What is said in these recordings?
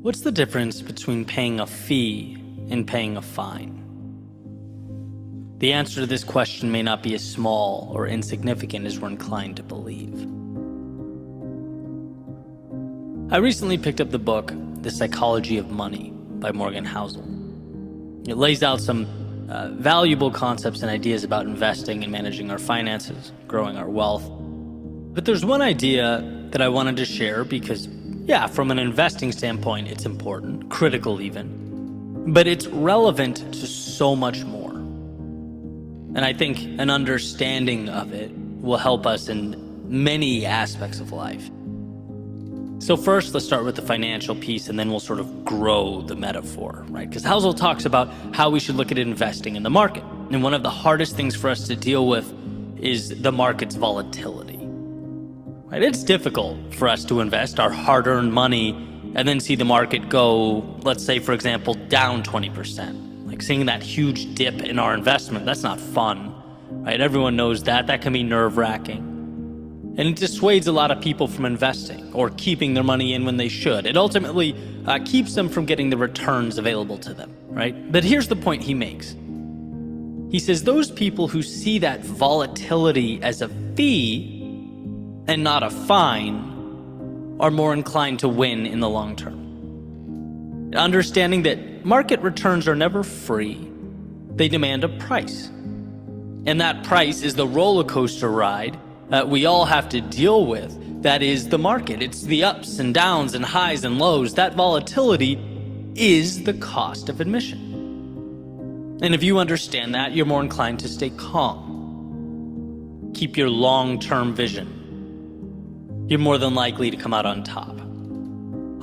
What's the difference between paying a fee and paying a fine? The answer to this question may not be as small or insignificant as we're inclined to believe. I recently picked up the book, The Psychology of Money by Morgan Housel. It lays out some valuable concepts and ideas about investing and managing our finances, growing our wealth. But there's one idea that I wanted to share because, from an investing standpoint, it's important, critical even, but it's relevant to so much more. And I think an understanding of it will help us in many aspects of life. So first, let's start with the financial piece, and then we'll sort of grow the metaphor, right? Because Housel talks about how we should look at investing in the market. And one of the hardest things for us to deal with is the market's volatility. Right? It's difficult for us to invest our hard-earned money and then see the market go, let's say, for example, down 20%. Like seeing that huge dip in our investment, that's not fun, right? Everyone knows that. That can be nerve-wracking. And it dissuades a lot of people from investing or keeping their money in when they should. It ultimately keeps them from getting the returns available to them, right? But here's the point he makes. He says those people who see that volatility as a fee and not a fine are more inclined to win in the long term. Understanding that market returns are never free, they demand a price. And that price is the roller coaster ride that we all have to deal with. That is the market. It's the ups and downs and highs and lows. That volatility is the cost of admission. And if you understand that, you're more inclined to stay calm. Keep your long-term vision. You're more than likely to come out on top.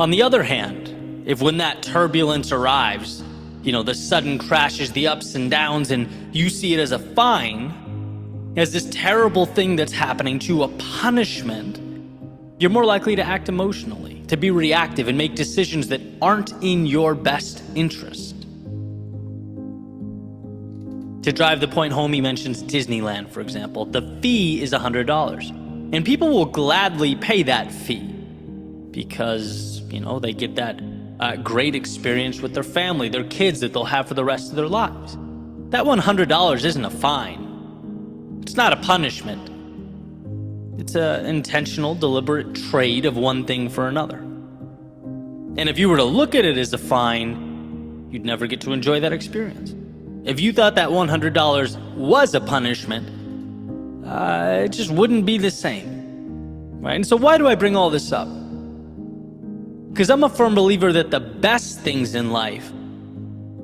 On the other hand, if when that turbulence arrives, the sudden crashes, the ups and downs, and you see it as a fine, as this terrible thing that's happening to you, a punishment, you're more likely to act emotionally, to be reactive and make decisions that aren't in your best interest. To drive the point home, he mentions Disneyland, for example. The fee is $100. And people will gladly pay that fee because, they get that great experience with their family, their kids that they'll have for the rest of their lives. That $100 isn't a fine. It's not a punishment. It's an intentional, deliberate trade of one thing for another. And if you were to look at it as a fine, you'd never get to enjoy that experience. If you thought that $100 was a punishment, it just wouldn't be the same, right? And so why do I bring all this up? Because I'm a firm believer that the best things in life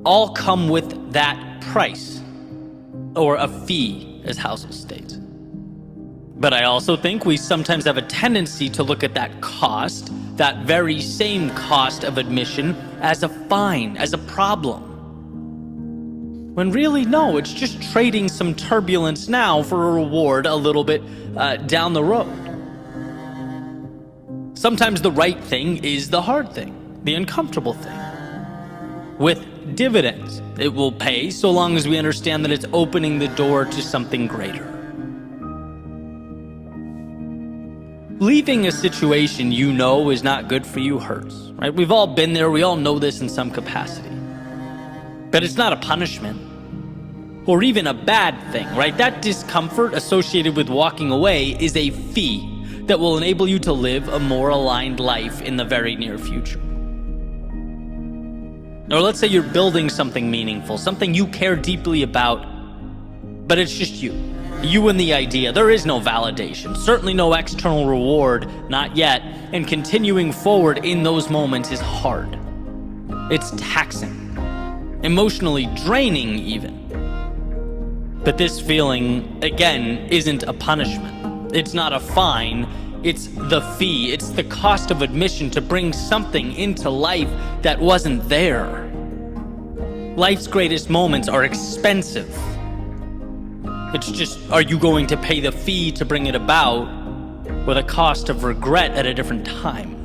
all come with that price, or a fee, as Housel states. But I also think we sometimes have a tendency to look at that cost, that very same cost of admission, as a fine, as a problem. When really, no, it's just trading some turbulence now for a reward a little bit down the road. Sometimes the right thing is the hard thing, the uncomfortable thing. With dividends, it will pay so long as we understand that it's opening the door to something greater. Leaving a situation is not good for you hurts, right? We've all been there, we all know this in some capacity. But it's not a punishment or even a bad thing, right? That discomfort associated with walking away is a fee that will enable you to live a more aligned life in the very near future. Or let's say you're building something meaningful, something you care deeply about, but it's just you and the idea. There is no validation, certainly no external reward, not yet, and continuing forward in those moments is hard. It's taxing. Emotionally draining even. But this feeling, again, isn't a punishment. It's not a fine, it's the fee. It's the cost of admission to bring something into life that wasn't there. Life's greatest moments are expensive. It's just, are you going to pay the fee to bring it about, or the cost of regret at a different time?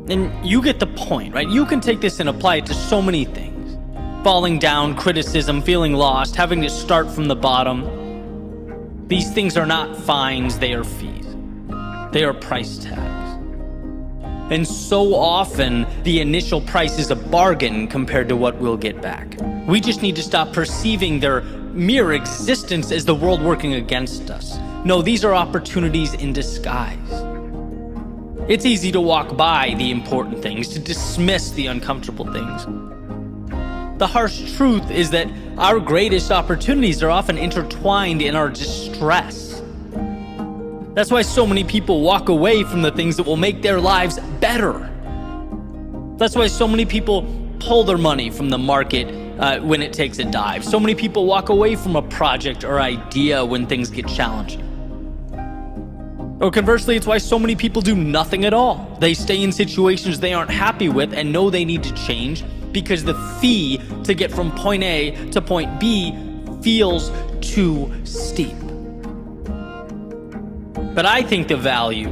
And you get the point, right? You can take this and apply it to so many things. Falling down, criticism, feeling lost, having to start from the bottom. These things are not fines, they are fees. They are price tags. And so often, the initial price is a bargain compared to what we'll get back. We just need to stop perceiving their mere existence as the world working against us. No, these are opportunities in disguise. It's easy to walk by the important things, to dismiss the uncomfortable things. The harsh truth is that our greatest opportunities are often intertwined in our distress. That's why so many people walk away from the things that will make their lives better. That's why so many people pull their money from the market when it takes a dive. So many people walk away from a project or idea when things get challenging. Or conversely, it's why so many people do nothing at all. They stay in situations they aren't happy with and know they need to change because the fee to get from point A to point B feels too steep. But I think the value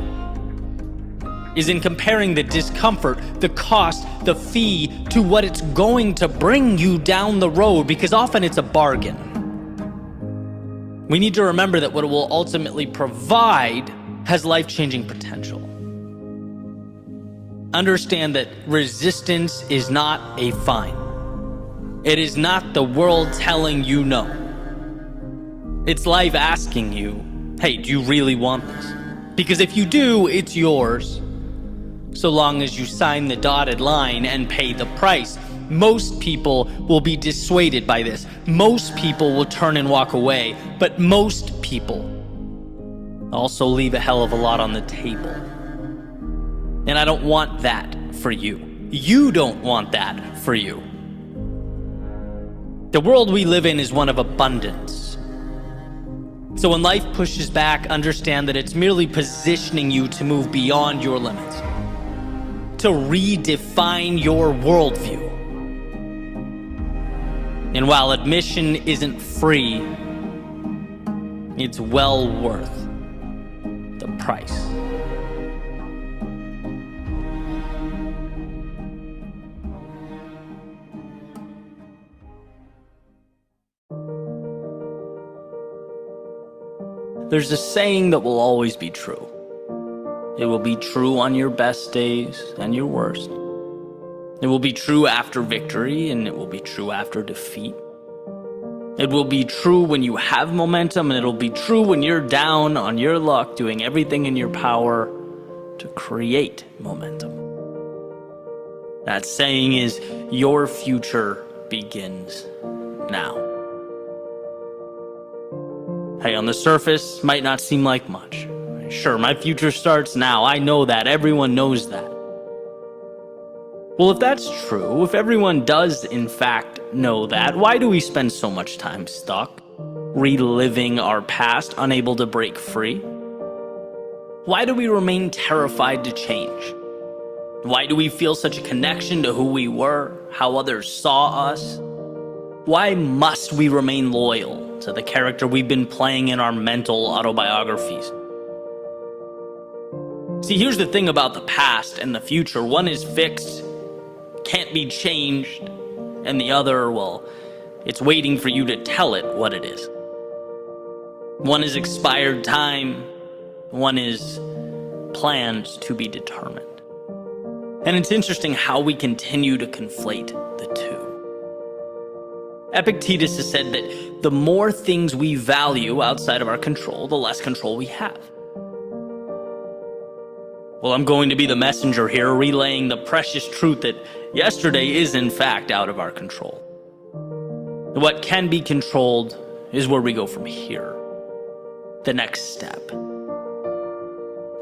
is in comparing the discomfort, the cost, the fee to what it's going to bring you down the road, because often it's a bargain. We need to remember that what it will ultimately provide has life-changing potential. Understand that resistance is not a fine. It is not the world telling you no. It's life asking you, hey, do you really want this? Because if you do, it's yours, so long as you sign the dotted line and pay the price. Most people will be dissuaded by this. Most people will turn and walk away, but most people also leave a hell of a lot on the table. And I don't want that for you. You don't want that for you. The world we live in is one of abundance. So when life pushes back, understand that it's merely positioning you to move beyond your limits, to redefine your worldview. And while admission isn't free, it's well worth the price. There's a saying that will always be true. It will be true on your best days and your worst. It will be true after victory, and it will be true after defeat. It will be true when you have momentum, and it'll be true when you're down on your luck, doing everything in your power to create momentum. That saying is, your future begins now. Hey, on the surface, might not seem like much. Sure, my future starts now. I know that. Everyone knows that. Well, if that's true, if everyone does in fact know that, why do we spend so much time stuck, reliving our past, unable to break free? Why do we remain terrified to change? Why do we feel such a connection to who we were, how others saw us? Why must we remain loyal to the character we've been playing in our mental autobiographies? See, here's the thing about the past and the future. One is fixed, can't be changed, and the other, well, it's waiting for you to tell it what it is. One is expired time, one is plans to be determined. And it's interesting how we continue to conflate the two. Epictetus has said that the more things we value outside of our control, the less control we have. Well, I'm going to be the messenger here, relaying the precious truth that yesterday is in fact out of our control. What can be controlled is where we go from here. The next step.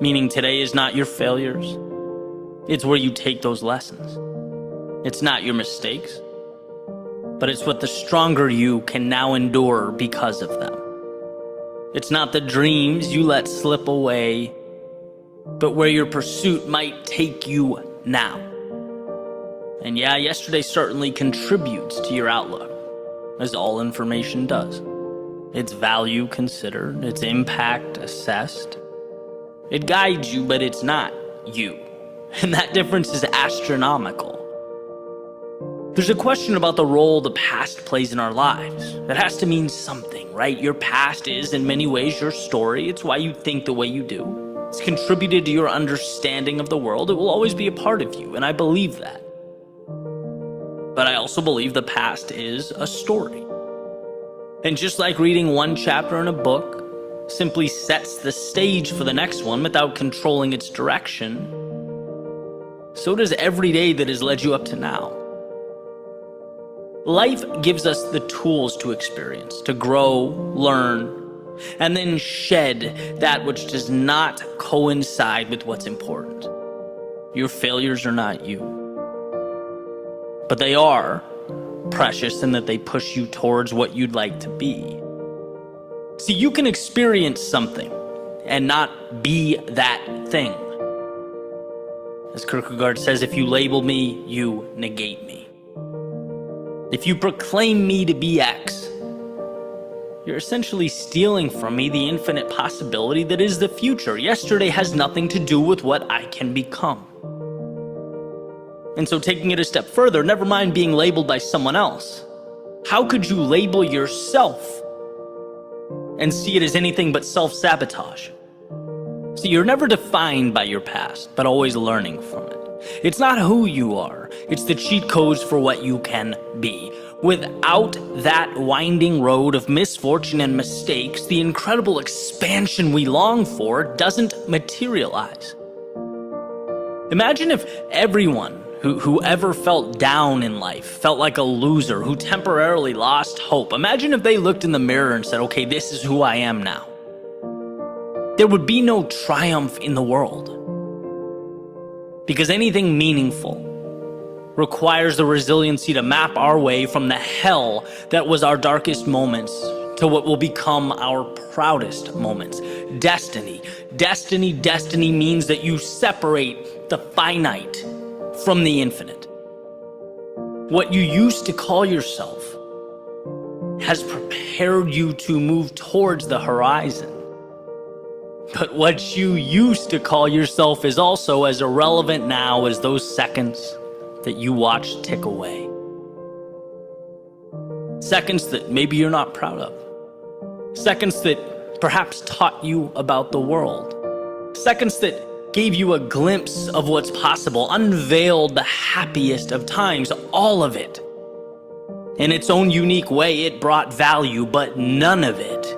Meaning today is not your failures. It's where you take those lessons. It's not your mistakes, but it's what the stronger you can now endure because of them. It's not the dreams you let slip away, but where your pursuit might take you now. And yeah, yesterday certainly contributes to your outlook, as all information does. Its value considered, its impact assessed. It guides you, but it's not you. And that difference is astronomical. There's a question about the role the past plays in our lives. It has to mean something, right? Your past is, in many ways, your story. It's why you think the way you do. It's contributed to your understanding of the world. It will always be a part of you, and I believe that. But I also believe the past is a story. And just like reading one chapter in a book simply sets the stage for the next one without controlling its direction, so does every day that has led you up to now. Life gives us the tools to experience, to grow, learn, and then shed that which does not coincide with what's important. Your failures are not you, but they are precious in that they push you towards what you'd like to be. See, you can experience something and not be that thing. As Kierkegaard says, if you label me, you negate me. If you proclaim me to be X, you're essentially stealing from me the infinite possibility that is the future. Yesterday has nothing to do with what I can become. And so taking it a step further, never mind being labeled by someone else. How could you label yourself and see it as anything but self-sabotage? See, you're never defined by your past, but always learning from it. It's not who you are, it's the cheat codes for what you can be. Without that winding road of misfortune and mistakes, the incredible expansion we long for doesn't materialize. Imagine if everyone who ever felt down in life, felt like a loser, who temporarily lost hope. Imagine if they looked in the mirror and said, okay, this is who I am now. There would be no triumph in the world. Because anything meaningful requires the resiliency to map our way from the hell that was our darkest moments to what will become our proudest moments. Destiny. Destiny means that you separate the finite from the infinite. What you used to call yourself has prepared you to move towards the horizon. But what you used to call yourself is also as irrelevant now as those seconds that you watched tick away. Seconds that maybe you're not proud of. Seconds that perhaps taught you about the world. Seconds that gave you a glimpse of what's possible, unveiled the happiest of times, all of it. In its own unique way, it brought value, but none of it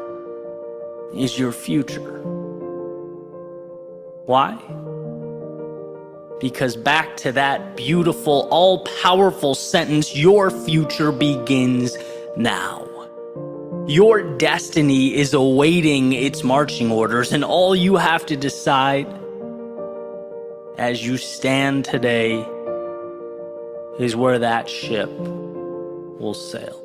is your future. Why? Because back to that beautiful, all-powerful sentence, your future begins now. Your destiny is awaiting its marching orders, and all you have to decide as you stand today is where that ship will sail.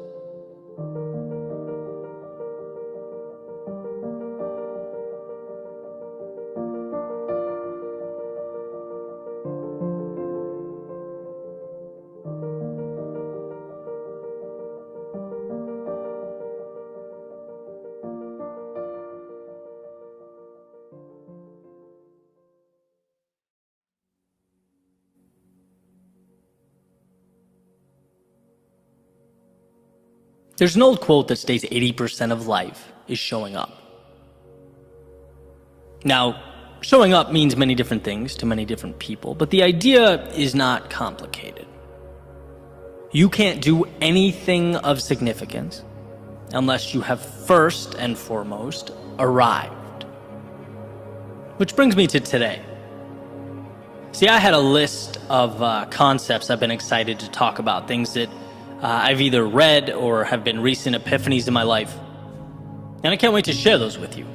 There's an old quote that states 80% of life is showing up. Now, showing up means many different things to many different people, but the idea is not complicated. You can't do anything of significance unless you have first and foremost arrived. Which brings me to today. See, I had a list of concepts I've been excited to talk about, things that I've either read or have been recent epiphanies in my life. And I can't wait to share those with you.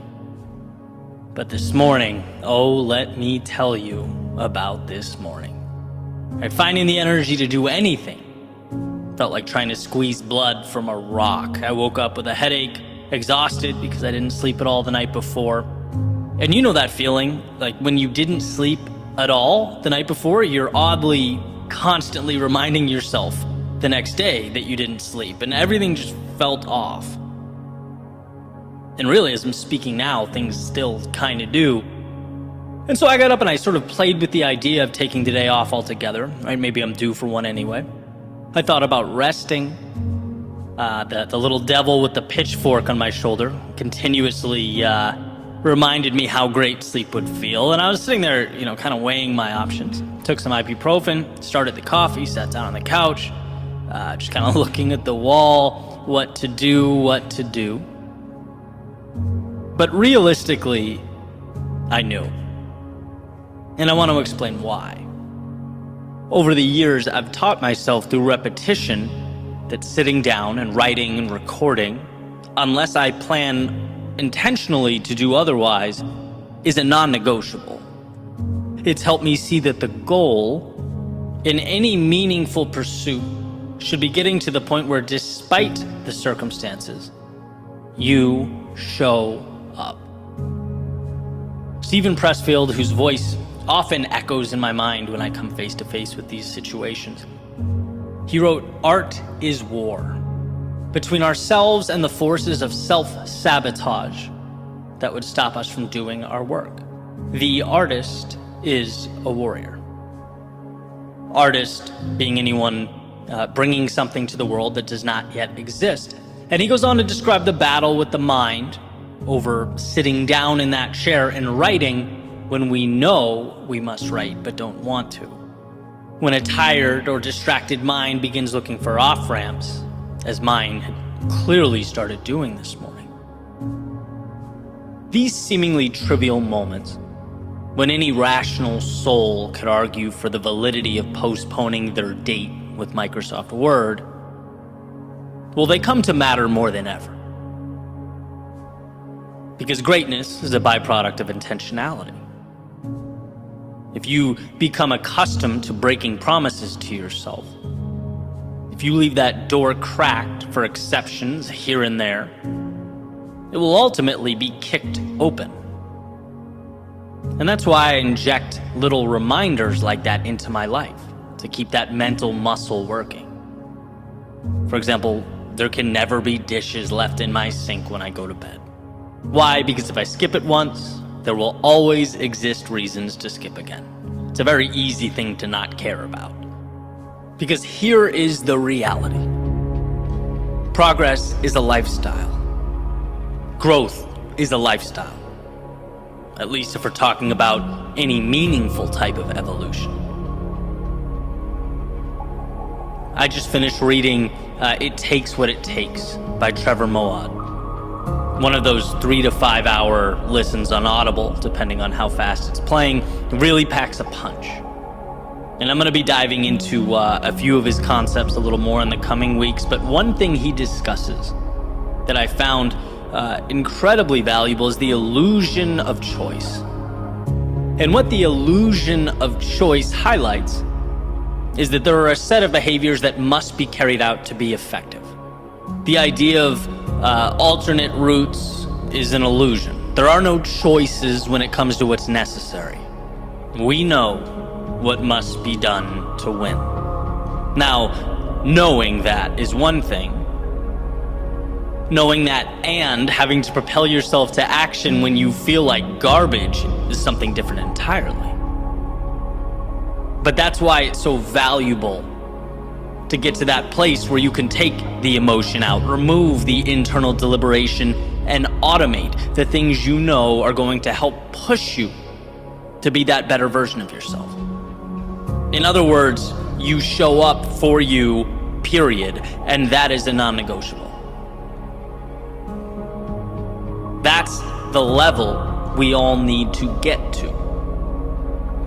But this morning, oh, let me tell you about this morning. Finding the energy to do anything felt like trying to squeeze blood from a rock. I woke up with a headache, exhausted because I didn't sleep at all the night before. And you know that feeling, like when you didn't sleep at all the night before, you're oddly constantly reminding yourself the next day that you didn't sleep, and everything just felt off. And really, as I'm speaking now, things still kind of do. And so I got up and I sort of played with the idea of taking the day off altogether, right? Maybe I'm due for one anyway. I thought about resting. The little devil with the pitchfork on my shoulder, continuously reminded me how great sleep would feel. And I was sitting there, kind of weighing my options. Took some ibuprofen, started the coffee, sat down on the couch, just kind of looking at the wall, what to do. But realistically, I knew. And I want to explain why. Over the years, I've taught myself through repetition that sitting down and writing and recording, unless I plan intentionally to do otherwise, is a non-negotiable. It's helped me see that the goal in any meaningful pursuit should be getting to the point where, despite the circumstances, you show up. Stephen Pressfield, whose voice often echoes in my mind when I come face to face with these situations, he wrote, "Art is war between ourselves and the forces of self-sabotage that would stop us from doing our work. The artist is a warrior." Artist being anyone bringing something to the world that does not yet exist. And he goes on to describe the battle with the mind over sitting down in that chair and writing when we know we must write but don't want to. When a tired or distracted mind begins looking for off-ramps, as mine had clearly started doing this morning. These seemingly trivial moments, when any rational soul could argue for the validity of postponing their date with Microsoft Word, well, they come to matter more than ever. Because greatness is a byproduct of intentionality. If you become accustomed to breaking promises to yourself, if you leave that door cracked for exceptions here and there, it will ultimately be kicked open. And that's why I inject little reminders like that into my life, to keep that mental muscle working. For example, there can never be dishes left in my sink when I go to bed. Why? Because if I skip it once, there will always exist reasons to skip again. It's a very easy thing to not care about. Because here is the reality. Progress is a lifestyle. Growth is a lifestyle. At least if we're talking about any meaningful type of evolution. I just finished reading It Takes What It Takes by Trevor Moawad. One of those 3 to 5 hour listens on Audible, depending on how fast it's playing. It really packs a punch. And I'm going to be diving into a few of his concepts a little more in the coming weeks. But one thing he discusses that I found incredibly valuable is the illusion of choice. And what the illusion of choice highlights is that there are a set of behaviors that must be carried out to be effective. The idea of alternate routes is an illusion. There are no choices when it comes to what's necessary. We know what must be done to win. Now, knowing that is one thing. Knowing that and having to propel yourself to action when you feel like garbage is something different entirely. But that's why it's so valuable to get to that place where you can take the emotion out, remove the internal deliberation, and automate the things you know are going to help push you to be that better version of yourself. In other words, you show up for you, period, and that is a non-negotiable. That's the level we all need to get to.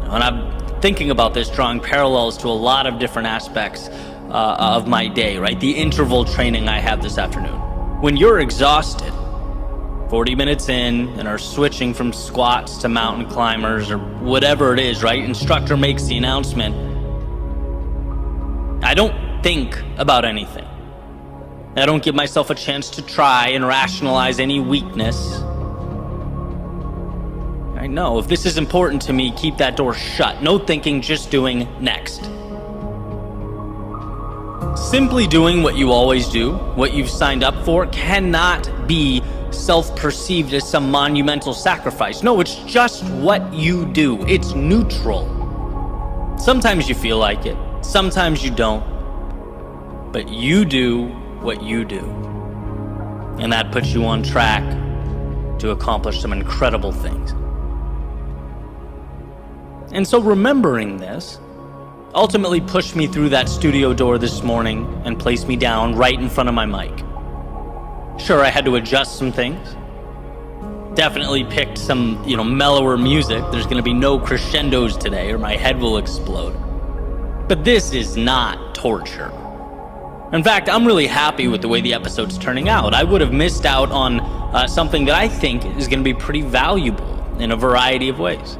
And I'm thinking about this, drawing parallels to a lot of different aspects of my day, right? The interval training I have this afternoon. When you're exhausted, 40 minutes in, and are switching from squats to mountain climbers or whatever it is, right? Instructor makes the announcement. I don't think about anything. I don't give myself a chance to try and rationalize any weakness. I know, if this is important to me, keep that door shut. No thinking, just doing next. Simply doing what you always do, what you've signed up for, cannot be self-perceived as some monumental sacrifice. No, it's just what you do. It's neutral. Sometimes you feel like it, sometimes you don't. But you do what you do. And that puts you on track to accomplish some incredible things. And so remembering this ultimately pushed me through that studio door this morning and placed me down right in front of my mic. Sure, I had to adjust some things. Definitely picked some, mellower music. There's going to be no crescendos today or my head will explode. But this is not torture. In fact, I'm really happy with the way the episode's turning out. I would have missed out on something that I think is going to be pretty valuable in a variety of ways.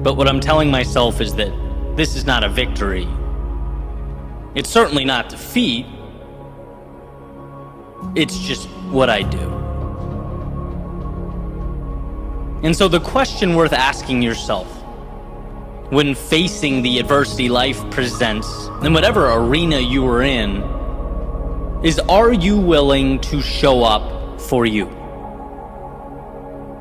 But what I'm telling myself is that this is not a victory. It's certainly not defeat. It's just what I do. And so the question worth asking yourself when facing the adversity life presents, in whatever arena you are in, is, are you willing to show up for you?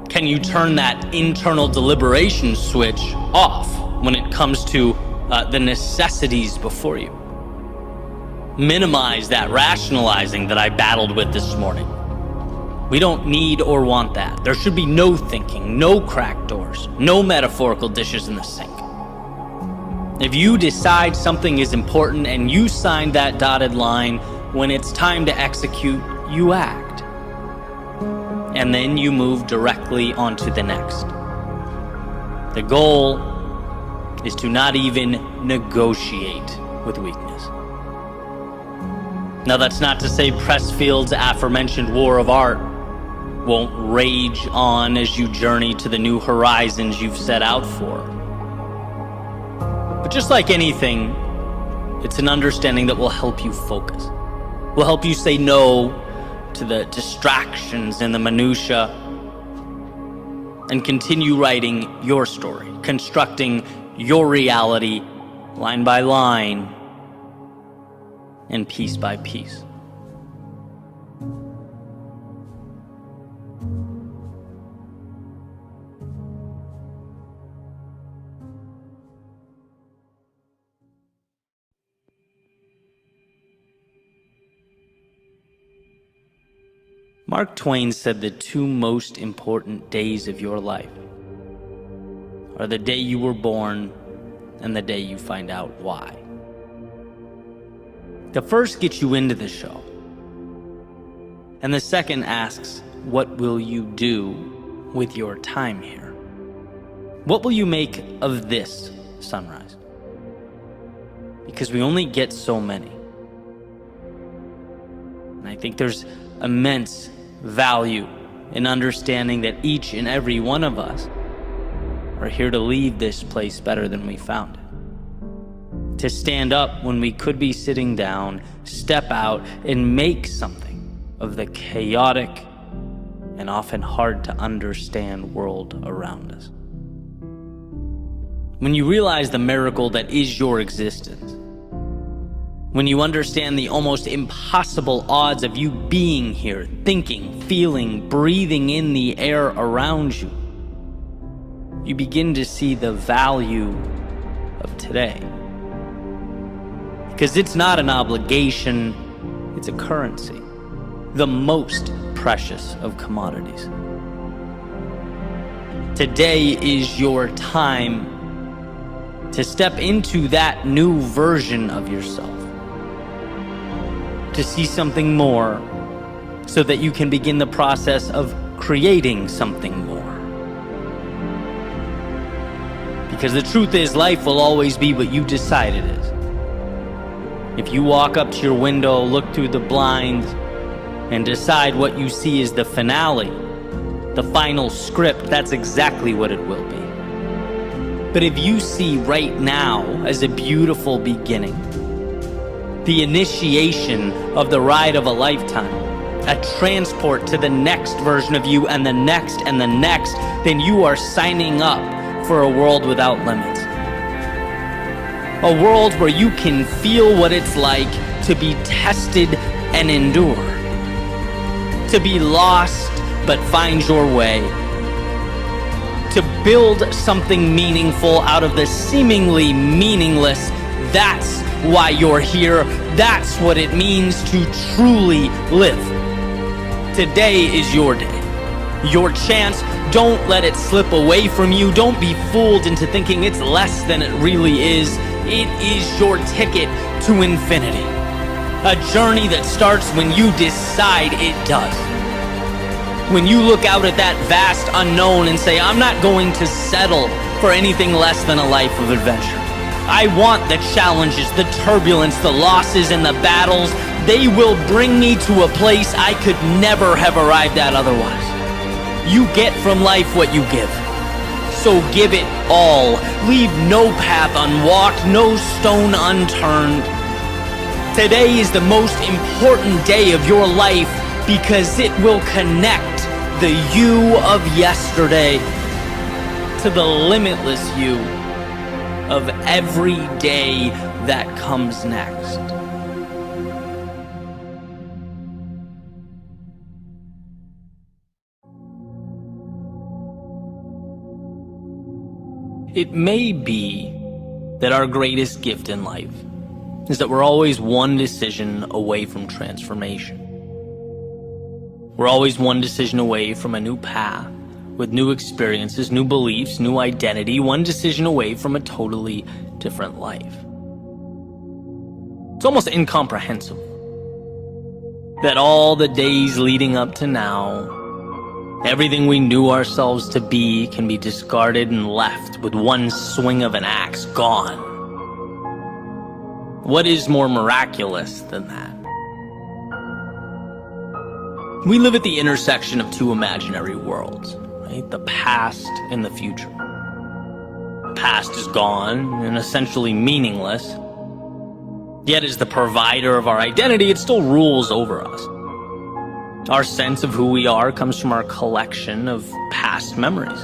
Can you turn that internal deliberation switch off when it comes to the necessities before you? Minimize that rationalizing that I battled with this morning. We don't need or want that. There should be no thinking, no cracked doors, no metaphorical dishes in the sink. If you decide something is important and you sign that dotted line, when it's time to execute, you act. And then you move directly onto the next. The goal is to not even negotiate with weakness. Now, that's not to say Pressfield's aforementioned war of art won't rage on as you journey to the new horizons you've set out for. But just like anything, it's an understanding that will help you focus, will help you say no to the distractions and the minutia, and continue writing your story, constructing your reality line by line and piece by piece. Mark Twain said the two most important days of your life are the day you were born and the day you find out why. The first gets you into the show, and the second asks, what will you do with your time here? What will you make of this sunrise? Because we only get so many. And I think there's immense value in understanding that each and every one of us are here to leave this place better than we found it. To stand up when we could be sitting down, step out, and make something of the chaotic and often hard to understand world around us. When you realize the miracle that is your existence, when you understand the almost impossible odds of you being here, thinking, feeling, breathing in the air around you, you begin to see the value of today. Because it's not an obligation, it's a currency, the most precious of commodities. Today is your time to step into that new version of yourself, to see something more so that you can begin the process of creating something more. Because the truth is, life will always be what you decide it is. If you walk up to your window, look through the blinds, and decide what you see is the finale, the final script, that's exactly what it will be. But if you see right now as a beautiful beginning, the initiation of the ride of a lifetime, a transport to the next version of you and the next, then you are signing up for a world without limits. A world where you can feel what it's like to be tested and endure. To be lost but find your way. To build something meaningful out of the seemingly meaningless. That's why you're here. That's what it means to truly live. Today is your day, your chance. Don't let it slip away from you. Don't be fooled into thinking it's less than it really is. It is your ticket to infinity. A journey that starts when you decide it does. When you look out at that vast unknown and say, I'm not going to settle for anything less than a life of adventure. I want the challenges, the turbulence, the losses, and the battles. They will bring me to a place I could never have arrived at otherwise. You get from life what you give. So give it all. Leave no path unwalked, no stone unturned. Today is the most important day of your life because it will connect the you of yesterday to the limitless you of every day that comes next. It may be that our greatest gift in life is that we're always one decision away from transformation. We're always one decision away from a new path, with new experiences, new beliefs, new identity, one decision away from a totally different life. It's almost incomprehensible that all the days leading up to now, everything we knew ourselves to be can be discarded and left with one swing of an axe, gone. What is more miraculous than that? We live at the intersection of two imaginary worlds, right? The past and the future. The past is gone and essentially meaningless. Yet as the provider of our identity, it still rules over us. Our sense of who we are comes from our collection of past memories.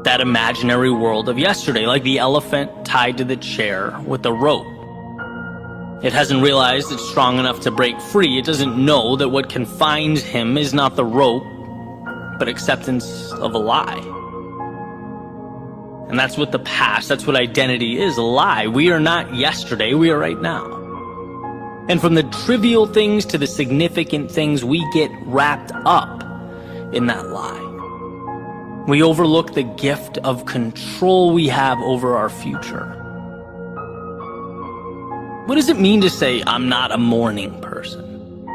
That imaginary world of yesterday, like the elephant tied to the chair with the rope. It hasn't realized it's strong enough to break free. It doesn't know that what confines him is not the rope, but acceptance of a lie. And that's what the past, that's what identity is, a lie. We are not yesterday, we are right now. And from the trivial things to the significant things, we get wrapped up in that lie. We overlook the gift of control we have over our future. What does it mean to say, I'm not a morning person?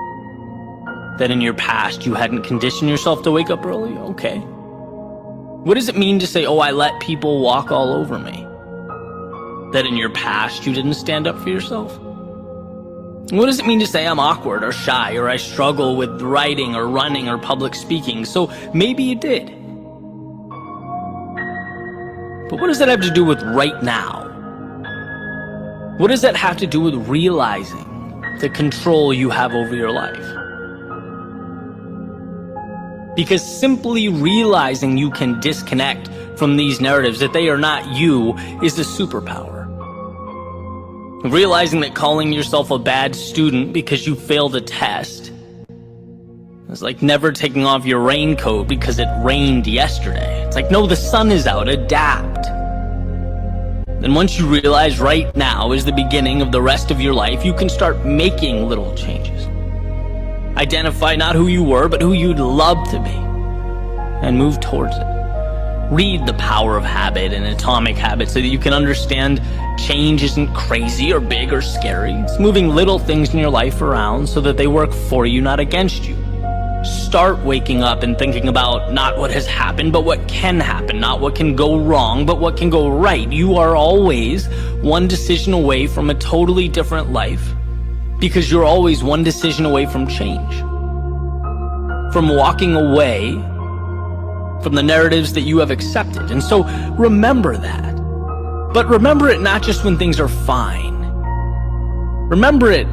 That in your past you hadn't conditioned yourself to wake up early? Okay. What does it mean to say, oh, I let people walk all over me? That in your past you didn't stand up for yourself? What does it mean to say I'm awkward or shy or I struggle with writing or running or public speaking? So maybe you did. But what does that have to do with right now? What does that have to do with realizing the control you have over your life? Because simply realizing you can disconnect from these narratives, that they are not you, is a superpower. Realizing that calling yourself a bad student because you failed a test is like never taking off your raincoat because it rained yesterday. It's like, no, the sun is out, adapt. And once you realize right now is the beginning of the rest of your life, you can start making little changes. Identify not who you were, but who you'd love to be, and move towards it. Read The Power of Habit and Atomic Habits so that you can understand change isn't crazy or big or scary. It's moving little things in your life around so that they work for you, not against you. Start waking up and thinking about not what has happened, but what can happen. Not what can go wrong, but what can go right. You are always one decision away from a totally different life because you're always one decision away from change. From walking away from the narratives that you have accepted. And so remember that. But remember it not just when things are fine. Remember it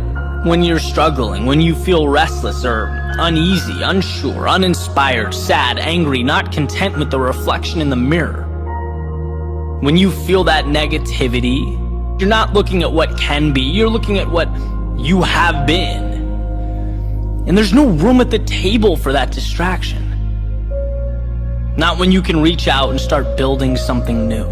when you're struggling, when you feel restless or uneasy, unsure, uninspired, sad, angry, not content with the reflection in the mirror. When you feel that negativity, you're not looking at what can be, you're looking at what you have been. And there's no room at the table for that distraction. Not when you can reach out and start building something new.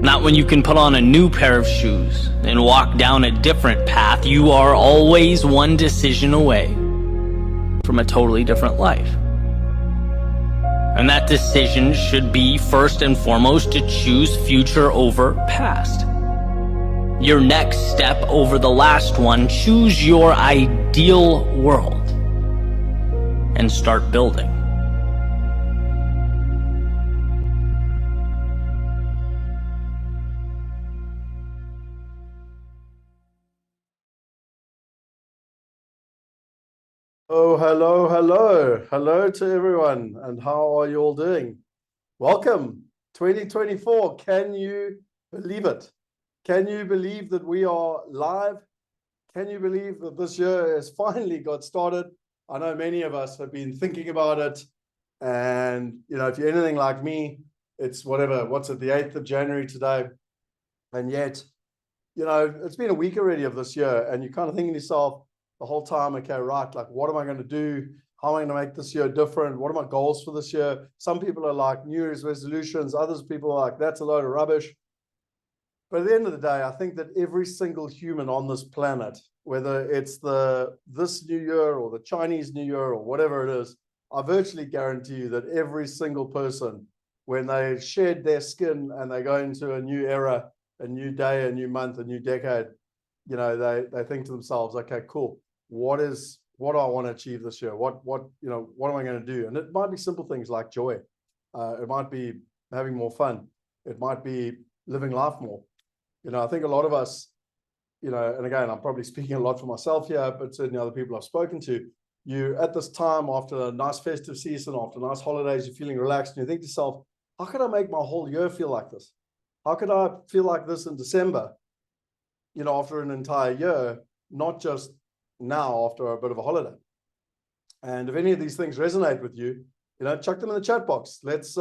Not when you can put on a new pair of shoes and walk down a different path. You are always one decision away from a totally different life. And that decision should be first and foremost to choose future over past. Your next step over the last one, choose your ideal world and start building. Oh, hello to everyone, and how are you all doing? Welcome, 2024. Can you believe it? Can you believe that we are live? Can you believe that this year has finally got started? I know many of us have been thinking about it, and if you're anything like me, it's what's it, the 8th of January today, and yet, it's been a week already of this year, and you're kind of thinking to yourself the whole time, okay, right, like, what am I going to do? How am I going to make this year different? What are my goals for this year? Some people are like New Year's resolutions. Others people are like, that's a load of rubbish. But at the end of the day, I think that every single human on this planet, whether it's this New Year or the Chinese New Year or whatever it is, I virtually guarantee you that every single person, when they shed their skin and they go into a new era, a new day, a new month, a new decade, they think to themselves, okay, cool. What do I want to achieve this year? What am I going to do? And it might be simple things like joy. It might be having more fun. It might be living life more. I think a lot of us, and again, I'm probably speaking a lot for myself here, but certainly other people I've spoken to, you at this time, after a nice festive season, after nice holidays, you're feeling relaxed, and you think to yourself, how could I make my whole year feel like this? How could I feel like this in December, after an entire year, not just now after a bit of a holiday? And if any of these things resonate with you, chuck them in the chat box. Let's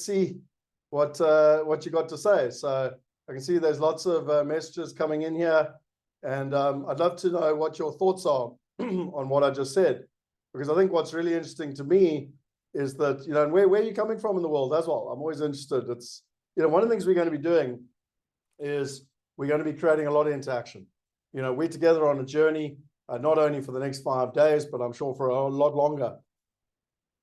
see what you got to say. So I can see there's lots of messages coming in here, and I'd love to know what your thoughts are on what I just said, because I think what's really interesting to me is that, and where are you coming from in the world as well? I'm always interested. It's, one of the things we're going to be doing is we're going to be creating a lot of interaction. We're together on a journey, not only for the next 5 days, but I'm sure for a lot longer.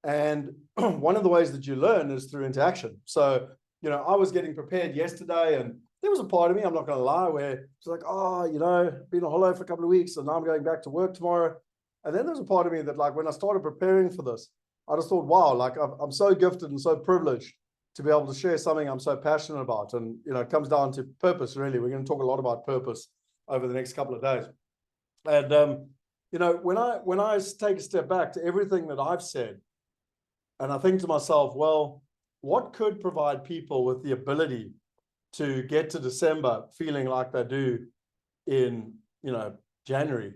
And one of the ways that you learn is through interaction. So, I was getting prepared yesterday, and there was a part of me, I'm not going to lie, where it's like, been on holiday for a couple of weeks, and now I'm going back to work tomorrow. And then there's a part of me that, like, when I started preparing for this, I just thought, wow, like, I'm so gifted and so privileged to be able to share something I'm so passionate about. And, it comes down to purpose, really. We're going to talk a lot about purpose over the next couple of days. And, when I take a step back to everything that I've said, and I think to myself, well, what could provide people with the ability to get to December feeling like they do in, January?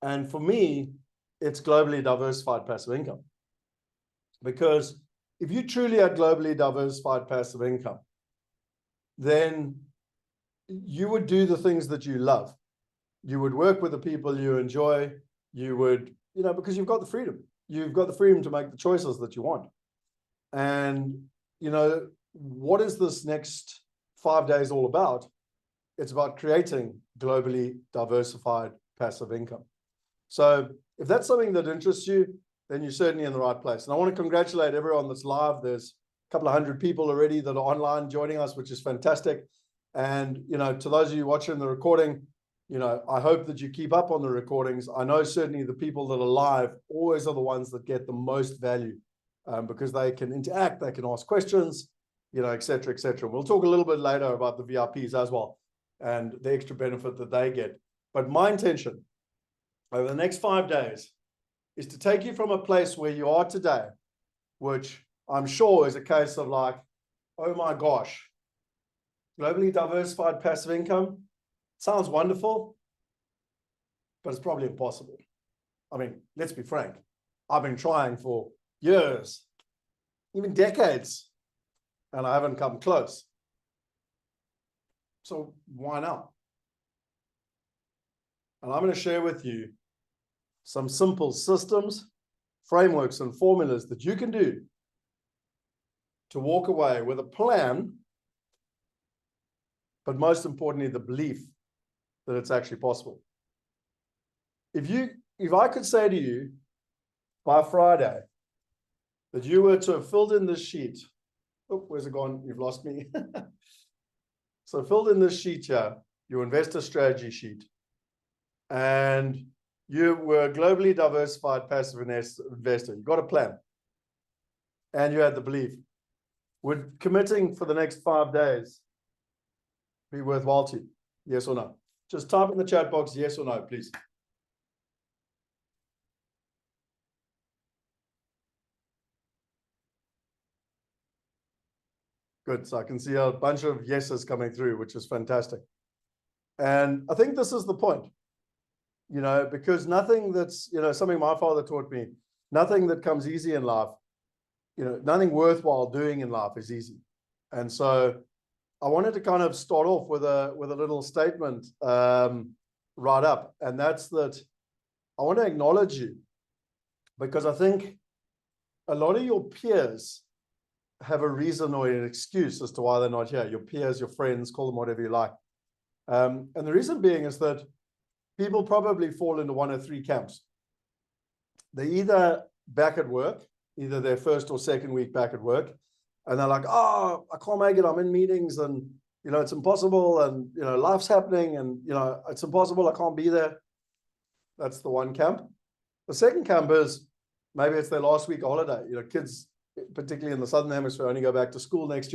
And for me, it's globally diversified passive income. Because if you truly had globally diversified passive income, then you would do the things that you love. You would work with the people you enjoy. You would, because you've got the freedom. You've got the freedom to make the choices that you want. And, what is this next 5 days all about? It's about creating globally diversified passive income. So if that's something that interests you, then you're certainly in the right place. And I want to congratulate everyone that's live. There's a couple of hundred people already that are online joining us, which is fantastic. And, to those of you watching the recording, I hope that you keep up on the recordings. I know certainly the people that are live always are the ones that get the most value, because they can interact, they can ask questions, et cetera, et cetera. We'll talk a little bit later about the VIPs as well and the extra benefit that they get. But my intention over the next 5 days is to take you from a place where you are today, which I'm sure is a case of like, oh my gosh, globally diversified passive income sounds wonderful, but it's probably impossible. I mean, let's be frank. I've been trying for years, even decades, and I haven't come close. So why not? And I'm going to share with you some simple systems, frameworks, and formulas that you can do to walk away with a plan, but most importantly, the belief that it's actually possible. If you if I could say to you by Friday that you were to have filled in this sheet, oh, where's it gone? You've lost me. So filled in this sheet here, your investor strategy sheet, and you were a globally diversified passive investor. You got a plan, and you had the belief. Would committing for the next 5 days be worthwhile to you? Yes or no? Just type in the chat box, yes or no, please. Good. So I can see a bunch of yeses coming through, which is fantastic. And I think this is the point, because nothing that's, something my father taught me, nothing that comes easy in life, nothing worthwhile doing in life is easy. And so I wanted to kind of start off with a little statement right up. And that's that I want to acknowledge you, because I think a lot of your peers have a reason or an excuse as to why they're not here. Your peers, your friends, call them whatever you like. And the reason being is that people probably fall into one of three camps. They're either back at work, either their first or second week back at work, and they're like, oh, I can't make it. I'm in meetings and, it's impossible. And, life's happening and, it's impossible. I can't be there. That's the one camp. The second camp is maybe it's their last week of holiday. Kids, particularly in the Southern Hemisphere, only go back to school next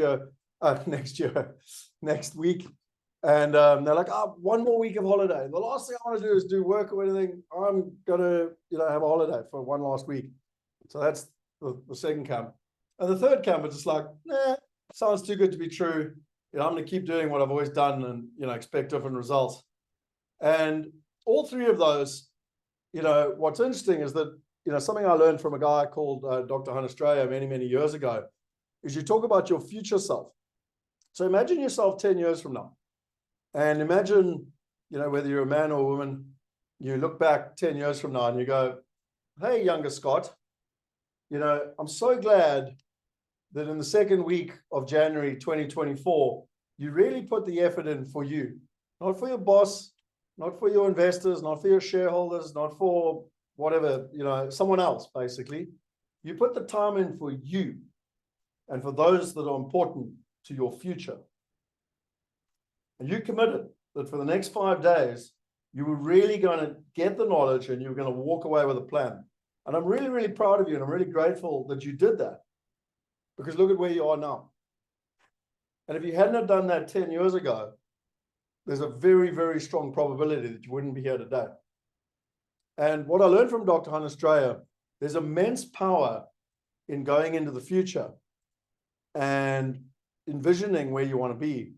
week. And they're like, one more week of holiday. And the last thing I want to do is do work or anything. I'm going to, have a holiday for one last week. So that's the second camp. And the third camp is just like, sounds too good to be true. I'm going to keep doing what I've always done and, expect different results. And all three of those, what's interesting is that, something I learned from a guy called Dr. Hunt Australia many, many years ago, is you talk about your future self. So imagine yourself 10 years from now. And imagine, whether you're a man or a woman, you look back 10 years from now and you go, hey, younger Scott, I'm so glad that in the second week of January 2024, you really put the effort in for you, not for your boss, not for your investors, not for your shareholders, not for whatever, someone else, basically. You put the time in for you and for those that are important to your future. And you committed that for the next 5 days, you were really going to get the knowledge and you were going to walk away with a plan. And I'm really, really proud of you. And I'm really grateful that you did that, because look at where you are now. And if you hadn't have done that 10 years ago, there's a very, very strong probability that you wouldn't be here today. And what I learned from Dr. Hunt Australia, there's immense power in going into the future and envisioning where you want to be,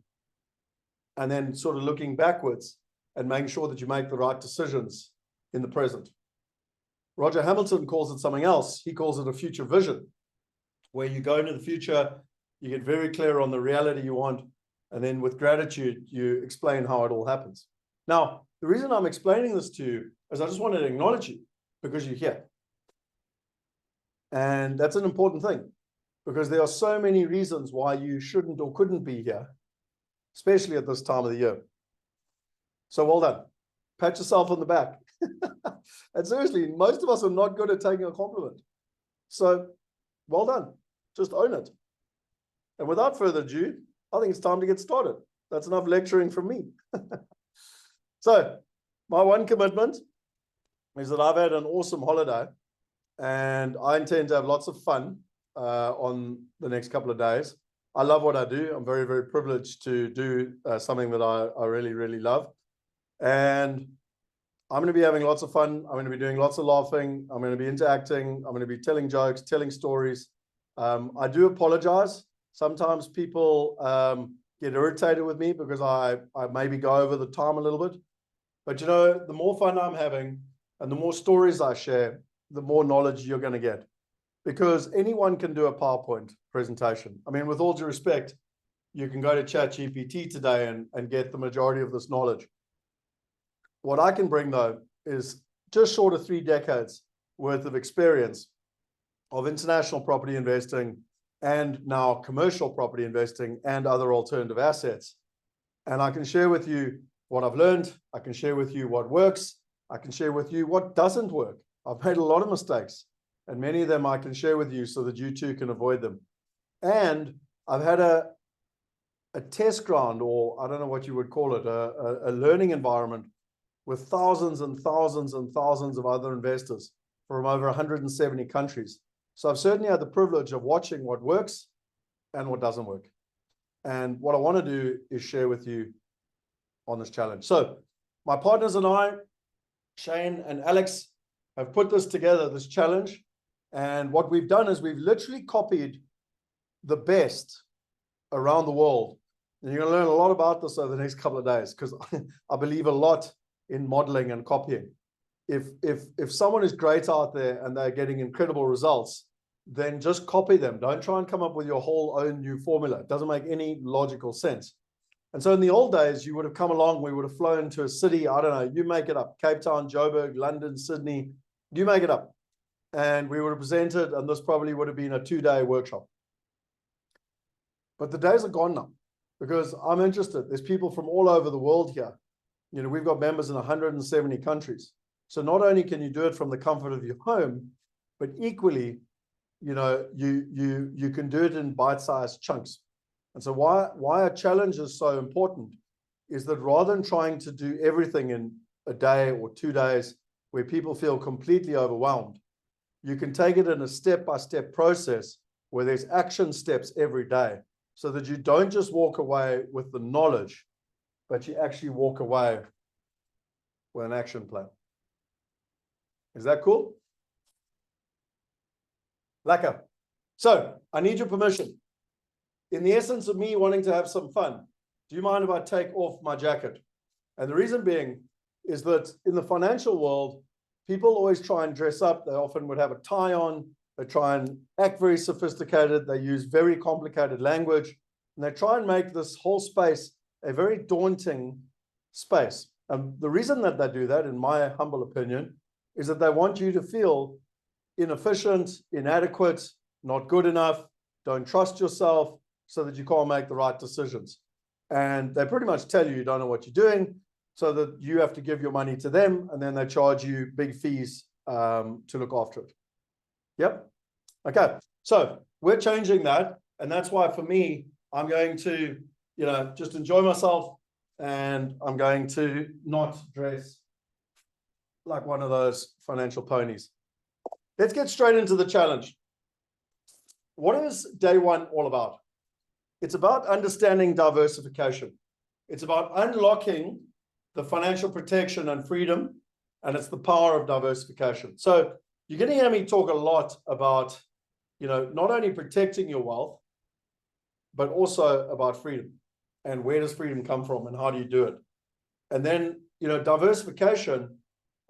and then sort of looking backwards and making sure that you make the right decisions in the present. Roger Hamilton calls it something else. He calls it a future vision, where you go into the future, you get very clear on the reality you want, and then with gratitude, you explain how it all happens. Now, the reason I'm explaining this to you is I just wanted to acknowledge you because you're here. And that's an important thing, because there are so many reasons why you shouldn't or couldn't be here, especially at this time of the year. So well done. Pat yourself on the back. And seriously, most of us are not good at taking a compliment. So well done. Just own it. And without further ado, I think it's time to get started. That's enough lecturing from me. So my one commitment is that I've had an awesome holiday, and I intend to have lots of fun on the next couple of days. I love what I do. I'm very, very privileged to do something that I really, really love. And I'm going to be having lots of fun. I'm going to be doing lots of laughing. I'm going to be interacting. I'm going to be telling jokes, telling stories. I do apologize. Sometimes people get irritated with me because I maybe go over the time a little bit. But, the more fun I'm having and the more stories I share, the more knowledge you're going to get. Because anyone can do a PowerPoint presentation. I mean, with all due respect, you can go to ChatGPT today and get the majority of this knowledge. What I can bring, though, is just short of 3 decades worth of experience of international property investing and now commercial property investing and other alternative assets. And I can share with you what I've learned. I can share with you what works. I can share with you what doesn't work. I've made a lot of mistakes, and many of them I can share with you so that you too can avoid them. And I've had a test ground, or I don't know what you would call it, a learning environment with thousands and thousands and thousands of other investors from over 170 countries. So I've certainly had the privilege of watching what works and what doesn't work. And what I want to do is share with you on this challenge. So my partners and I, Shane and Alex, have put this together, this challenge. And what we've done is we've literally copied the best around the world. And you're going to learn a lot about this over the next couple of days, because I believe a lot in modeling and copying. If someone is great out there and they're getting incredible results, then just copy them. Don't try and come up with your whole own new formula. It doesn't make any logical sense. And so in the old days, you would have come along, we would have flown to a city, I don't know, you make it up, Cape Town, Joburg, London, Sydney, you make it up. And we would have presented, and this probably would have been a 2-day workshop. But the days are gone now, because I'm interested. There's people from all over the world here. You know, we've got members in 170 countries. So not only can you do it from the comfort of your home, but equally, you know, you can do it in bite-sized chunks. And so why a challenge is so important is that rather than trying to do everything in a day or 2 days where people feel completely overwhelmed, you can take it in a step-by-step process where there's action steps every day, so that you don't just walk away with the knowledge, but you actually walk away with an action plan. Is that cool? Lekker. So I need your permission. In the essence of me wanting to have some fun, do you mind if I take off my jacket? And the reason being is that in the financial world, people always try and dress up. They often would have a tie on. They try and act very sophisticated. They use very complicated language. And they try and make this whole space a very daunting space. And the reason that they do that, in my humble opinion, is that they want you to feel inefficient, inadequate, not good enough, don't trust yourself, so that you can't make the right decisions. And they pretty much tell you you don't know what you're doing, so that you have to give your money to them, and then they charge you big fees to look after it. Yep. Okay. So we're changing that. And that's why for me, I'm going to, you know, just enjoy myself, and I'm going to not dress like one of those financial ponies. Let's get straight into the challenge. What is day one all about? It's about understanding diversification. It's about unlocking the financial protection and freedom, and it's the power of diversification. So you're going to hear me talk a lot about, you know, not only protecting your wealth, but also about freedom, and where does freedom come from and how do you do it? And then, you know, diversification,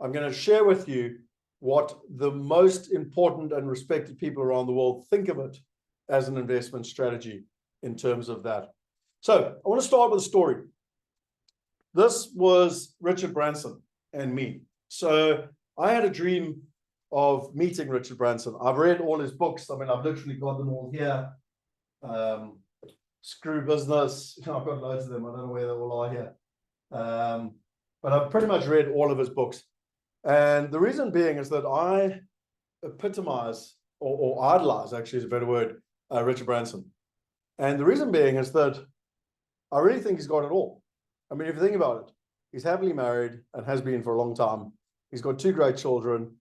I'm going to share with you what the most important and respected people around the world think of it as an investment strategy in terms of that. So I want to start with a story. This was Richard Branson and me. So I had a dream of meeting Richard Branson. I've read all his books. I mean, I've literally got them all here. Screw Business. I've got loads of them. I don't know where they all are here. But I've pretty much read all of his books. And the reason being is that I epitomize, or idolize, actually is a better word, Richard Branson. And the reason being is that I really think he's got it all. I mean, if you think about it, he's happily married and has been for a long time. He's got 2 great children.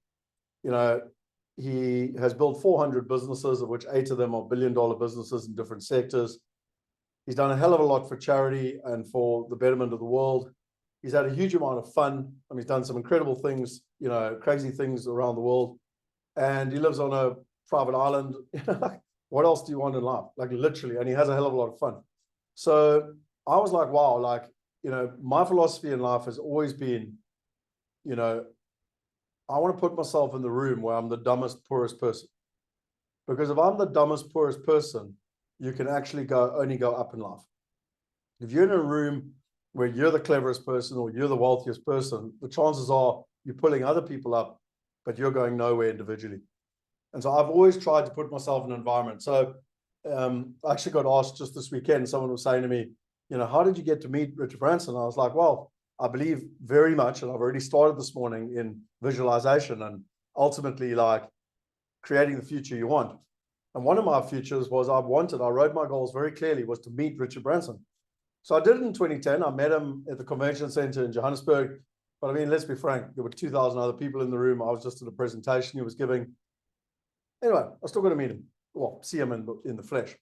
You know, he has built 400 businesses, of which 8 of them are billion-dollar businesses in different sectors. He's done a hell of a lot for charity and for the betterment of the world. He's had a huge amount of fun. I mean, he's done some incredible things, you know, crazy things around the world. And he lives on a private island. What else do you want in life? Like, literally, and he has a hell of a lot of fun. So I was like, wow, like, you know, my philosophy in life has always been, you know, I want to put myself in the room where I'm the dumbest, poorest person. Because if I'm the dumbest, poorest person, you can actually only go up in life. If you're in a room where you're the cleverest person or you're the wealthiest person, the chances are you're pulling other people up, but you're going nowhere individually. And so I've always tried to put myself in an environment. So I actually got asked just this weekend, someone was saying to me, you know, how did you get to meet Richard Branson? I was like, well, I believe very much, and I've already started this morning, in visualization and ultimately like creating the future you want. And one of my futures was I wrote my goals very clearly, was to meet Richard Branson. So I did it in 2010. I met him at the convention center in Johannesburg. But I mean, let's be frank, there were 2,000 other people in the room. I was just at a presentation he was giving. Anyway, I still got to meet him. Well, see him in the flesh.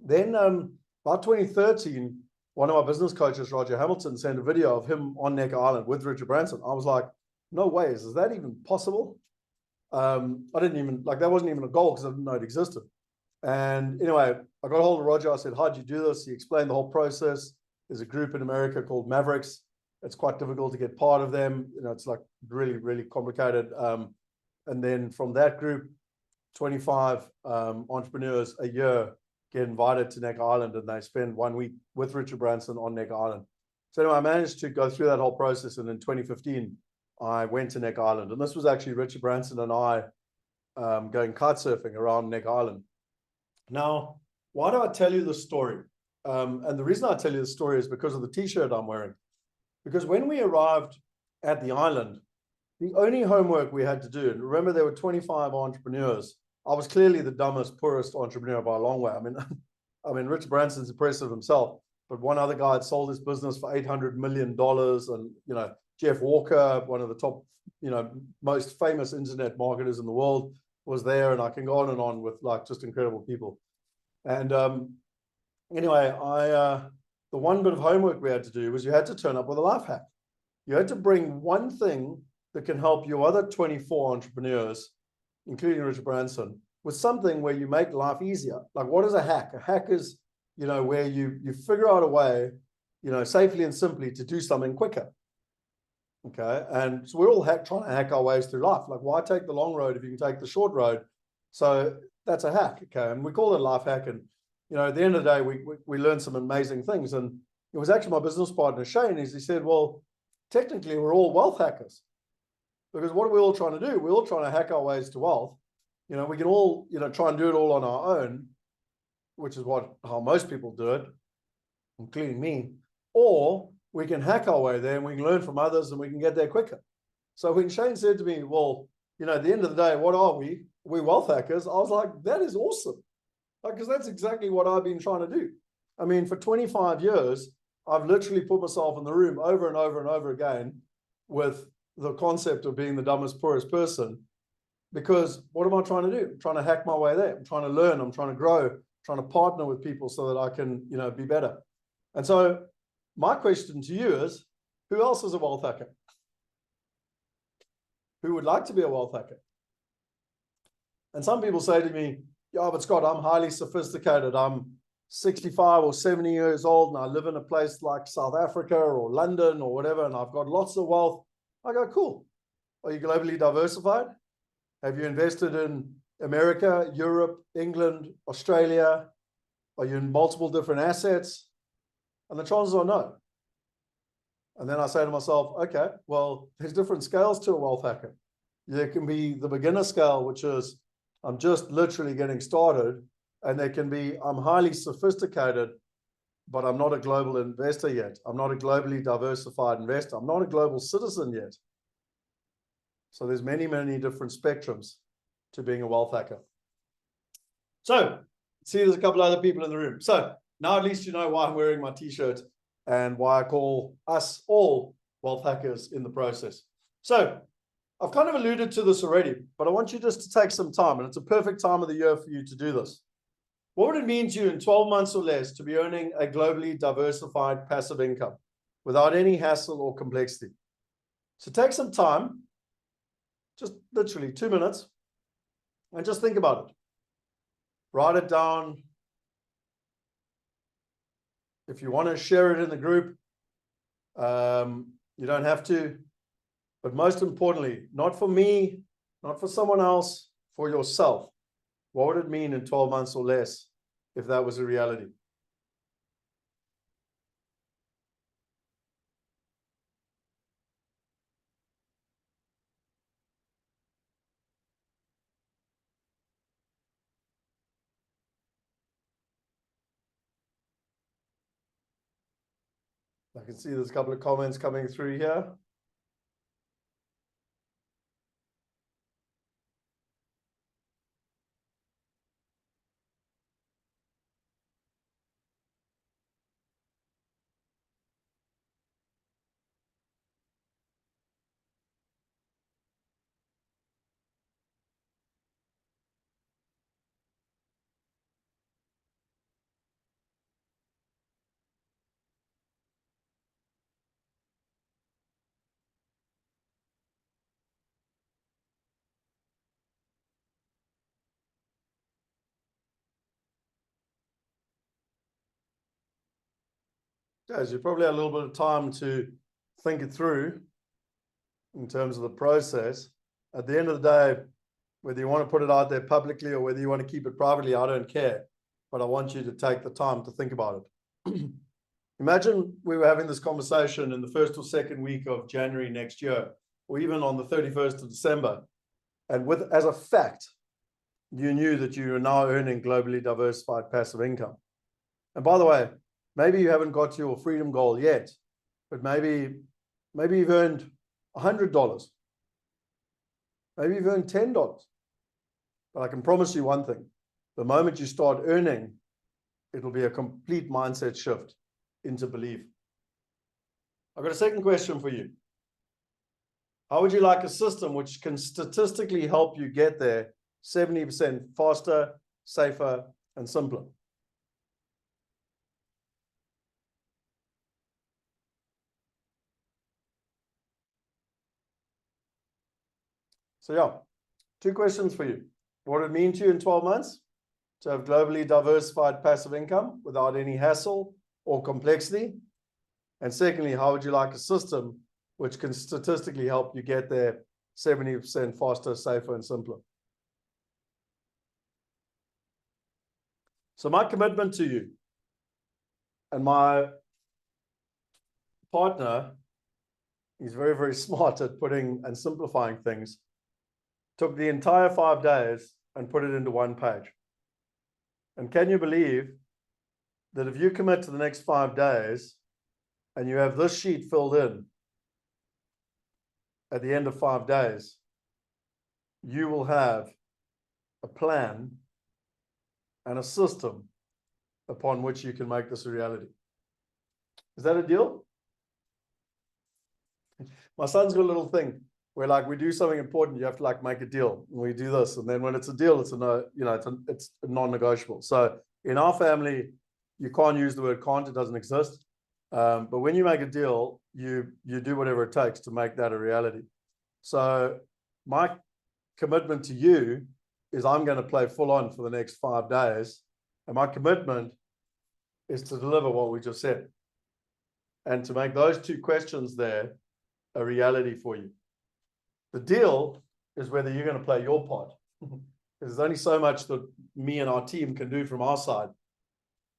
Then about 2013, one of my business coaches, Roger Hamilton, sent a video of him on Necker Island with Richard Branson. I was like, no way, is that even possible? I didn't even, like, that wasn't even a goal because I didn't know it existed. And anyway, I got a hold of Roger. I said, how'd you do this? He explained the whole process. There's a group in America called Mavericks. It's quite difficult to get part of them. You know, it's like really, really complicated. And then from that group, 25 entrepreneurs a year get invited to Necker Island, and they spend 1 week with Richard Branson on Necker Island. So anyway, I managed to go through that whole process. And in 2015, I went to Necker Island. And this was actually Richard Branson and I going kite surfing around Necker Island. Now, why do I tell you this story? And the reason I tell you this story is because of the t-shirt I'm wearing. Because when we arrived at the island, the only homework we had to do, and remember there were 25 entrepreneurs. I was clearly the dumbest, poorest entrepreneur by a long way. I mean, Richard Branson's impressive himself, but one other guy had sold his business for $800 million. And, you know, Jeff Walker, one of the top, you know, most famous internet marketers in the world, was there. And I can go on and on with like just incredible people. And anyway, the one bit of homework we had to do was you had to turn up with a life hack. You had to bring one thing that can help your other 24 entrepreneurs, including Richard Branson, with something where you make life easier. Like, what is a hack? A hack is, you know, where you figure out a way, you know, safely and simply to do something quicker. Okay. And so we're all trying to hack our ways through life. Like, why take the long road if you can take the short road? So that's a hack. Okay. And we call it a life hack. And, you know, at the end of the day, we learned some amazing things. And it was actually my business partner, Shane, he said, well, technically we're all wealth hackers. Because what are we all trying to do? We're all trying to hack our ways to wealth. You know, we can all, you know, try and do it all on our own, which is how most people do it, including me. Or we can hack our way there and we can learn from others and we can get there quicker. So when Shane said to me, well, you know, at the end of the day, what are we? We're wealth hackers. I was like, that is awesome. Because that's exactly what I've been trying to do. I mean, for 25 years, I've literally put myself in the room over and over and over again with the concept of being the dumbest, poorest person. Because what am I trying to do? I'm trying to hack my way there. I'm trying to learn. I'm trying to grow, I'm trying to partner with people so that I can, you know, be better. And so my question to you is, who else is a wealth hacker? Who would like to be a wealth hacker? And some people say to me, yeah, but Scott, I'm highly sophisticated. I'm 65 or 70 years old and I live in a place like South Africa or London or whatever, and I've got lots of wealth. I go, cool. Are you globally diversified? Have you invested in America, Europe, England, Australia? Are you in multiple different assets? And the chances are no. And then I say to myself, okay, well, there's different scales to a wealth hacker. There can be the beginner scale, which is I'm just literally getting started. And there can be, I'm highly sophisticated, but I'm not a global investor yet. I'm not a globally diversified investor. I'm not a global citizen yet. So there's many, many different spectrums to being a wealth hacker. So see, there's a couple other people in the room. So now at least you know why I'm wearing my t-shirt and why I call us all wealth hackers in the process. So I've kind of alluded to this already, but I want you just to take some time, and it's a perfect time of the year for you to do this. What would it mean to you in 12 months or less to be earning a globally diversified passive income without any hassle or complexity? So take some time, just literally 2 minutes, and just think about it. Write it down. If you want to share it in the group, you don't have to. But most importantly, not for me, not for someone else, for yourself. What would it mean in 12 months or less if that was a reality? I can see there's a couple of comments coming through here. Guys, you probably had a little bit of time to think it through in terms of the process. At the end of the day, whether you want to put it out there publicly or whether you want to keep it privately, I don't care. But I want you to take the time to think about it. Imagine we were having this conversation in the first or second week of January next year, or even on the 31st of December. And with, as a fact, you knew that you are now earning globally diversified passive income. And by the way, maybe you haven't got to your freedom goal yet, but maybe you've earned $100. Maybe you've earned $10. But I can promise you one thing. The moment you start earning, it'll be a complete mindset shift into belief. I've got a second question for you. How would you like a system which can statistically help you get there 70% faster, safer, and simpler? So yeah, two questions for you. What would it mean to you in 12 months to have globally diversified passive income without any hassle or complexity? And secondly, how would you like a system which can statistically help you get there 70% faster, safer, and simpler? So my commitment to you, and my partner, he's very, very smart at putting and simplifying things, took the entire 5 days and put it into one page. And can you believe that if you commit to the next 5 days and you have this sheet filled in at the end of 5 days, you will have a plan and a system upon which you can make this a reality. Is that a deal? My son's got a little thing where, like, we do something important, you have to, like, make a deal. And we do this, and then when it's a deal, it's a no, you know, it's a non-negotiable. So in our family, you can't use the word can't; it doesn't exist. But when you make a deal, you do whatever it takes to make that a reality. So my commitment to you is I'm going to play full on for the next 5 days, and my commitment is to deliver what we just said, and to make those two questions there a reality for you. The deal is whether you're going to play your part. There's only so much that me and our team can do from our side.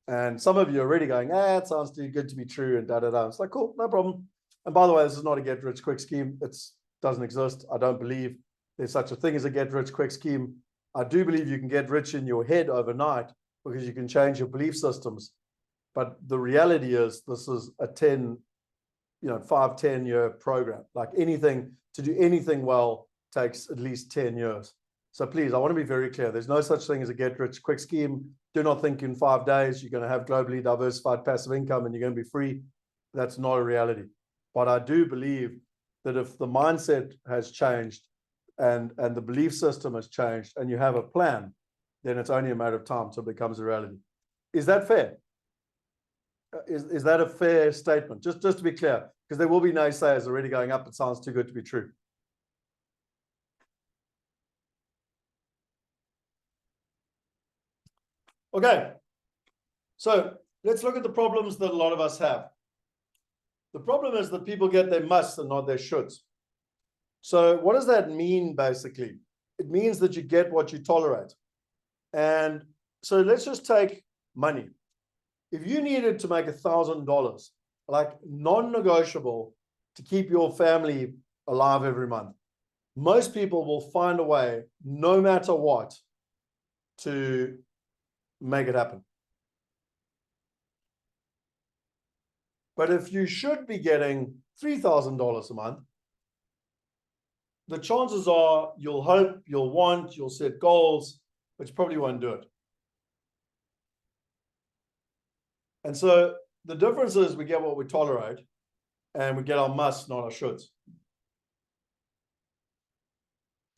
And some of you are already going, it sounds too good to be true, and da-da-da. It's like, cool, no problem. And by the way, this is not a get-rich-quick scheme. It doesn't exist. I don't believe there's such a thing as a get-rich-quick scheme. I do believe you can get rich in your head overnight because you can change your belief systems. But the reality is this is a 5-10 year program. Like anything, to do anything well takes at least 10 years. So please, I want to be very clear. There's no such thing as a get-rich-quick scheme. Do not think in 5 days you're going to have globally diversified passive income and you're going to be free. That's not a reality. But I do believe that if the mindset has changed and the belief system has changed and you have a plan, then it's only a matter of time till it becomes a reality. Is that fair? Is that a fair statement? Just to be clear, because there will be naysayers already going up. It sounds too good to be true. Okay, so let's look at the problems that a lot of us have. The problem is that people get their musts and not their shoulds. So what does that mean, basically? It means that you get what you tolerate. And so let's just take money. If you needed to make $1,000, like non-negotiable, to keep your family alive every month, most people will find a way, no matter what, to make it happen. But if you should be getting $3,000 a month, the chances are you'll hope, you'll want, you'll set goals, but you probably won't do it. And so the difference is we get what we tolerate and we get our musts, not our shoulds.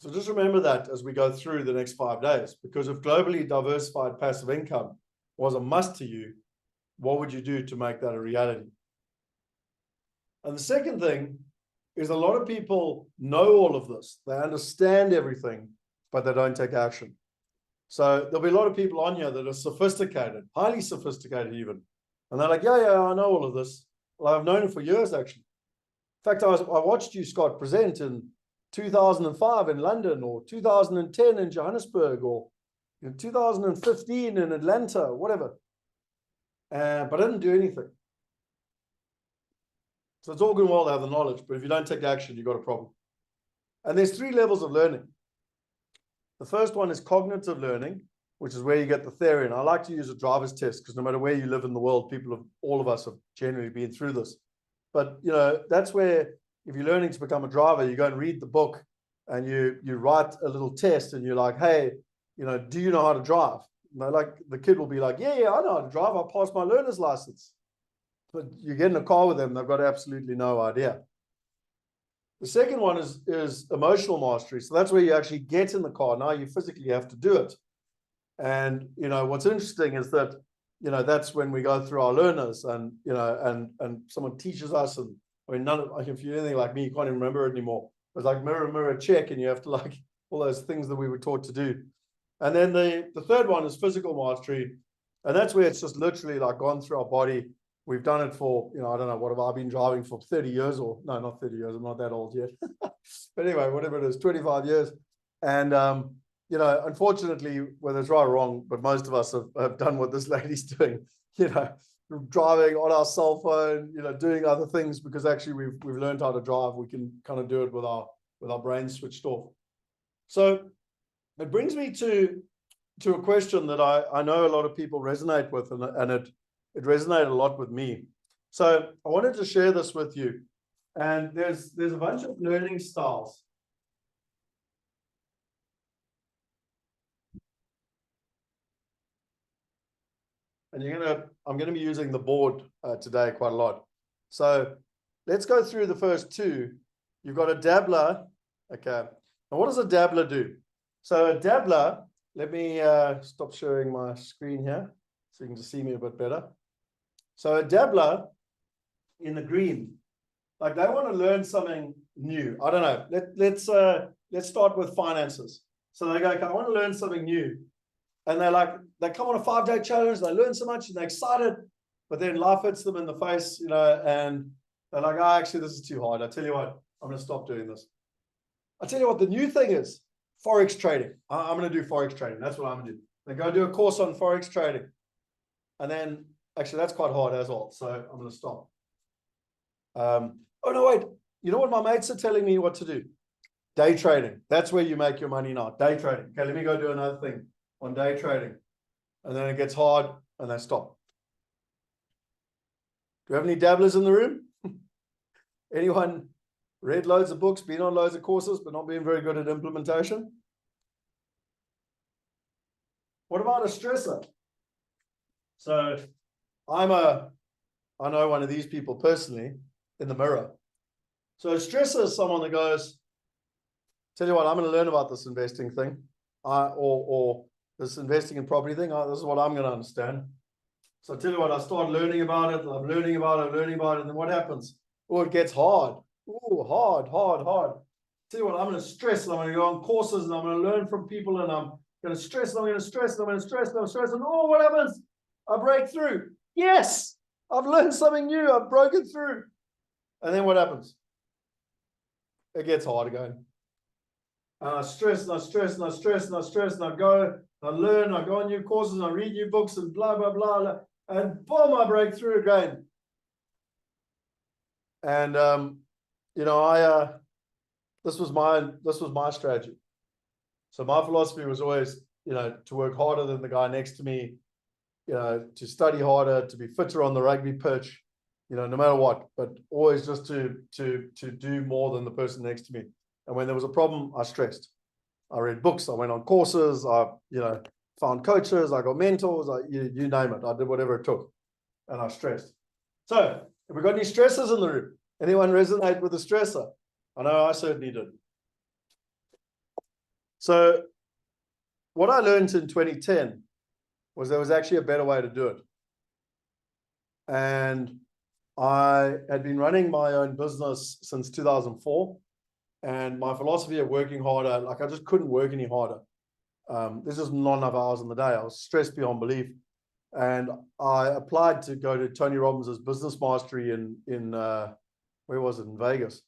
So just remember that as we go through the next 5 days, because if globally diversified passive income was a must to you, what would you do to make that a reality? And the second thing is a lot of people know all of this. They understand everything, but they don't take action. So there'll be a lot of people on here that are sophisticated, highly sophisticated even. And they're like, yeah, I know all of this. Well, I've known it for years, actually. In fact, I watched you, Scott, present in 2005 in London, or 2010 in Johannesburg, or in 2015 in Atlanta, whatever. But I didn't do anything. So it's all good and well to have the knowledge, but if you don't take action, you've got a problem. And there's 3 levels of learning. The first one is cognitive learning, which is where you get the theory. And I like to use a driver's test because no matter where you live in the world, all of us have generally been through this. But, that's where if you're learning to become a driver, you go and read the book and you write a little test and you're like, hey, do you know how to drive? Like the kid will be like, yeah, I know how to drive. I passed my learner's license. But you get in a car with them, they've got absolutely no idea. The second one is emotional mastery. So that's where you actually get in the car. Now you physically have to do it. And, what's interesting is that, that's when we go through our learners and, and someone teaches us. And I mean, if you're anything like me, you can't even remember it anymore. It's like mirror, check. And you have to all those things that we were taught to do. And then the third one is physical mastery. And that's where it's just literally gone through our body. We've done it for, I don't know, what have I been driving for 30 years or no, not 30 years. I'm not that old yet. But anyway, whatever it is, 25 years. And, unfortunately, whether it's right or wrong, but most of us have done what this lady's doing, driving on our cell phone, doing other things because actually we've learned how to drive. We can kind of do it with our brains switched off. So it brings me to a question that I know a lot of people resonate with, and it resonated a lot with me. So I wanted to share this with you. And there's a bunch of learning styles. And I'm going to be using the board today quite a lot. So let's go through the first 2. You've got a dabbler. Okay. Now what does a dabbler do? So a dabbler, let me stop sharing my screen here so you can just see me a bit better. So a dabbler in the green, they want to learn something new. I don't know. Let's start with finances. So they go, okay, I want to learn something new. And they come on a 5-day challenge, they learn so much and they're excited, but then life hits them in the face, and they're like, oh, actually, this is too hard. I tell you what, I'm going to stop doing this. I tell you what, the new thing is Forex trading. I'm going to do Forex trading. That's what I'm going to do. They go do a course on Forex trading. And then, actually, that's quite hard as well. So I'm going to stop. Oh, no, wait. You know what my mates are telling me what to do? Day trading. That's where you make your money now. Day trading. Okay, let me go do another thing on day trading. And then it gets hard and they stop. Do we have any dabblers in the room? Anyone read loads of books, been on loads of courses, but not being very good at implementation? What about a stressor? So I know one of these people personally in the mirror. So a stressor is someone that goes, tell you what, I'm going to learn about this investing thing, or this investing in property thing. This is what I'm going to understand. So I tell you what, I start learning about it. I'm learning about it. And then what happens? Oh, it gets hard. Oh, hard. Tell you what, I'm going to stress. And I'm going to go on courses and I'm going to learn from people. And I'm going to stress. And I'm going to stress. And I'm going to stress. And I'm stress. And oh, what happens? I break through. Yes, I've learned something new. I've broken through. And then what happens? It gets hard again. And I stress and I stress and I stress and I stress and I go, I learn, I go on new courses and I read new books and blah, blah, blah. And boom, I break through again. And, this was my strategy. So my philosophy was always, to work harder than the guy next to me, to study harder, to be fitter on the rugby pitch. no matter what, but always just to do more than the person next to me. And when there was a problem, I stressed. I read books, I went on courses, I found coaches, I got mentors, you name it. I did whatever it took, and I stressed. So, have we got any stressors in the room? Anyone resonate with the stressor? I know I certainly did. So, what I learned in 2010 was there was actually a better way to do it. And I had been running my own business since 2004. And my philosophy of working harder, like I just couldn't work any harder. There's just not enough hours in the day. I was stressed beyond belief. And I applied to go to Tony Robbins' business mastery in where was it, in Vegas.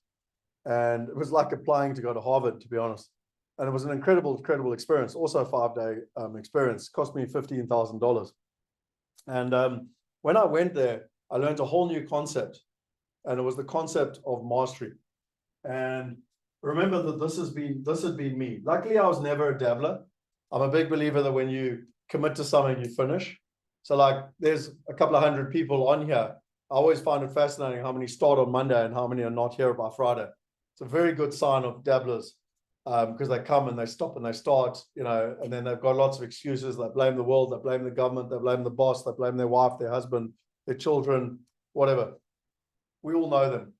And it was like applying to go to Harvard, to be honest. And it was an incredible experience. Also a 5-day experience. Cost me $15,000. And when I went there, I learned a whole new concept. And it was the concept of mastery. And remember that this had been me. Luckily, I was never a dabbler. I'm a big believer that when you commit to something, you finish. So like there's a couple of hundred people on here. I always find it fascinating how many start on Monday and how many are not here by Friday. It's a very good sign of dabblers because they come and they stop and they start, and then they've got lots of excuses. They blame the world, they blame the government, they blame the boss, they blame their wife, their husband, their children, whatever. We all know them.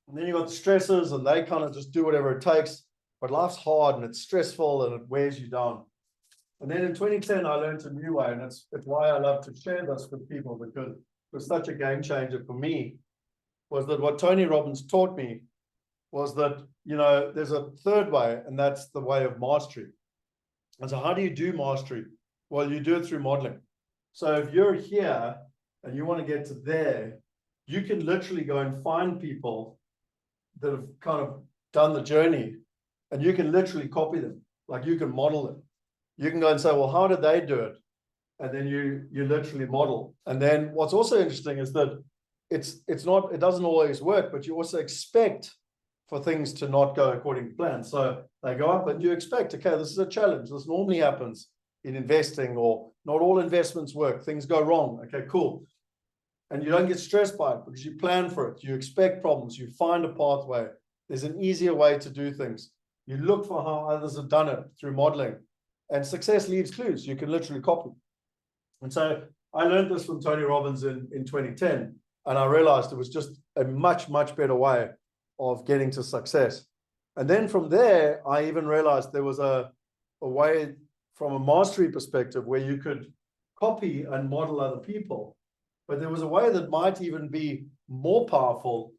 And then you got the stressors and they kind of just do whatever it takes, but life's hard and it's stressful and it wears you down. And then in 2010, I learned a new way, and it's why I love to share this with people, because it was such a game changer for me, was that what Tony Robbins taught me was that, there's a third way, and that's the way of mastery. And so how do you do mastery? Well, you do it through modeling. So if you're here and you want to get to there, you can literally go and find people that have kind of done the journey, and you can literally copy them. Like you can model them. You can go and say, well, how did they do it? And then you literally model. And then what's also interesting is that it doesn't always work, but you also expect for things to not go according to plan. So they go up and you expect, okay, this is a challenge. This normally happens in investing, or not all investments work. Things go wrong. Okay, cool. And you don't get stressed by it because you plan for it. You expect problems. You find a pathway. There's an easier way to do things. You look for how others have done it through modeling. And success leaves clues. You can literally copy. And so I learned this from Tony Robbins in 2010. And I realized it was just a much better way of getting to success. And then from there, I even realized there was a way from a mastery perspective where you could copy and model other people. But there was a way that might even be more powerful.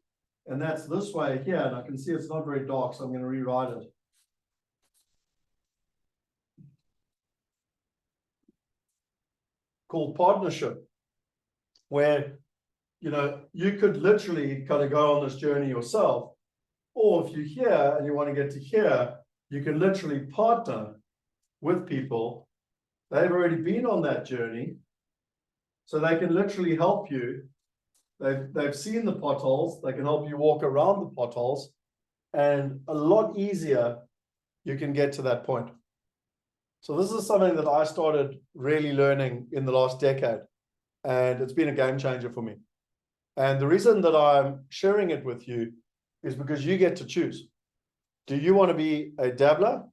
And that's this way here. And I can see it's not very dark, so I'm going to rewrite it. Called partnership, where you could literally kind of go on this journey yourself, or if you're here and you want to get to here, you can literally partner with people. They've already been on that journey, so they can literally help you. They've seen the potholes. They can help you walk around the potholes, and a lot easier you can get to that point. So this is something that I started really learning in the last decade, and it's been a game changer for me. And the reason that I'm sharing it with you is because you get to choose. Do you want to be a dabbler?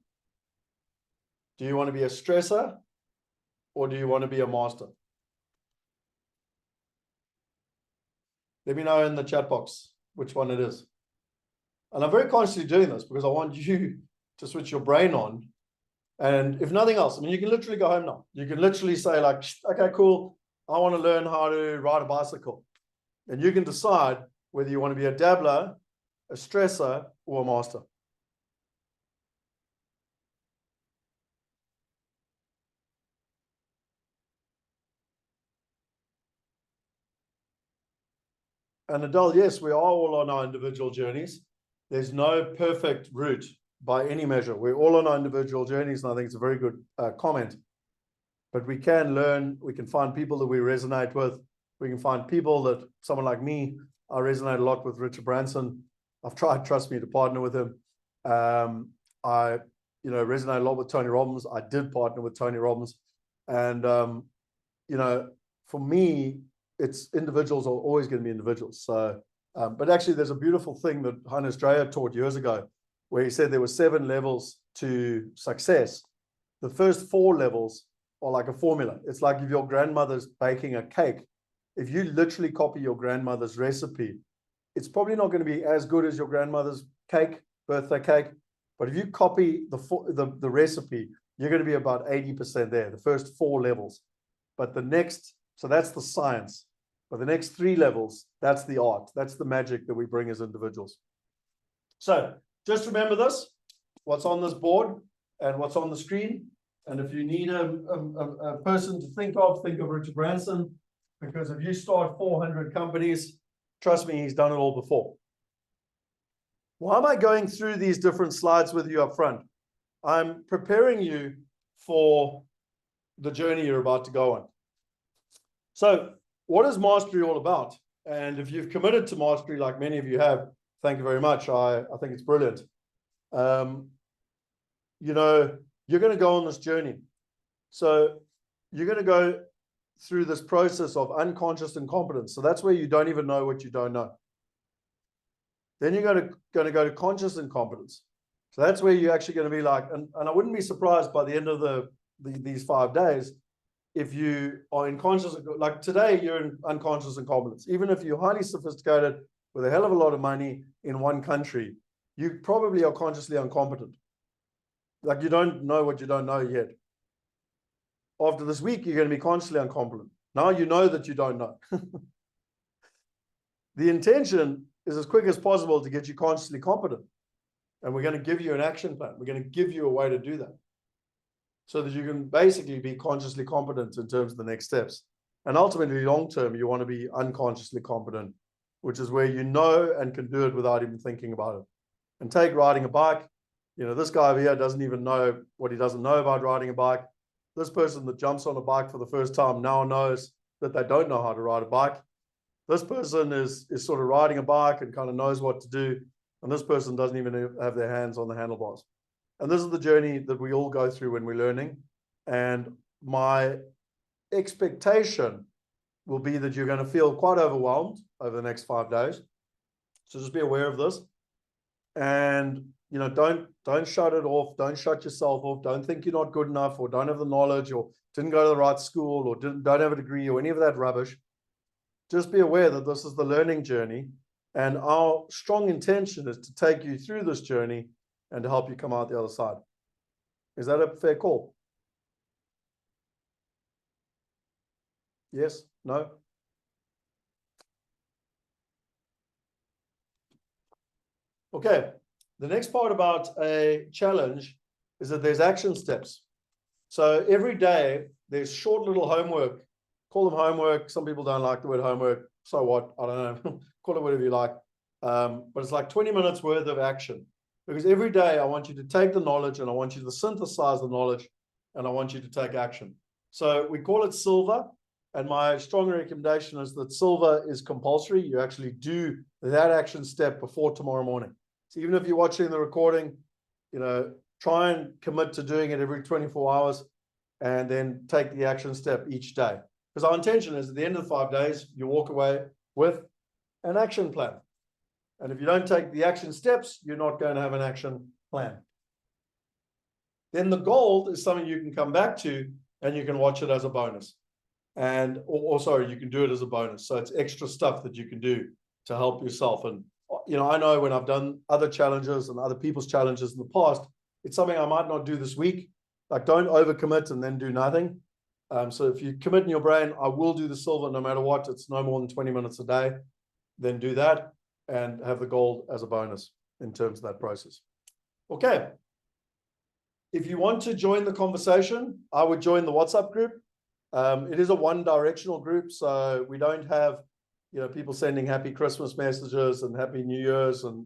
Do you want to be a stressor? Or do you want to be a master? Let me know in the chat box which one it is. And I'm very consciously doing this because I want you to switch your brain on. And if nothing else, I mean, you can literally go home now. You can literally say like, okay, cool. I want to learn how to ride a bicycle. And you can decide whether you want to be a dabbler, a stressor, or a master. And Adele, yes, we are all on our individual journeys. There's no perfect route by any measure. We're all on our individual journeys, and I think it's a very good comment. But we can learn, we can find people that we resonate with. We can find people that, someone like me, I resonate a lot with Richard Branson. I've tried, trust me, to partner with him. I resonate a lot with Tony Robbins. I did partner with Tony Robbins. And, for me, it's individuals are always going to be individuals. So, but actually there's a beautiful thing that Hannes Dreyer taught years ago, where he said there were 7 levels to success. The first 4 levels are like a formula. It's like if your grandmother's baking a cake, if you literally copy your grandmother's recipe, it's probably not going to be as good as your grandmother's cake, birthday cake. But if you copy the recipe, you're going to be about 80% there, the first 4 levels. But the next, so that's the science. But the next 3 levels, that's the art. That's the magic that we bring as individuals. So just remember this, what's on this board and what's on the screen. And if you need a person to think of Richard Branson, because if you start 400 companies, trust me, he's done it all before. Why am I going through these different slides with you up front? I'm preparing you for the journey you're about to go on. So what is mastery all about? And if you've committed to mastery, like many of you have, thank you very much. I think it's brilliant. You know, you're going to go on this journey. So you're going to go through this process of unconscious incompetence. So that's where you don't even know what you don't know. Then you're going to go to conscious incompetence. So that's where you're actually going to be like, and I wouldn't be surprised by the end of these 5 days, if you are in conscious, like today, you're in unconscious incompetence. Even if you're highly sophisticated with a hell of a lot of money in one country, you probably are consciously incompetent. Like you don't know what you don't know yet. After this week, you're going to be consciously incompetent. Now you know that you don't know. The intention is as quick as possible to get you consciously competent. And we're going to give you an action plan. We're going to give you a way to do that, so that you can basically be consciously competent in terms of the next steps. And ultimately, long term, you want to be unconsciously competent, which is where you know and can do it without even thinking about it. And take riding a bike. You know, this guy over here doesn't even know what he doesn't know about riding a bike. This person that jumps on a bike for the first time now knows that they don't know how to ride a bike. This person is sort of riding a bike and kind of knows what to do. And this person doesn't even have their hands on the handlebars. And this is the journey that we all go through when we're learning. And my expectation will be that you're going to feel quite overwhelmed over the next 5 days. So just be aware of this. And, you know, don't shut it off. Don't shut yourself off. Don't think you're not good enough, or don't have the knowledge, or didn't go to the right school, or don't have a degree, or any of that rubbish. Just be aware that this is the learning journey. And our strong intention is to take you through this journey and to help you come out the other side. Is that a fair call? Yes? No? Okay. The next part about a challenge is that there's action steps. So every day there's short little homework. Call them homework. Some people don't like the word homework. So what? I don't know. Call it whatever you like. But it's like 20 minutes worth of action. Because every day I want you to take the knowledge, and I want you to synthesize the knowledge, and I want you to take action. So we call it silver. And my strong recommendation is that silver is compulsory. You actually do that action step before tomorrow morning. So even if you're watching the recording, you know, try and commit to doing it every 24 hours, and then take the action step each day. Because our intention is at the end of the 5 days, you walk away with an action plan. And if you don't take the action steps, you're not going to have an action plan. Then the gold is something you can come back to, and you can watch it as a bonus. And also you can do it as a bonus. So it's extra stuff that you can do to help yourself. And, you know, I know when I've done other challenges and other people's challenges in the past, it's something I might not do this week. Like, don't overcommit and then do nothing. So if you commit in your brain, I will do the silver no matter what, it's no more than 20 minutes a day, then do that and have the gold as a bonus in terms of that process. Okay. If you want to join the conversation, I would join the WhatsApp group. It is a one-directional group, so we don't have, you know, people sending happy Christmas messages and happy New Year's and,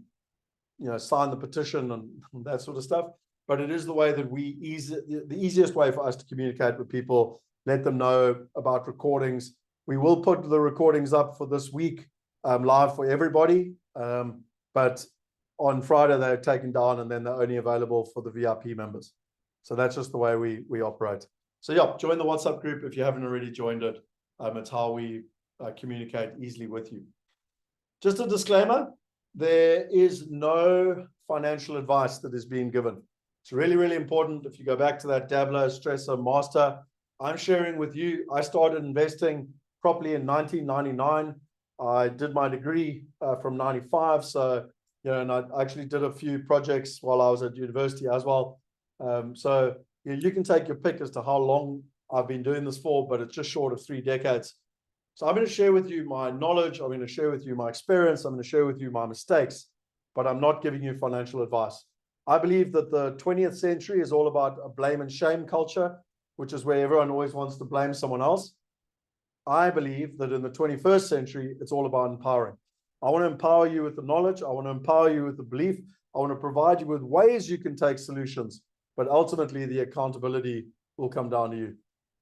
you know, sign the petition and that sort of stuff. But it is the way that the easiest way for us to communicate with people, let them know about recordings. We will put the recordings up for this week live for everybody, but on Friday they're taken down, and then they're only available for the VIP members. So that's just the way we operate. So yeah, join the WhatsApp group if you haven't already joined it. It's how we communicate easily with you. Just a disclaimer, there is no financial advice that is being given. It's really, really important. If you go back to that dabbler, stresser, master, I'm sharing with you, I started investing properly in 1999. I did my degree from 95. So, and I actually did a few projects while I was at university as well. So you can take your pick as to how long I've been doing this for, but it's just short of 3 decades. So I'm going to share with you my knowledge. I'm going to share with you my experience. I'm going to share with you my mistakes, but I'm not giving you financial advice. I believe that the 20th century is all about a blame and shame culture, which is where everyone always wants to blame someone else. I believe that in the 21st century, it's all about empowering. I want to empower you with the knowledge. I want to empower you with the belief. I want to provide you with ways you can take solutions, but ultimately the accountability will come down to you.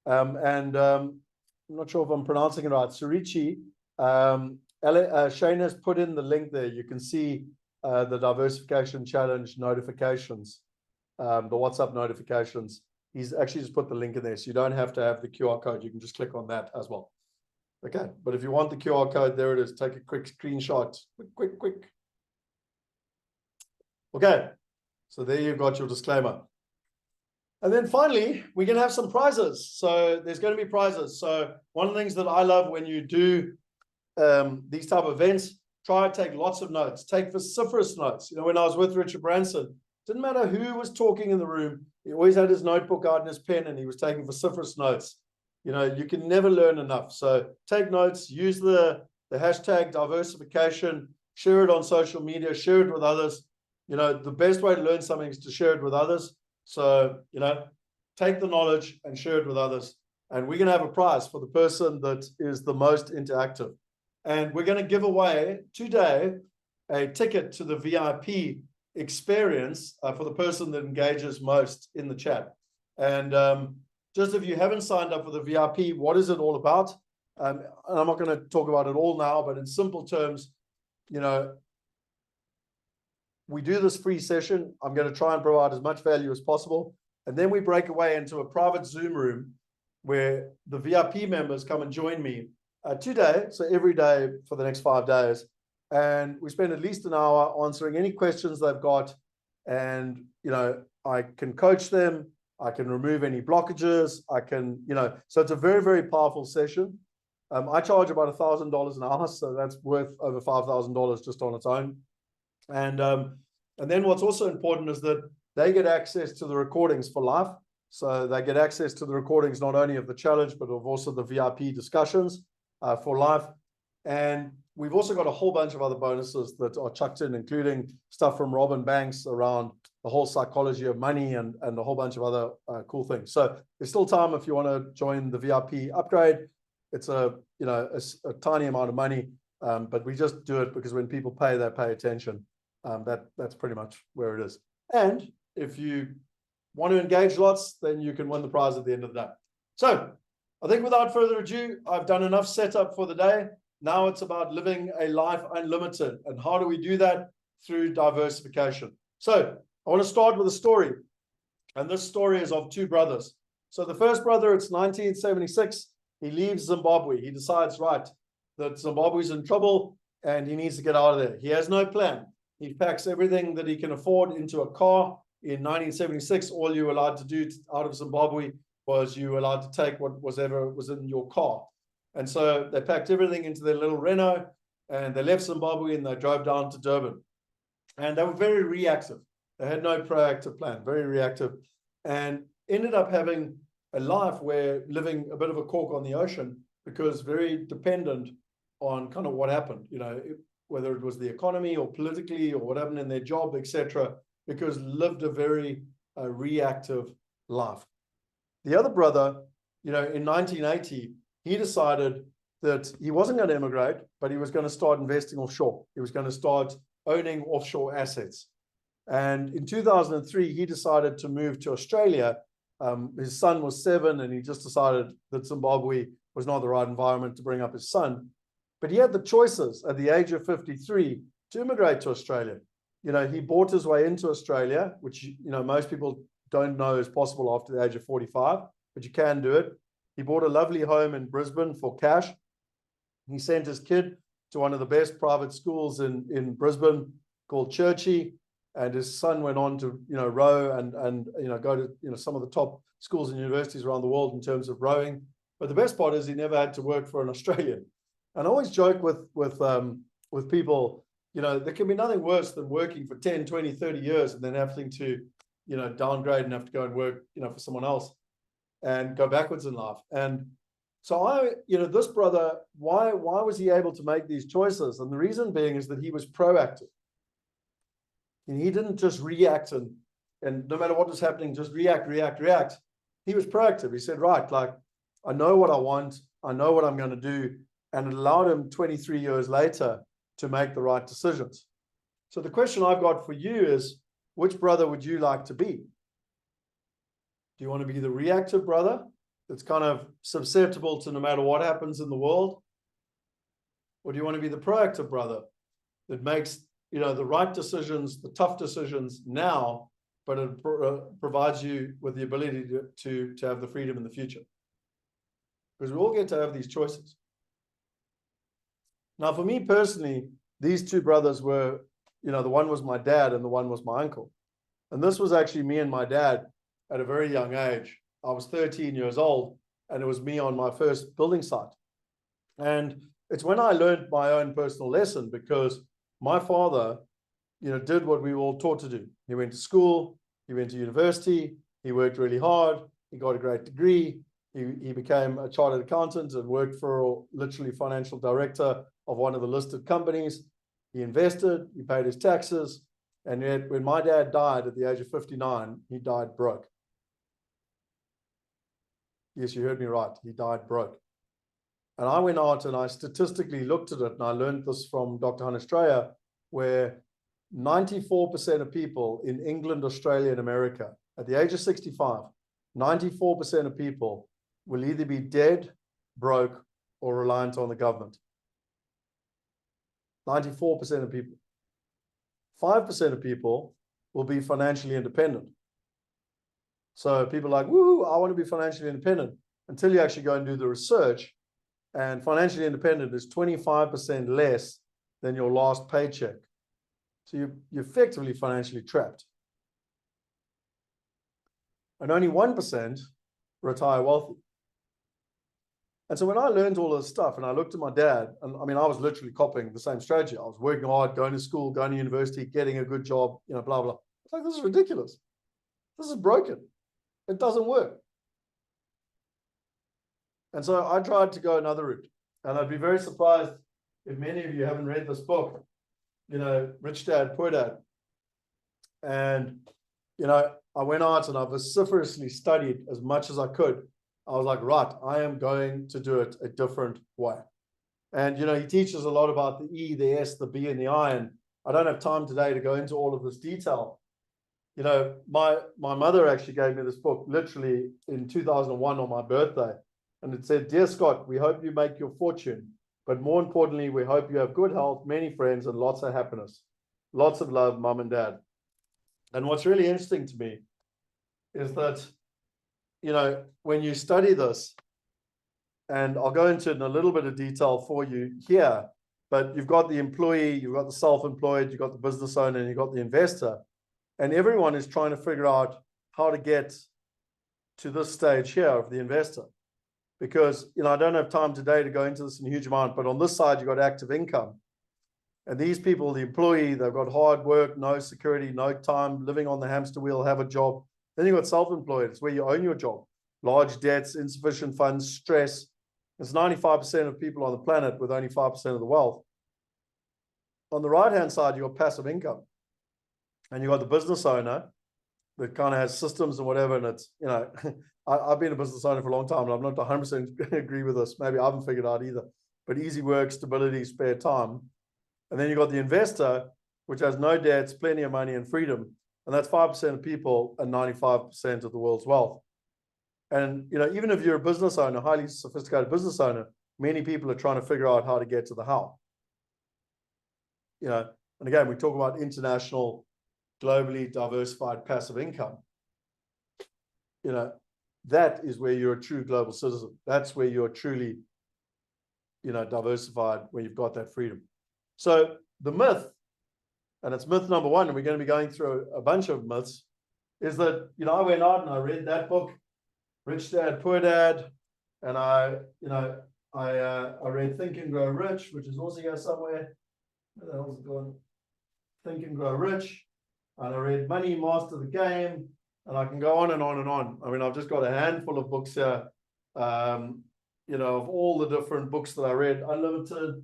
I'm not sure if I'm pronouncing it right. Surichi, Shane has put in the link there. You can see the Diversification Challenge notifications, the WhatsApp notifications. He's actually just put the link in there, so you don't have to have the QR code. You can just click on that as well. Okay, but if you want the QR code, there it is. Take a quick screenshot. Quick. Okay, so there you've got your disclaimer. And then finally, we're going to have some prizes. So there's going to be prizes. So one of the things that I love when you do these type of events, try to take lots of notes, take vociferous notes. When I was with Richard Branson, didn't matter who was talking in the room, he always had his notebook out and his pen, and he was taking vociferous notes. You can never learn enough. So take notes, use the hashtag diversification, share it on social media, share it with others. The best way to learn something is to share it with others. So, take the knowledge and share it with others. And we're going to have a prize for the person that is the most interactive. And we're going to give away today a ticket to the VIP experience for the person that engages most in the chat. And just if you haven't signed up for the VIP, what is it all about? And I'm not going to talk about it all now, but in simple terms, we do this free session. I'm going to try and provide as much value as possible. And then we break away into a private Zoom room where the VIP members come and join me today. So every day for the next 5 days. And we spend at least an hour answering any questions they've got. And, I can coach them. I can remove any blockages. I can, so it's a very, very powerful session. I charge about $1,000 an hour. So that's worth over $5,000 just on its own. And then what's also important is that they get access to the recordings for life. So they get access to the recordings not only of the challenge, but of also the VIP discussions for life. And we've also got a whole bunch of other bonuses that are chucked in, including stuff from Robin Banks around the whole psychology of money and a whole bunch of other cool things. So there's still time if you want to join the VIP upgrade. It's a tiny amount of money, but we just do it because when people pay, they pay attention. That's pretty much where it is. And if you want to engage lots, then you can win the prize at the end of the day. So I think without further ado, I've done enough setup for the day. Now it's about living a life unlimited. And how do we do that? Through diversification. So I want to start with a story. And this story is of 2 brothers. So the first brother, it's 1976. He leaves Zimbabwe. He decides, right, that Zimbabwe's in trouble and he needs to get out of there. He has no plan. He packs everything that he can afford into a car. In 1976, all you were allowed to do out of Zimbabwe was you were allowed to take whatever was in your car. And so they packed everything into their little Renault and they left Zimbabwe and they drove down to Durban. And they were very reactive. They had no proactive plan, very reactive, and ended up having a life where living a bit of a cork on the ocean because very dependent on kind of what happened, whether it was the economy or politically or what happened in their job, etc., because lived a very reactive life. The other brother, in 1980, he decided that he wasn't going to immigrate, but he was going to start investing offshore. He was going to start owning offshore assets. And in 2003, he decided to move to Australia. His son was 7, and he just decided that Zimbabwe was not the right environment to bring up his son. But he had the choices at the age of 53 to immigrate to Australia. He bought his way into Australia, which, most people don't know is possible after the age of 45, but you can do it. He bought a lovely home in Brisbane for cash. He sent his kid to one of the best private schools in Brisbane called Churchy, and his son went on to row and go to some of the top schools and universities around the world in terms of rowing. But the best part is he never had to work for an Australian. And I always joke with people, there can be nothing worse than working for 10, 20, 30 years and then having to downgrade and have to go and work for someone else and go backwards in life. And so this brother, why was he able to make these choices? And the reason being is that he was proactive. And he didn't just react and no matter what was happening, just react. He was proactive. He said, right, like, I know what I want. I know what I'm going to do. And it allowed him 23 years later to make the right decisions. So the question I've got for you is, which brother would you like to be? Do you want to be the reactive brother that's kind of susceptible to no matter what happens in the world? Or do you want to be the proactive brother that makes the right decisions, the tough decisions now, but it provides you with the ability to have the freedom in the future? Because we all get to have these choices. Now, for me personally, these two brothers were, the one was my dad and the one was my uncle. And this was actually me and my dad at a very young age. I was 13 years old, and it was me on my first building site. And it's when I learned my own personal lesson, because my father, did what we were all taught to do. He went to school, he went to university, he worked really hard, he got a great degree, he became a chartered accountant and worked for literally financial director of one of the listed companies. He invested, he paid his taxes, and yet when my dad died at the age of 59, he died broke. Yes, you heard me right, he died broke. And I went out and I statistically looked at it, and I learned this from Dr. Hannes Streyer, where 94% of people in England, Australia, and America, at the age of 65, 94% of people will either be dead, broke, or reliant on the government. 94% of people. 5% of people will be financially independent. So people are like, woo, I want to be financially independent, until you actually go and do the research. And financially independent is 25% less than your last paycheck. So you're effectively financially trapped. And only 1% retire wealthy. And so when I learned all this stuff and I looked at my dad, and I mean, I was literally copying the same strategy. I was working hard, going to school, going to university, getting a good job, blah, blah. It's like, this is ridiculous. This is broken. It doesn't work. And so I tried to go another route. And I'd be very surprised if many of you haven't read this book, Rich Dad, Poor Dad. And, I went out and I vociferously studied as much as I could. I was like, right, I am going to do it a different way. And, he teaches a lot about the E, the S, the B, and the I. And I don't have time today to go into all of this detail. My mother actually gave me this book literally in 2001 on my birthday. And it said, "Dear Scott, we hope you make your fortune. But more importantly, we hope you have good health, many friends, and lots of happiness. Lots of love, Mom and Dad." And what's really interesting to me is that, when you study this, and I'll go into it in a little bit of detail for you here, but you've got the employee, you've got the self-employed, you've got the business owner, and you've got the investor. And everyone is trying to figure out how to get to this stage here of the investor. Because, I don't have time today to go into this in a huge amount, but on this side, you've got active income. And these people, the employee, they've got hard work, no security, no time, living on the hamster wheel, have a job. Then you've got self-employed. It's where you own your job. Large debts, insufficient funds, stress. It's 95% of people on the planet with only 5% of the wealth. On the right-hand side, you've got passive income. And you've got the business owner that kind of has systems and whatever. And it's, I've been a business owner for a long time, and I'm not 100% agree with this. Maybe I haven't figured out either. But easy work, stability, spare time. And then you've got the investor, which has no debts, plenty of money, and freedom. And that's 5% of people and 95% of the world's wealth. And, even if you're a business owner, highly sophisticated business owner, many people are trying to figure out how to get to the how. And again, we talk about international, globally diversified passive income. That is where you're a true global citizen. That's where you're truly diversified, when you've got that freedom. So the myth, and it's myth number one, and we're going to be going through a bunch of myths, is that, I went out and I read that book, Rich Dad, Poor Dad, and I read Think and Grow Rich, which is also here somewhere. Where the hell's it gone? Think and Grow Rich. And I read Money, Master the Game, and I can go on and on and on. I mean, I've just got a handful of books here, of all the different books that I read. Unlimited,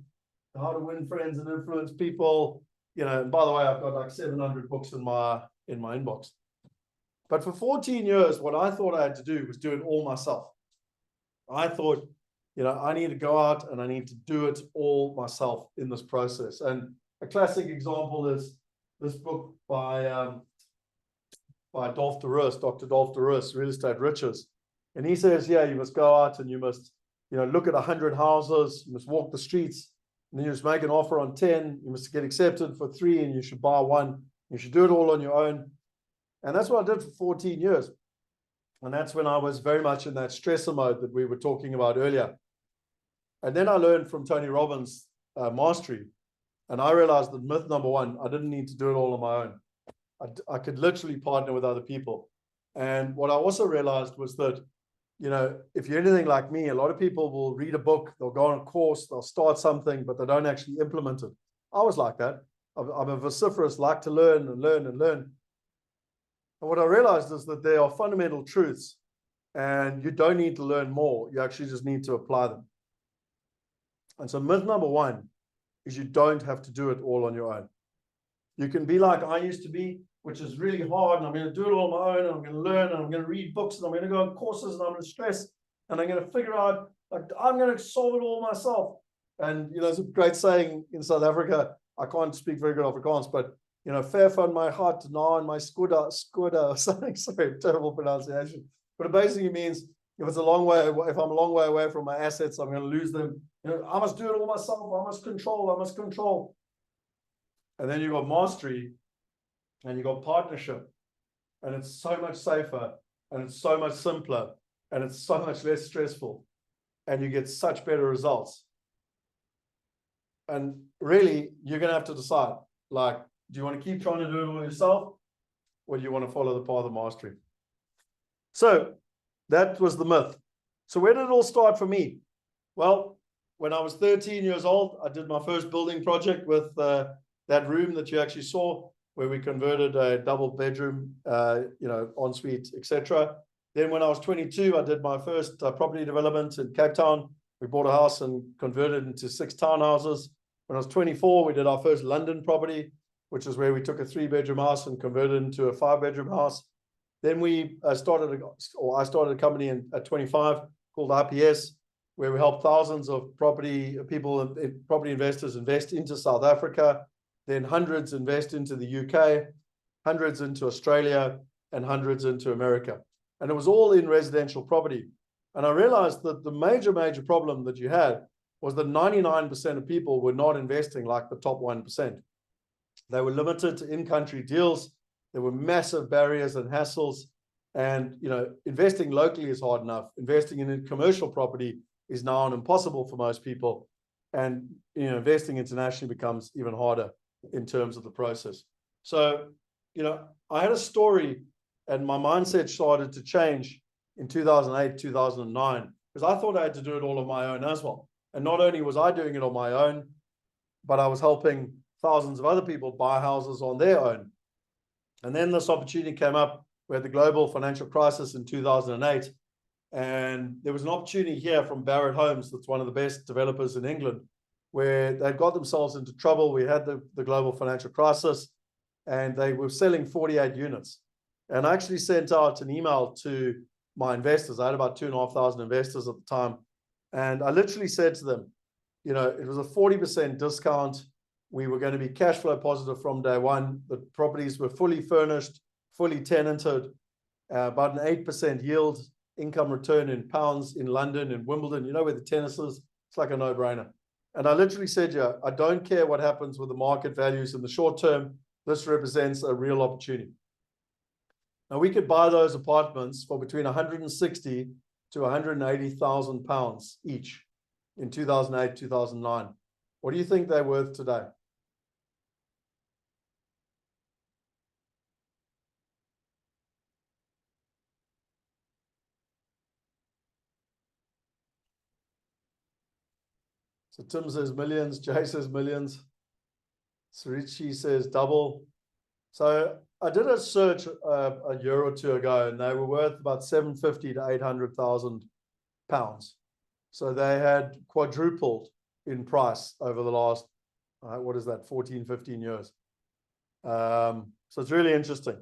How to Win Friends and Influence People, and by the way, I've got like 700 books in my inbox. But for 14 years, what I thought I had to do was do it all myself. I thought, I need to go out and I need to do it all myself in this process. And a classic example is this book by Dr. Dolph DeRuss, Real Estate Riches. And he says, you must go out and you must, look at 100 houses, you must walk the streets, and then you must make an offer on 10, you must get accepted for 3, and you should buy 1. You should do it all on your own. And that's what I did for 14 years. And that's when I was very much in that stressor mode that we were talking about earlier. And then I learned from Tony Robbins' mastery. And I realized that myth number one, I didn't need to do it all on my own. I could literally partner with other people. And what I also realized was that, if you're anything like me, a lot of people will read a book, they'll go on a course, they'll start something, but they don't actually implement it. I was like that. I'm a vociferous, like to learn and learn and learn. And what I realized is that there are fundamental truths, and you don't need to learn more. You actually just need to apply them. And so myth number one is you don't have to do it all on your own. You can be like I used to be, which is really hard, and I'm going to do it all on my own, and I'm going to learn, and I'm going to read books, and I'm going to go on courses, and I'm going to stress, and I'm going to figure out, like, I'm going to solve it all myself. And, there's a great saying in South Africa, I can't speak very good Afrikaans, but, fair van my heart, now in my skudda, or something, sorry, terrible pronunciation. But it basically means, if I'm a long way away from my assets, I'm going to lose them. I must do it all myself. I must control. And then you've got mastery, and you've got partnership. And it's so much safer, and it's so much simpler, and it's so much less stressful. And you get such better results. And really, you're going to have to decide, like, do you want to keep trying to do it all yourself, or do you want to follow the path of mastery? So that was the myth. So where did it all start for me? Well, when I was 13 years old, I did my first building project with that room that you actually saw, where we converted a double bedroom, ensuite, etc. Then when I was 22, I did my first property development in Cape Town. We bought a house and converted into 6 townhouses. When I was 24, we did our first London property, which is where we took a 3-bedroom house and converted into a 5-bedroom house. Then I started a company at 25 called RPS, where we helped thousands of property investors invest into South Africa, then hundreds invest into the UK, hundreds into Australia, and hundreds into America. And it was all in residential property. And I realized that the major problem that you had was that 99% of people were not investing like the top 1%. They were limited to in-country deals. There were massive barriers and hassles. And, investing locally is hard enough. Investing in commercial property is now impossible for most people. And, investing internationally becomes even harder in terms of the process. So, I had a story, and my mindset started to change in 2008, 2009, because I thought I had to do it all on my own as well. And not only was I doing it on my own, but I was helping thousands of other people buy houses on their own. And then this opportunity came up. We had the global financial crisis in 2008. And there was an opportunity here from Barrett Homes, that's one of the best developers in England, where they got themselves into trouble. We had the global financial crisis, and they were selling 48 units. And I actually sent out an email to my investors. I had about 2,500 investors at the time. And I literally said to them, it was a 40% discount. We were going to be cash flow positive from day one. The properties were fully furnished, fully tenanted, about an 8% yield, income return in pounds in London, in Wimbledon, where the tennis is. It's like a no-brainer. And I literally said, I don't care what happens with the market values in the short term. This represents a real opportunity. Now, we could buy those apartments for between 160 to 180,000 pounds each. in 2008, 2009. What do you think they're worth today? So Tim says millions, Jay says millions, Surichi says double. So I did a search a year or two ago, and they were worth about 750 to 800,000 pounds. So they had quadrupled in price over the last, what is that, 14, 15 years. So it's really interesting.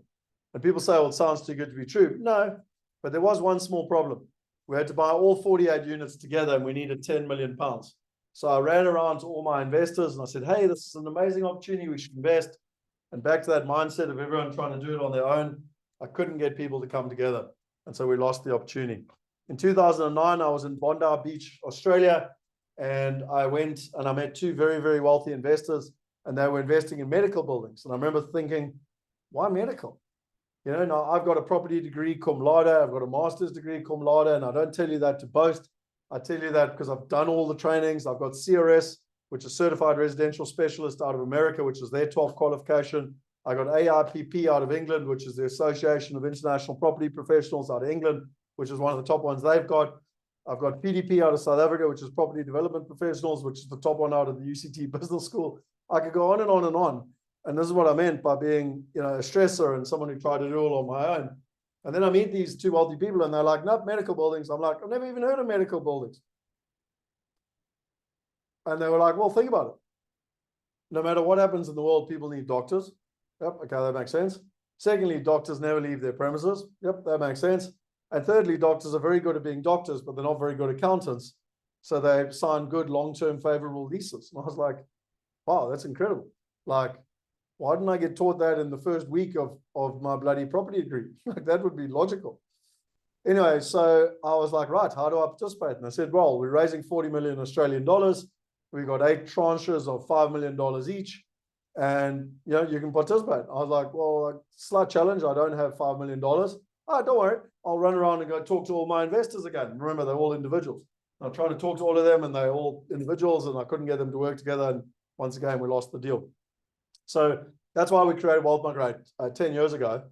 And people say, well, it sounds too good to be true. No, but there was one small problem. We had to buy all 48 units together, and we needed 10 million pounds. So I ran around to all my investors and I said, hey, this is an amazing opportunity. We should invest. And back to that mindset of everyone trying to do it on their own, I couldn't get people to come together. And so we lost the opportunity. In 2009, I was in Bondi Beach, Australia, and I went and I met two very, very wealthy investors, and they were investing in medical buildings. And I remember thinking, why medical? You know, now I've got a property degree cum laude, I've got a master's degree cum laude, and I don't tell you that to boast. I tell you that because I've done all the trainings. I've got CRS, which is Certified Residential Specialist out of America, which is their 12th qualification. I got AIPP out of England, which is the Association of International Property Professionals out of England, which is one of the top ones they've got. I've got PDP out of South Africa, which is Property Development Professionals, which is the top one out of the UCT Business School. I could go on and on and on. And this is what I meant by being, you know, a stressor and someone who tried to do it all on my own. And then I meet these two wealthy people and they're like, no, medical buildings. I'm like, I've never even heard of medical buildings. And they were like, well, think about it. No matter what happens in the world, people need doctors. Yep, okay, that makes sense. Secondly, doctors never leave their premises. Yep, that makes sense. And thirdly, doctors are very good at being doctors, but they're not very good accountants. So they sign good long-term favorable leases. And I was like, wow, that's incredible. Like, why didn't I get taught that in the first week of my bloody property degree? Like, that would be logical. Anyway, so I was like, right, how do I participate? And I said, well, we're raising 40 million Australian dollars. We've got 8 tranches of $5 million each. And, you know, you can participate. I was like, well, slight challenge. I don't have $5 million. Oh, don't worry. I'll run around and go talk to all my investors again. Remember, they're all individuals. I'm trying to talk to all of them, and they're all individuals, and I couldn't get them to work together. And once again, we lost the deal. So that's why we created Wealth Migrate 10 years ago.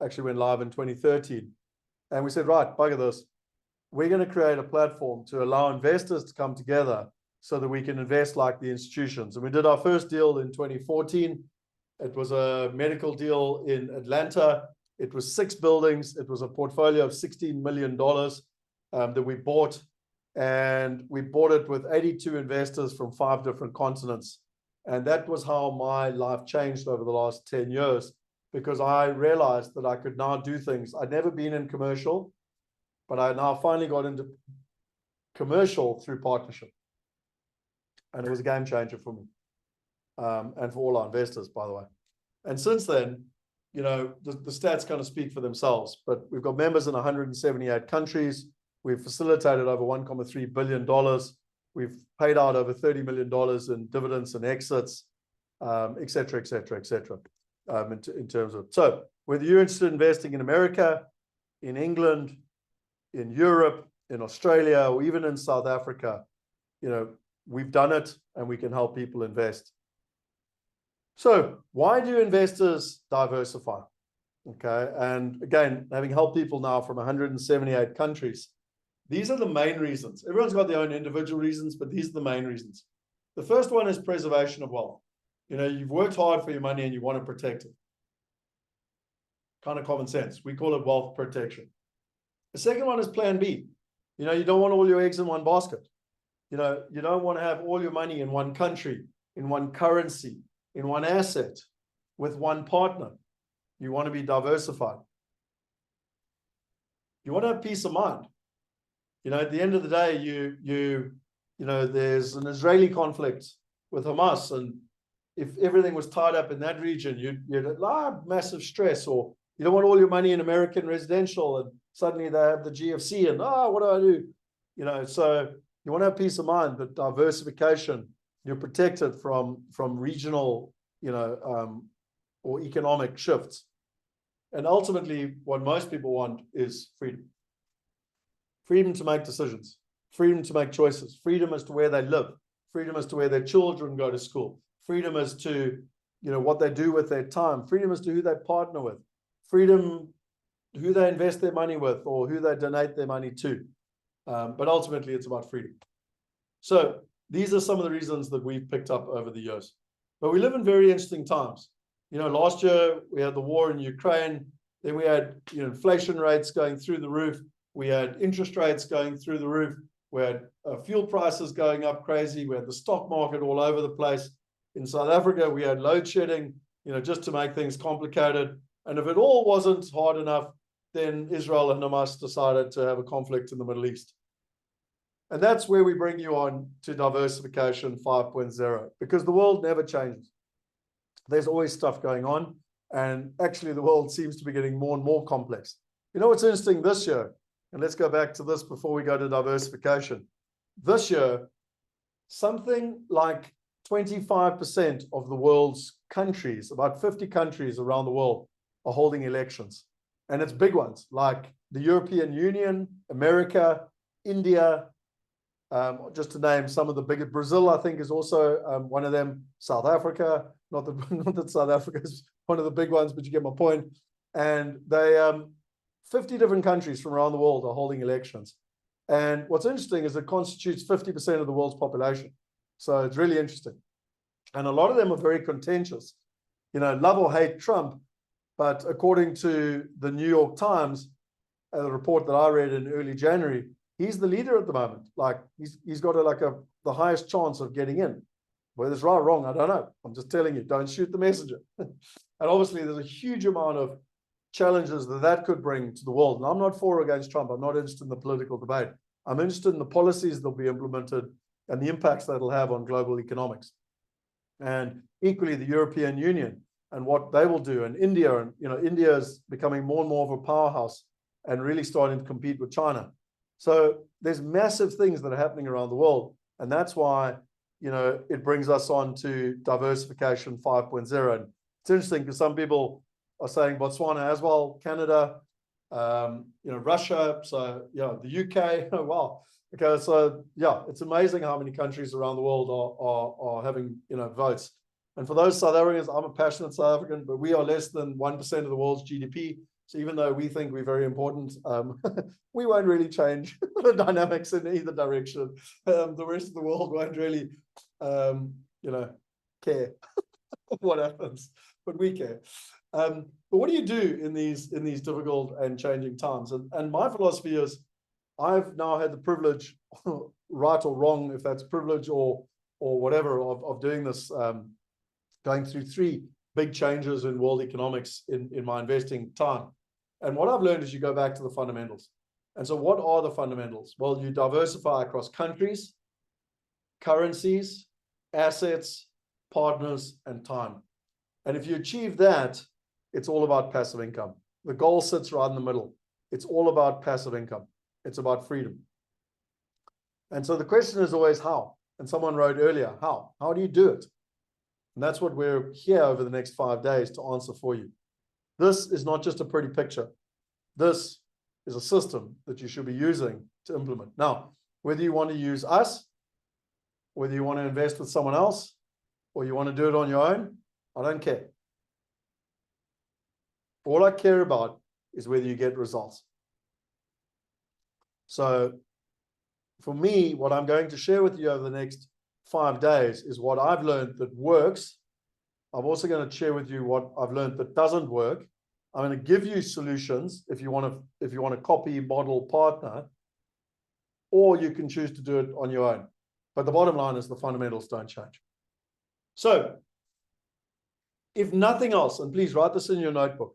Actually went live in 2013. And we said, right, bugger this. We're going to create a platform to allow investors to come together so that we can invest like the institutions. And we did our first deal in 2014. It was a medical deal in Atlanta. It was 6 buildings. It was a portfolio of $16 million that we bought. And we bought it with 82 investors from 5 different continents. And that was how my life changed over the last 10 years, because I realized that I could now do things. I'd never been in commercial, but I now finally got into commercial through partnership. And it was a game changer for me, and for all our investors, by the way. And since then, you know, the stats kind of speak for themselves, but we've got members in 178 countries. We've facilitated over $1.3 billion. We've paid out over $30 million in dividends and exits, et cetera, et cetera, et cetera, in terms of. So whether you're interested in investing in America, in England, in Europe, in Australia, or even in South Africa, you know, we've done it and we can help people invest. So why do investors diversify? Okay. And again, having helped people now from 178 countries, these are the main reasons. Everyone's got their own individual reasons, but these are the main reasons. The first one is preservation of wealth. You know, you've worked hard for your money and you want to protect it. Kind of common sense. We call it wealth protection. The second one is plan B. You know, you don't want all your eggs in one basket. You know, you don't want to have all your money in one country, in one currency, in one asset, with one partner. You want to be diversified. You want to have peace of mind. You know, at the end of the day, you know, there's an Israeli conflict with Hamas, and if everything was tied up in that region, you'd have massive stress. Or you don't want all your money in American residential, and suddenly they have the GFC, and what do I do? You know, so you want to have peace of mind, but diversification, you're protected from regional, you know, or economic shifts. And ultimately, what most people want is freedom. Freedom to make decisions. freedom to make choices, freedom as to where they live, freedom as to where their children go to school, freedom as to, what they do with their time, freedom as to who they partner with, freedom who they invest their money with or who they donate their money to. But ultimately, it's about freedom. So these are some of the reasons that we've picked up over the years. But we live in very interesting times. Last year we had the war in Ukraine. Then we had inflation rates going through the roof. We had interest rates going through the roof. We had fuel prices going up crazy. We had the stock market all over the place. In South Africa, we had load shedding, just to make things complicated. And if it all wasn't hard enough, then Israel and Hamas decided to have a conflict in the Middle East. And that's where we bring you on to Diversification 5.0, because the world never changes. There's always stuff going on. And actually, the world seems to be getting more and more complex. What's interesting this year, and let's go back to this before we go to diversification. This year, something like 25% of the world's countries, about 50 countries around the world, are holding elections. And it's big ones like the European Union, America, India, just to name some of the biggest. Brazil, I think, is also one of them. South Africa, not that South Africa is one of the big ones, but you get my point. And they 50 different countries from around the world are holding elections. And what's interesting is it constitutes 50% of the world's population. So it's really interesting. And a lot of them are very contentious. Love or hate Trump, but according to the New York Times, a report that I read in early January, he's the leader at the moment. Like he's got the highest chance of getting in. Whether it's right or wrong, I don't know. I'm just telling you, don't shoot the messenger. And obviously, there's a huge amount of challenges that could bring to the world. And I'm not for or against Trump. I'm not interested in the political debate. I'm interested in the policies that will be implemented and the impacts that it'll have on global economics. And equally, the European Union and what they will do. And India, and India is becoming more and more of a powerhouse and really starting to compete with China. So there's massive things that are happening around the world. And that's why, it brings us on to Diversification 5.0. And it's interesting because some people are saying Botswana as well, Canada, Russia, so the UK. Oh, wow. Okay, so it's amazing how many countries around the world are having votes. And for those South Africans, I'm a passionate South African, but we are less than 1% of the world's GDP. So even though we think we're very important, we won't really change the dynamics in either direction. The rest of the world won't really, care what happens, but we care. But what do you do in these difficult and changing times? And my philosophy is, I've now had the privilege, right or wrong, if that's privilege or whatever, of doing this, going through 3 big changes in world economics in my investing time. And what I've learned is you go back to the fundamentals. And so what are the fundamentals? Well, you diversify across countries, currencies, assets, partners, and time. And if you achieve that, it's all about passive income. The goal sits right in the middle. It's all about passive income. It's about freedom. And so the question is always how. And someone wrote earlier, how? How do you do it? And that's what we're here over the next 5 days to answer for you. This is not just a pretty picture. This is a system that you should be using to implement. Now, whether you want to use us, whether you want to invest with someone else, or you want to do it on your own, I don't care. All I care about is whether you get results. So for me, what I'm going to share with you over the next 5 days is what I've learned that works. I'm also going to share with you what I've learned that doesn't work. I'm going to give you solutions if you want to copy, model, partner, or you can choose to do it on your own. But the bottom line is the fundamentals don't change. So if nothing else, and please write this in your notebook,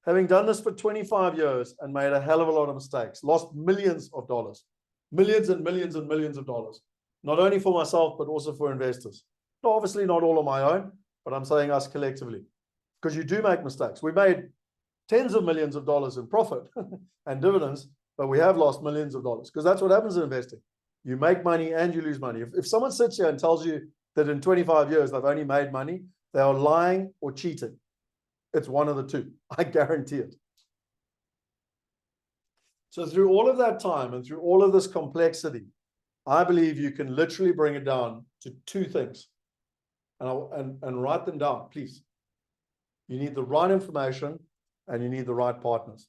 having done this for 25 years and made a hell of a lot of mistakes, lost millions of dollars, millions and millions and millions of dollars, not only for myself, but also for investors. Obviously not all on my own, but I'm saying us collectively, because you do make mistakes. We made tens of millions of dollars in profit and dividends, but we have lost millions of dollars, because that's what happens in investing. You make money and you lose money. If someone sits here and tells you that in 25 years they've only made money, they are lying or cheating. It's one of the two. I guarantee it. So through all of that time and through all of this complexity, I believe you can literally bring it down to two things. And write them down, please. You need the right information and you need the right partners.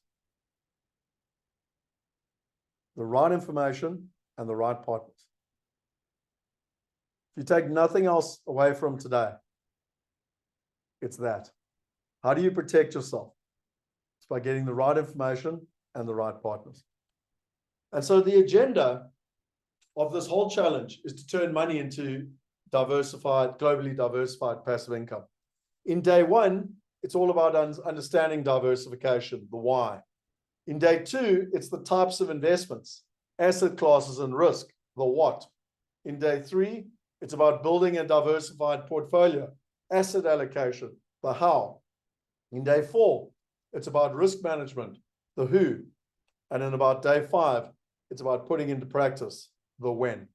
The right information and the right partners. If you take nothing else away from today, it's that. How do you protect yourself? It's by getting the right information and the right partners. And so the agenda of this whole challenge is to turn money into globally diversified passive income. In day one, it's all about understanding diversification, the why. In day two, it's the types of investments, asset classes, and risk, the what. In day three, it's about building a diversified portfolio, asset allocation, the how. In day four, it's about risk management, the who. And in about day five, it's about putting into practice the when.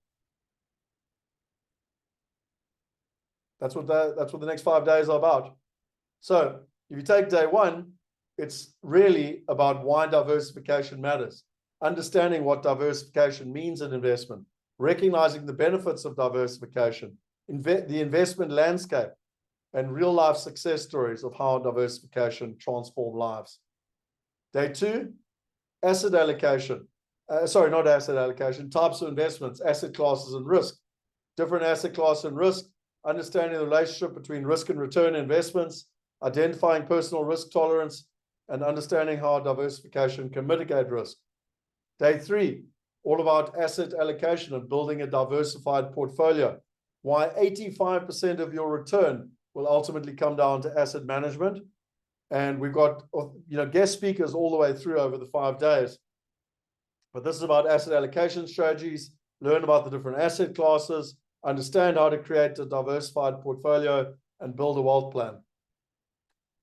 That's what the next 5 days are about. So if you take day one, it's really about why diversification matters, understanding what diversification means in investment, recognizing the benefits of diversification, the investment landscape, and real life success stories of how diversification transforms lives. Day two, asset allocation. Not asset allocation, types of investments, asset classes, and risk. Different asset class and risk, understanding the relationship between risk and return investments, identifying personal risk tolerance, and understanding how diversification can mitigate risk. Day three, all about asset allocation and building a diversified portfolio. Why 85% of your return will ultimately come down to asset management. And we've got guest speakers all the way through over the 5 days. But this is about asset allocation strategies, learn about the different asset classes, understand how to create a diversified portfolio, and build a wealth plan.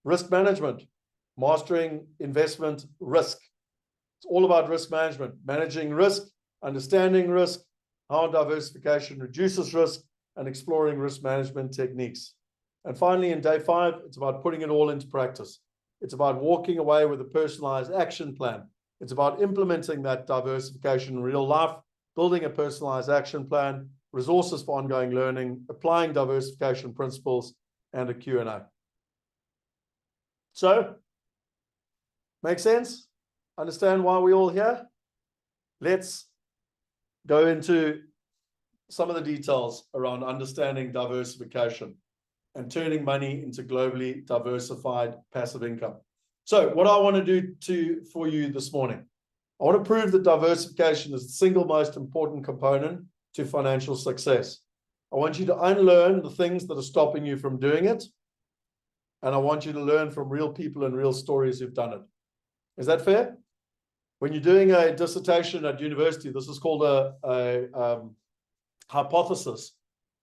Risk management, mastering investment risk. It's all about risk management, managing risk, understanding risk, how diversification reduces risk, and exploring risk management techniques. And finally, in day five, it's about putting it all into practice. It's about walking away with a personalized action plan. It's about implementing that diversification in real life, building a personalized action plan, resources for ongoing learning, applying diversification principles, and a Q&A. So, make sense? Understand why we're all here? Let's go into some of the details around understanding diversification and turning money into globally diversified passive income. So what I want to do for you this morning, I want to prove that diversification is the single most important component to financial success. I want you to unlearn the things that are stopping you from doing it. And I want you to learn from real people and real stories who've done it. Is that fair? When you're doing a dissertation at university, this is called a hypothesis,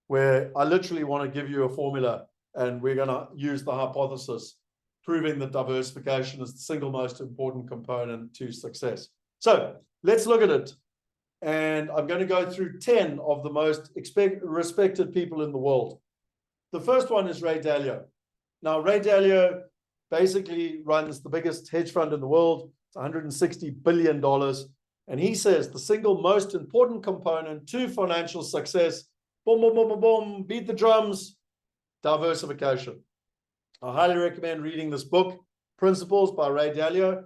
where I literally want to give you a formula and we're going to use the hypothesis, proving that diversification is the single most important component to success. So let's look at it. And I'm going to go through 10 of the most respected people in the world. The first one is Ray Dalio. Now, Ray Dalio basically runs the biggest hedge fund in the world. It's $160 billion. And he says the single most important component to financial success, boom, boom, boom, boom, boom, beat the drums, diversification. I highly recommend reading this book, Principles by Ray Dalio.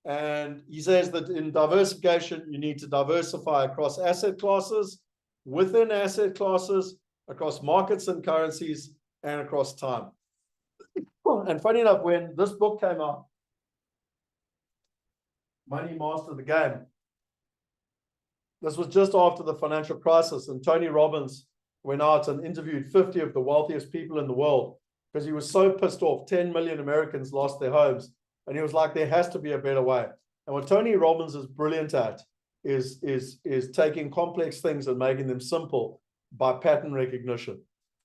And he says that in diversification, you need to diversify across asset classes, within asset classes, across markets and currencies, and across time. And funny enough, when this book came out, Money Master the Game, this was just after the financial crisis, and Tony Robbins went out and interviewed 50 of the wealthiest people in the world because he was so pissed off. 10 million Americans lost their homes. And he was like, there has to be a better way. And what Tony Robbins is brilliant at is taking complex things and making them simple by pattern recognition.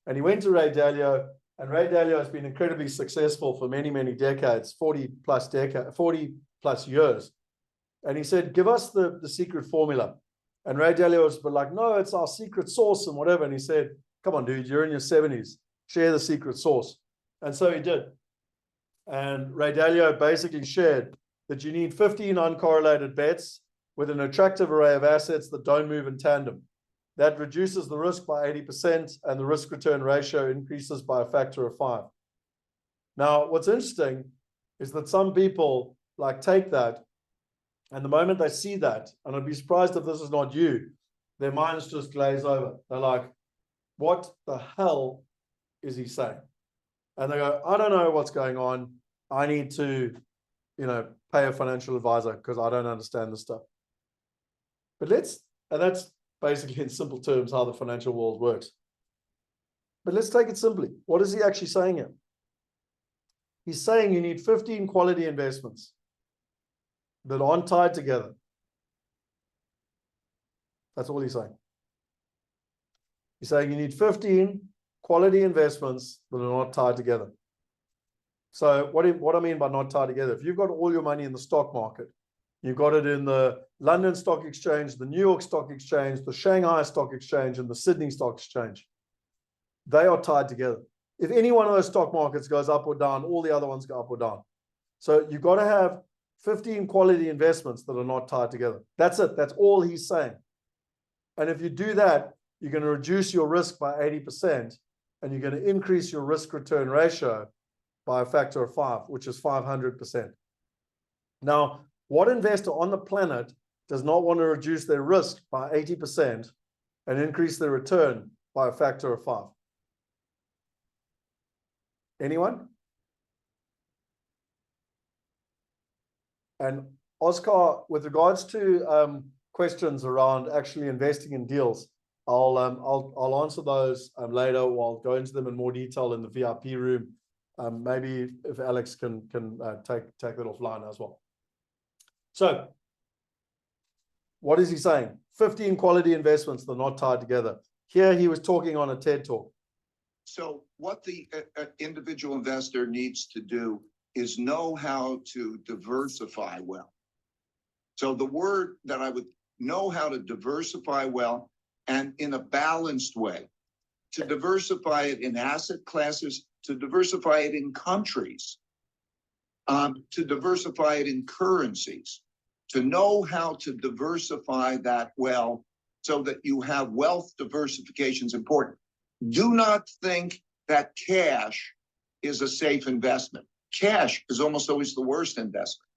And he went to Ray Dalio, and Ray Dalio has been incredibly successful for many, many decades, 40 plus years. And he said, give us the secret formula. And Ray Dalio was like, no, it's our secret sauce and whatever. And he said, come on, dude, you're in your 70s. Share the secret sauce. And so he did. And Ray Dalio basically shared that you need 15 uncorrelated bets with an attractive array of assets that don't move in tandem. That reduces the risk by 80% and the risk return ratio increases by a factor of 5. Now, what's interesting is that some people like take that, and the moment they see that, and I'd be surprised if this is not you, their minds just glaze over. They're like, what the hell is he saying? And they go, I don't know what's going on. I need to, pay a financial advisor because I don't understand this stuff. But and that's basically in simple terms how the financial world works. But let's take it simply. What is he actually saying here? He's saying you need 15 quality investments that aren't tied together. That's all he's saying. He's saying you need 15 quality investments that are not tied together. So what I mean by not tied together, if you've got all your money in the stock market, you've got it in the London Stock Exchange, the New York Stock Exchange, the Shanghai Stock Exchange, and the Sydney Stock Exchange, they are tied together. If any one of those stock markets goes up or down, all the other ones go up or down. So you've got to have 15 quality investments that are not tied together. That's it. That's all he's saying. And if you do that, you're going to reduce your risk by 80%, and you're going to increase your risk return ratio by a factor of 5, which is 500%. Now, what investor on the planet does not want to reduce their risk by 80% and increase their return by a factor of 5? Anyone? And Oscar, with regards to questions around actually investing in deals, I'll answer those later, or I'll go into them in more detail in the VIP room. Maybe if Alex can take that offline as well. So, what is he saying? 15 quality investments that are not tied together. Here he was talking on a TED Talk. So what the individual investor needs to do is know how to diversify well. So the word that I would know how to diversify well and in a balanced way, to diversify it in asset classes, to diversify it in countries, to diversify it in currencies, to know how to diversify that well so that you have wealth diversification is important. Do not think that cash is a safe investment. Cash is almost always the worst investment.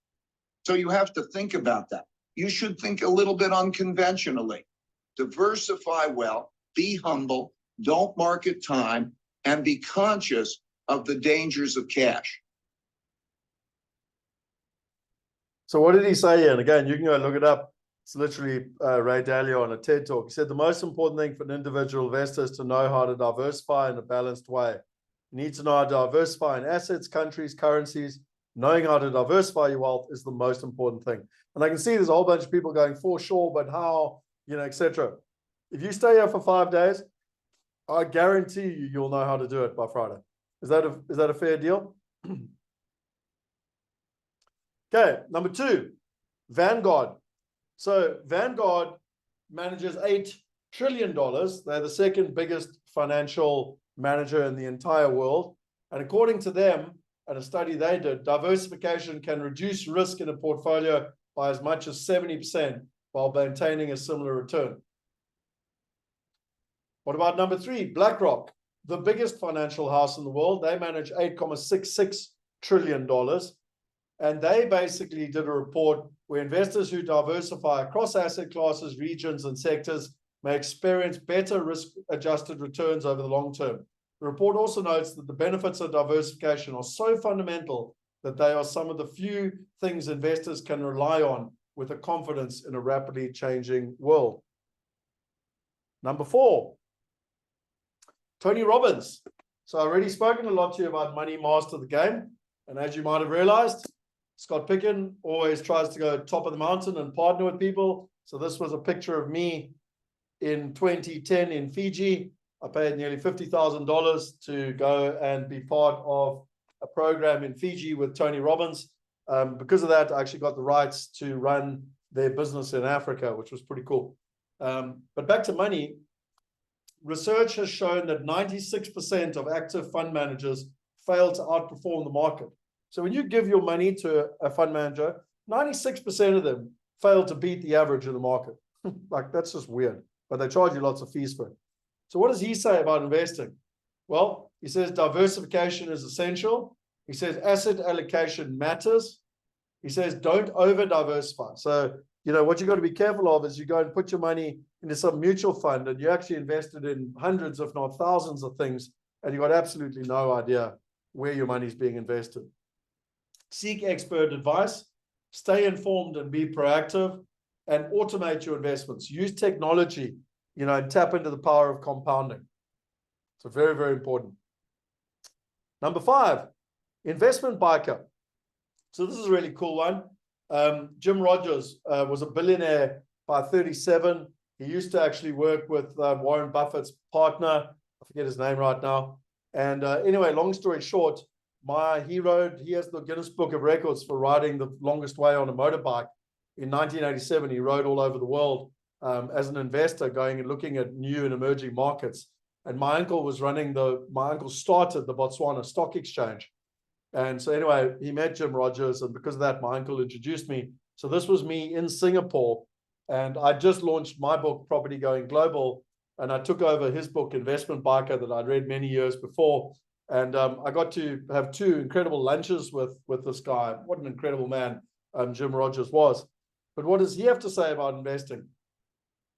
So you have to think about that. You should think a little bit unconventionally. Diversify well, be humble, don't market time, and be conscious of the dangers of cash. So what did he say here? And again, you can go look it up. It's literally Ray Dalio on a TED Talk. He said the most important thing for an individual investor is to know how to diversify in a balanced way. You need to know how to diversify in assets, countries, currencies. Knowing how to diversify your wealth is the most important thing. And I can see there's a whole bunch of people going, for sure, but how, etc. If you stay here for 5 days, I guarantee you'll know how to do it by Friday. Is that a fair deal? Okay, number 2, Vanguard. So Vanguard manages $8 trillion. They're the second biggest financial manager in the entire world. And according to them, at a study they did, diversification can reduce risk in a portfolio by as much as 70% while maintaining a similar return. What about number 3, BlackRock, the biggest financial house in the world? They manage $8.66 trillion. And they basically did a report where investors who diversify across asset classes, regions, and sectors may experience better risk-adjusted returns over the long term. The report also notes that the benefits of diversification are so fundamental that they are some of the few things investors can rely on with a confidence in a rapidly changing world. Number 4, Tony Robbins. So I've already spoken a lot to you about Money Master the Game. And as you might have realized, Scott Picken always tries to go top of the mountain and partner with people. So this was a picture of me in 2010 in Fiji. I paid nearly $50,000 to go and be part of a program in Fiji with Tony Robbins. Because of that, I actually got the rights to run their business in Africa, which was pretty cool. But back to money, research has shown that 96% of active fund managers fail to outperform the market. So when you give your money to a fund manager, 96% of them fail to beat the average in the market. Like, that's just weird, but they charge you lots of fees for it. So what does he say about investing? Well, he says diversification is essential. He says asset allocation matters. He says don't over diversify. So, what you got to be careful of is you go and put your money into some mutual fund and you actually invested in hundreds, if not thousands of things, and you got absolutely no idea where your money is being invested. Seek expert advice, stay informed and be proactive, and automate your investments. Use technology, and tap into the power of compounding. So very, very important. Number 5, investment biker. So this is a really cool one. Jim Rogers was a billionaire by 37. He used to actually work with Warren Buffett's partner. I forget his name right now. And anyway, long story short, he has the Guinness Book of Records for riding the longest way on a motorbike. In 1987, he rode all over the world as an investor, going and looking at new and emerging markets. And my uncle started the Botswana Stock Exchange. And so anyway, he met Jim Rogers, and because of that, my uncle introduced me. So this was me in Singapore, and I just launched my book, Property Going Global, and I took over his book, Investment Biker, that I'd read many years before. And I got to have 2 incredible lunches with this guy. What an incredible man Jim Rogers was. But what does he have to say about investing?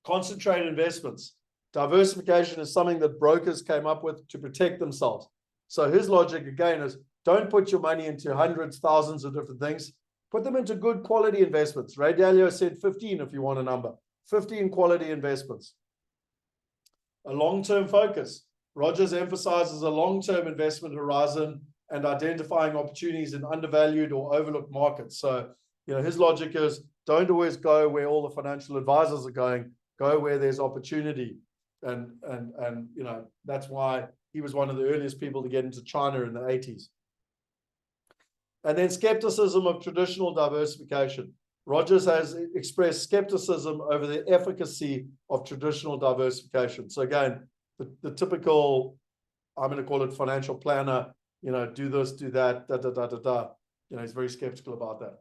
Concentrated investments. Diversification is something that brokers came up with to protect themselves. So his logic, again, is don't put your money into hundreds, thousands of different things. Put them into good quality investments. Ray Dalio said 15 if you want a number. 15 quality investments. A long-term focus. Rogers emphasizes a long-term investment horizon and identifying opportunities in undervalued or overlooked markets. So, his logic is don't always go where all the financial advisors are going. Go where there's opportunity. And that's why he was one of the earliest people to get into China in the 80s. And then skepticism of traditional diversification. Rogers has expressed skepticism over the efficacy of traditional diversification. So again, the typical, I'm going to call it financial planner, do this, do that, he's very skeptical about that.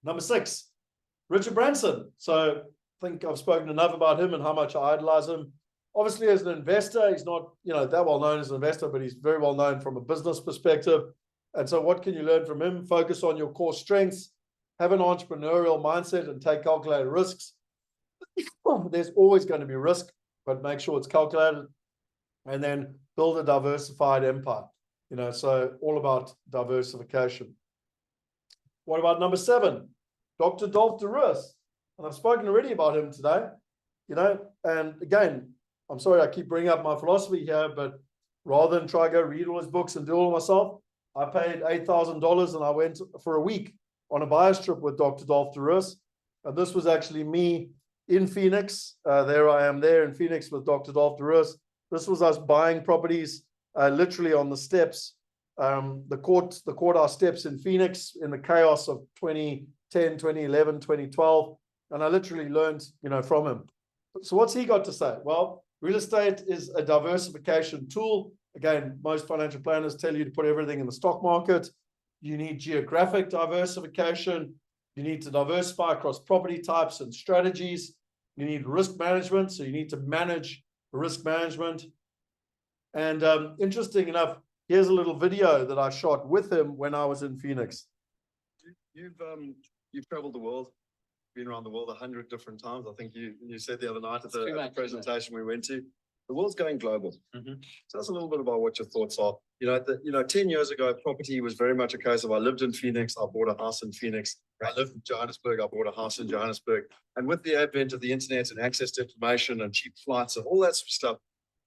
Number 6, Richard Branson. So I think I've spoken enough about him and how much I idolize him. Obviously, as an investor, he's not, that well known as an investor, but he's very well known from a business perspective. And so what can you learn from him? Focus on your core strengths, have an entrepreneurial mindset, and take calculated risks. There's always going to be risk, but make sure it's calculated. And then build a diversified empire. So all about diversification. What about number 7? Dr. Dolph DeRoos. And I've spoken already about him today. And again, I'm sorry I keep bringing up my philosophy here, but rather than try to go read all his books and do it all myself, I paid $8,000 and I went for a week on a buyer's trip with Dr. Dolph DeRoos. And this was actually me in Phoenix. There I am there in Phoenix with Dr. Dolph DeRoos. This was us buying properties literally on the steps, the courthouse steps in Phoenix in the chaos of 2010, 2011, 2012. And I literally learned, from him. So what's he got to say? Well, real estate is a diversification tool. Again, most financial planners tell you to put everything in the stock market. You need geographic diversification. You need to diversify across property types and strategies. You need risk management. So you need to manage risk management. And interesting enough, here's a little video that I shot with him when I was in Phoenix. You've traveled the world, been around the world 100 different times. I think you said the other night at the presentation we went to, the world's going global. Mm-hmm. Tell us a little bit about what your thoughts are. 10 years ago, property was very much a case of I lived in Phoenix, I bought a house in Phoenix. I lived in Johannesburg, I bought a house in Johannesburg. And with the advent of the internet and access to information and cheap flights and all that sort of stuff,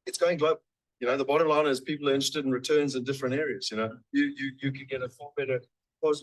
it's going global. The bottom line is people are interested in returns in different areas. You can get a far better,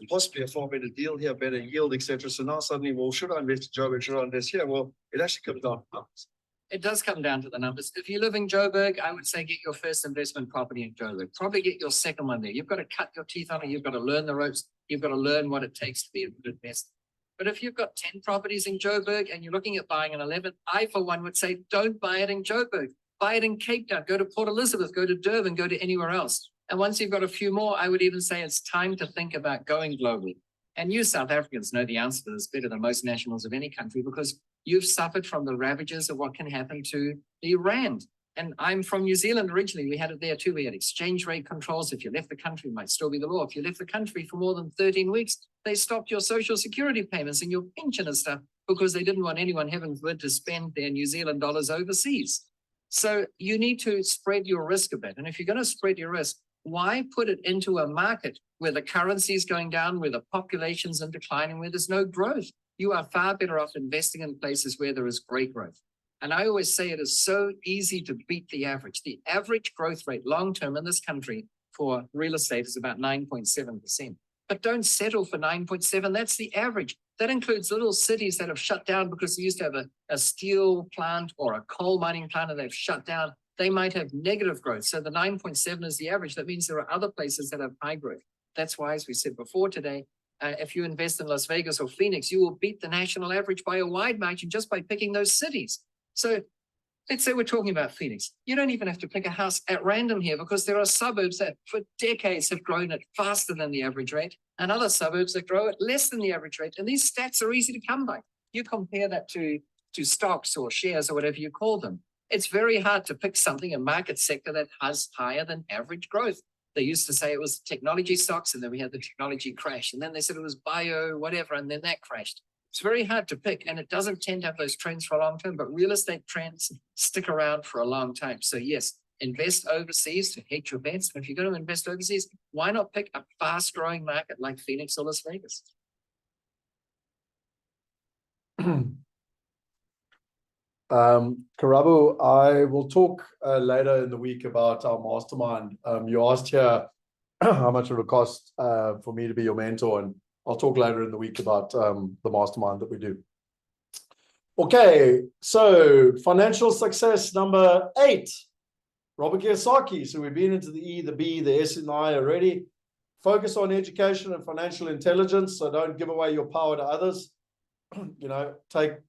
possibly a far better deal here, better yield, etc. So now suddenly, well, should I invest in Joburg? Should I invest here? Well, it actually comes down to numbers. It does come down to the numbers. If you live in Joburg, I would say get your first investment property in Joburg. Probably get your second one there. You've got to cut your teeth on it. You've got to learn the ropes. You've got to learn what it takes to be a good investor. But if you've got 10 properties in Joburg and you're looking at buying an 11th, I, for one, would say don't buy it in Joburg. Buy it in Cape Town. Go to Port Elizabeth. Go to Durban. Go to anywhere else. And once you've got a few more, I would even say it's time to think about going globally. And you South Africans know the answer to this better than most nationals of any country, because you've suffered from the ravages of what can happen to the rand. And I'm from New Zealand originally. We had it there too. We had exchange rate controls. If you left the country, it might still be the law. If you left the country for more than 13 weeks, they stopped your social security payments and your pension and stuff, because they didn't want anyone heaven forbid to spend their New Zealand dollars overseas. So you need to spread your risk a bit. And if you're going to spread your risk, why put it into a market where the currency is going down, where the population's in declining, where there's no growth? You are far better off investing in places where there is great growth. And I always say it is so easy to beat the average. The average growth rate long-term in this country for real estate is about 9.7%. But don't settle for 9.7. That's the average. That includes little cities that have shut down because they used to have a steel plant or a coal mining plant and they've shut down. They might have negative growth. So the 9.7 is the average. That means there are other places that have high growth. That's why, as we said before today, if you invest in Las Vegas or Phoenix, you will beat the national average by a wide margin just by picking those cities. So let's say we're talking about Phoenix. You don't even have to pick a house at random here, because there are suburbs that for decades have grown at faster than the average rate and other suburbs that grow at less than the average rate. And these stats are easy to come by. You compare that to stocks or shares or whatever you call them. It's very hard to pick something, a market sector that has higher than average growth. They used to say it was technology stocks, and then we had the technology crash. And then they said it was bio, whatever, and then that crashed. It's very hard to pick, and it doesn't tend to have those trends for a long term, but real estate trends stick around for a long time. So yes, invest overseas to hedge your bets. But if you're going to invest overseas, why not pick a fast growing market like Phoenix or Las Vegas? Karabu, I will talk later in the week about our mastermind. You asked here how much it would cost for me to be your mentor, and I'll talk later in the week about the mastermind that we do. Okay, so financial success number 8, Robert Kiyosaki. So we've been into the E, the B, the S, and I already. Focus on education and financial intelligence. So don't give away your power to others. You know, take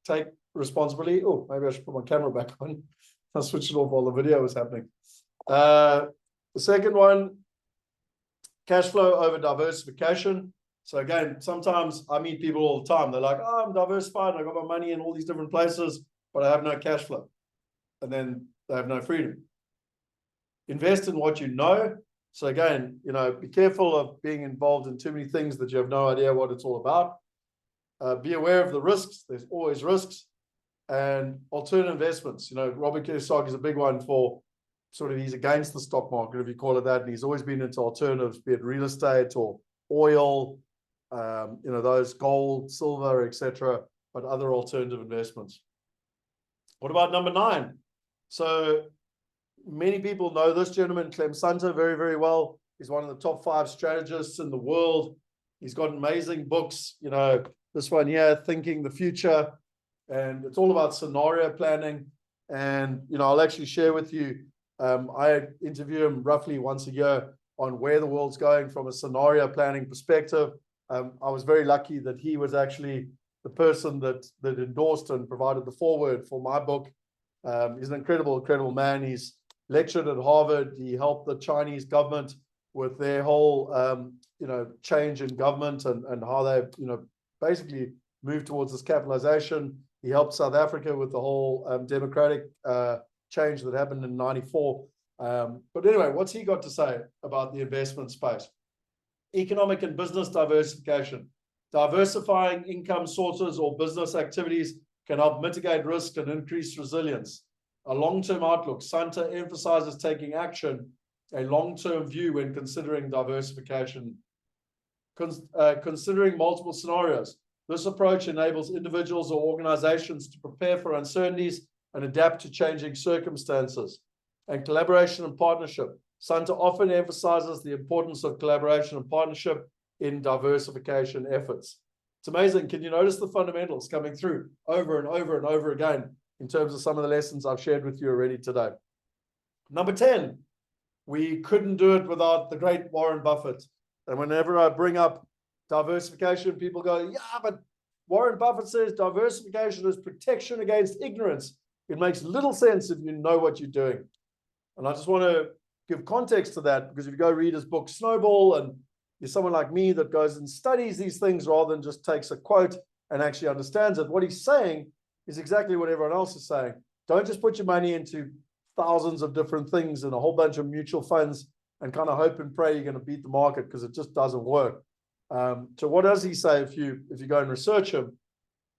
responsibility. Oh, maybe I should put my camera back on. I switched it off while the video was happening. The second one, cash flow over diversification. So again, sometimes I meet people all the time. They're like, oh, I'm diversified. I got my money in all these different places, but I have no cash flow. And then they have no freedom. Invest in what you know. So again, you know, be careful of being involved in too many things that you have no idea what it's all about. Be aware of the risks. There's always risks. And alternative investments. You know, Robert Kiyosaki is a big one for sort of, he's against the stock market, if you call it that. And he's always been into alternatives, be it real estate or oil, you know, those gold, silver, etc., but other alternative investments. What about number 9? So many people know this gentleman, Clem Sunter, very, very well. He's one of the top 5 strategists in the world. He's got amazing books, you know, this one here, Thinking the Future, and it's all about scenario planning. And, you know, I'll actually share with you, I interview him roughly once a year on where the world's going from a scenario planning perspective. I was very lucky that he was actually the person that endorsed and provided the foreword for my book. He's an incredible man. He's lectured at Harvard. He helped the Chinese government with their whole, you know, change in government and how they, you know, basically moved towards this capitalization. He helped South Africa with the whole democratic change that happened in '94. But anyway, what's he got to say about the investment space? Economic and business diversification. Diversifying income sources or business activities can help mitigate risk and increase resilience. A long-term outlook. Sunter emphasizes taking action, a long-term view when considering diversification. Considering multiple scenarios. This approach enables individuals or organizations to prepare for uncertainties and adapt to changing circumstances. And collaboration and partnership. Sunter often emphasizes the importance of collaboration and partnership in diversification efforts. It's amazing. Can you notice the fundamentals coming through over and over and over again in terms of some of the lessons I've shared with you already today? Number 10, we couldn't do it without the great Warren Buffett. And whenever I bring up diversification, people go, yeah, but Warren Buffett says diversification is protection against ignorance. It makes little sense if you know what you're doing. And I just want to give context to that, because if you go read his book Snowball and you're someone like me that goes and studies these things rather than just takes a quote and actually understands it. What he's saying is exactly what everyone else is saying. Don't just put your money into thousands of different things and a whole bunch of mutual funds and kind of hope and pray you're going to beat the market, because it just doesn't work. So what does he say if you go and research him?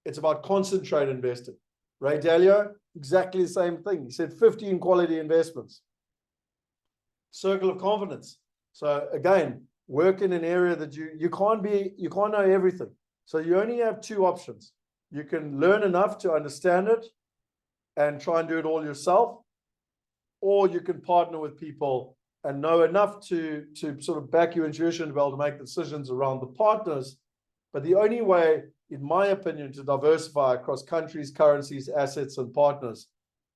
It's about concentrate investing. Ray Dalio, exactly the same thing. He said 15 quality investments. Circle of confidence. So again, work in an area that you can't know everything. So you only have two options. You can learn enough to understand it and try and do it all yourself, or you can partner with people and know enough to sort of back your intuition to be able to make decisions around the partners. But the only way, in my opinion, to diversify across countries, currencies, assets, and partners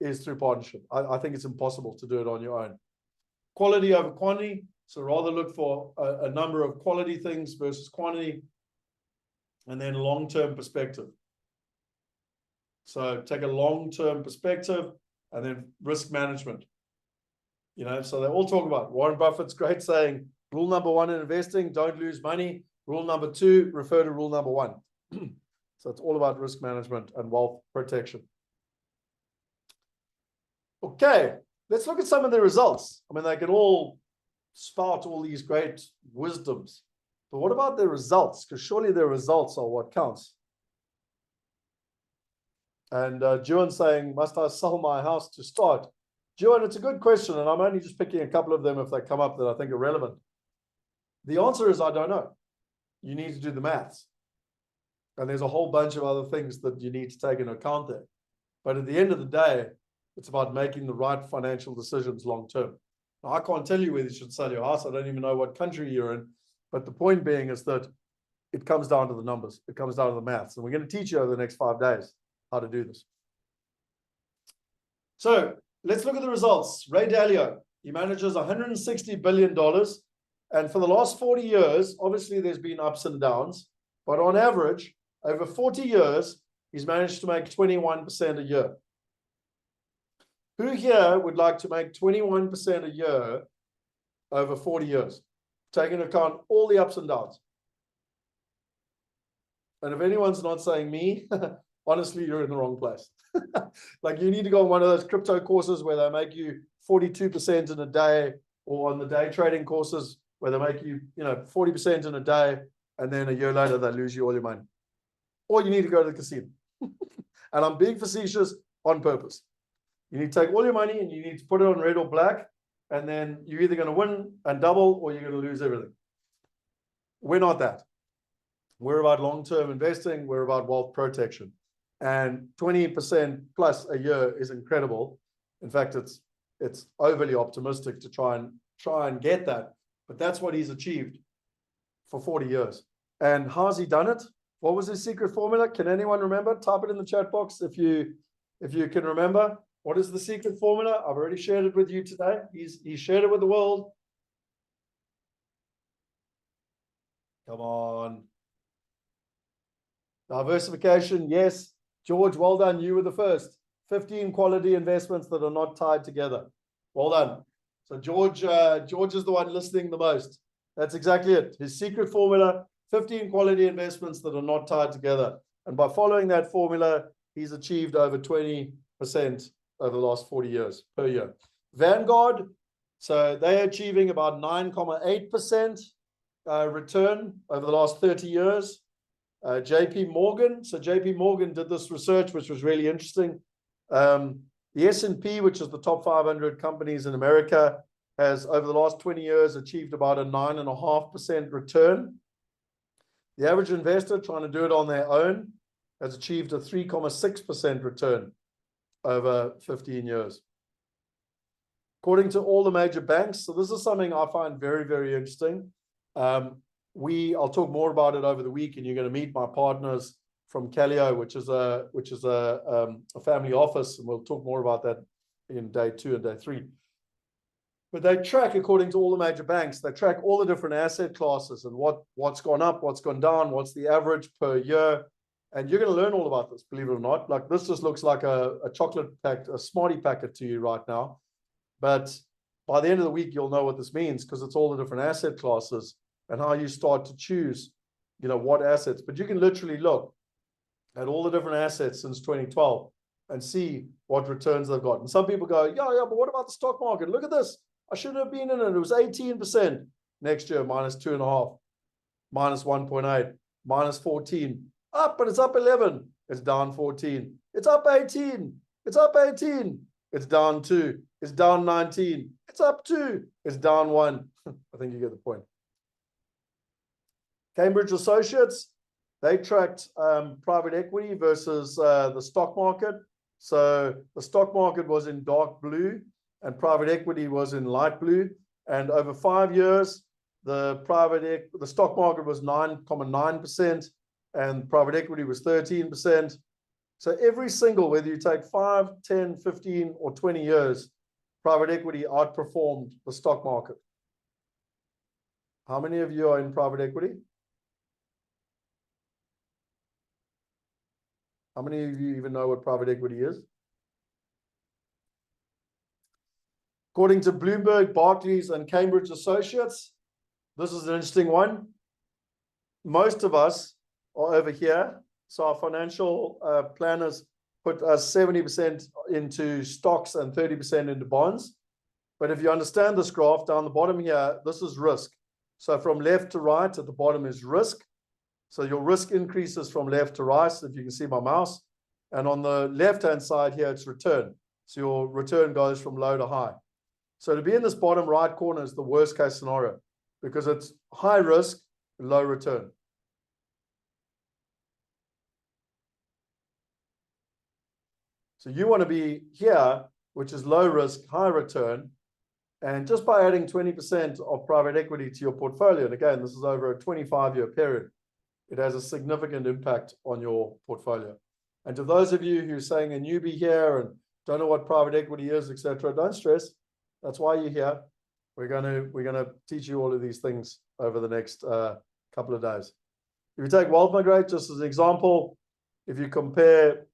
is through partnership. I think it's impossible to do it on your own. Quality over quantity. So rather look for a number of quality things versus quantity. And then long-term perspective. So take a long-term perspective, and then risk management. So they all talk about Warren Buffett's great saying, rule number one in investing, don't lose money. Rule number two, refer to rule number one. So it's all about risk management and wealth protection. Okay, let's look at some of the results. I mean, they can all spout all these great wisdoms, but what about their results? Because surely their results are what counts. And Juan saying, must I sell my house to start? Juan, it's a good question, and I'm only just picking a couple of them if they come up that I think are relevant. The answer is I don't know. You need to do the maths. And there's a whole bunch of other things that you need to take into account there. But at the end of the day, it's about making the right financial decisions long term. Now, I can't tell you whether you should sell your house. I don't even know what country you're in. But the point being is that it comes down to the numbers. It comes down to the maths. And we're going to teach you over the next 5 days how to do this. So let's look at the results. Ray Dalio, he manages $160 billion. And for the last 40 years, obviously there's been ups and downs. But on average, over 40 years, he's managed to make 21% a year. Who here would like to make 21% a year over 40 years, taking into account all the ups and downs? And if anyone's not saying me, honestly, you're in the wrong place. Like, you need to go on one of those crypto courses where they make you 42% in a day, or on the day trading courses where they make you, 40% in a day, and then a year later they lose you all your money. Or you need to go to the casino. And I'm being facetious on purpose. You need to take all your money and you need to put it on red or black, and then you're either going to win and double or you're going to lose everything. We're not that. We're about long-term investing. We're about wealth protection. And 20% plus a year is incredible. In fact, it's overly optimistic to try and get that. But that's what he's achieved for 40 years. And how's he done it? What was his secret formula? Can anyone remember? Type it in the chat box if you can remember. What is the secret formula? I've already shared it with you today. He's shared it with the world. Come on. Diversification, yes. George, well done. You were the first. 15 quality investments that are not tied together. Well done. So George is the one listening the most. That's exactly it. His secret formula, 15 quality investments that are not tied together. And by following that formula, he's achieved over 20% over the last 40 years per year. Vanguard, so they're achieving about 9.8% return over the last 30 years. JP Morgan, so JP Morgan did this research, which was really interesting. The S&P, which is the top 500 companies in America, has over the last 20 years achieved about a 9.5% return. The average investor trying to do it on their own has achieved a 3.6% return over 15 years. According to all the major banks, so this is something I find very, very interesting. I'll talk more about it over the week, and you're going to meet my partners from Calio, which is a family office, and we'll talk more about that in day 2 and day 3. But they track, according to all the major banks, they track all the different asset classes and what's gone up, what's gone down, what's the average per year. And you're going to learn all about this, believe it or not. Like, this just looks like a chocolate pack, a Smartie packet to you right now. But by the end of the week, you'll know what this means, because it's all the different asset classes. and how you start to choose, what assets. But you can literally look at all the different assets since 2012 and see what returns they've got. And some people go, yeah, but what about the stock market? Look at this. I shouldn't have been in it. It was 18%. Next year, minus 2.5, minus 1.8, minus 14. Up, but it's up 11. It's down 14. It's up 18. It's up 18. It's down 2. It's down 19. It's up 2. It's down 1. I think you get the point. Cambridge Associates, they tracked private equity versus the stock market. So the stock market was in dark blue and private equity was in light blue. And over 5 years, the stock market was 9.9% and private equity was 13%. So every single, whether you take 5, 10, 15, or 20 years, private equity outperformed the stock market. How many of you are in private equity? How many of you even know what private equity is? According to Bloomberg, Barclays, and Cambridge Associates, this is an interesting one. Most of us are over here. So our financial planners put us 70% into stocks and 30% into bonds. But if you understand this graph down the bottom here, this is risk. So from left to right at the bottom is risk. So your risk increases from left to right, if you can see my mouse. And on the left-hand side here, it's return. So your return goes from low to high. So to be in this bottom right corner is the worst case scenario because it's high risk, low return. So you want to be here, which is low risk, high return. And just by adding 20% of private equity to your portfolio, and again, this is over a 25-year period, it has a significant impact on your portfolio. And to those of you who are saying a newbie here and don't know what private equity is, etc., don't stress. That's why you're here. We're gonna teach you all of these things over the next couple of days. If you take Wealth Migrate just as an example, if you compare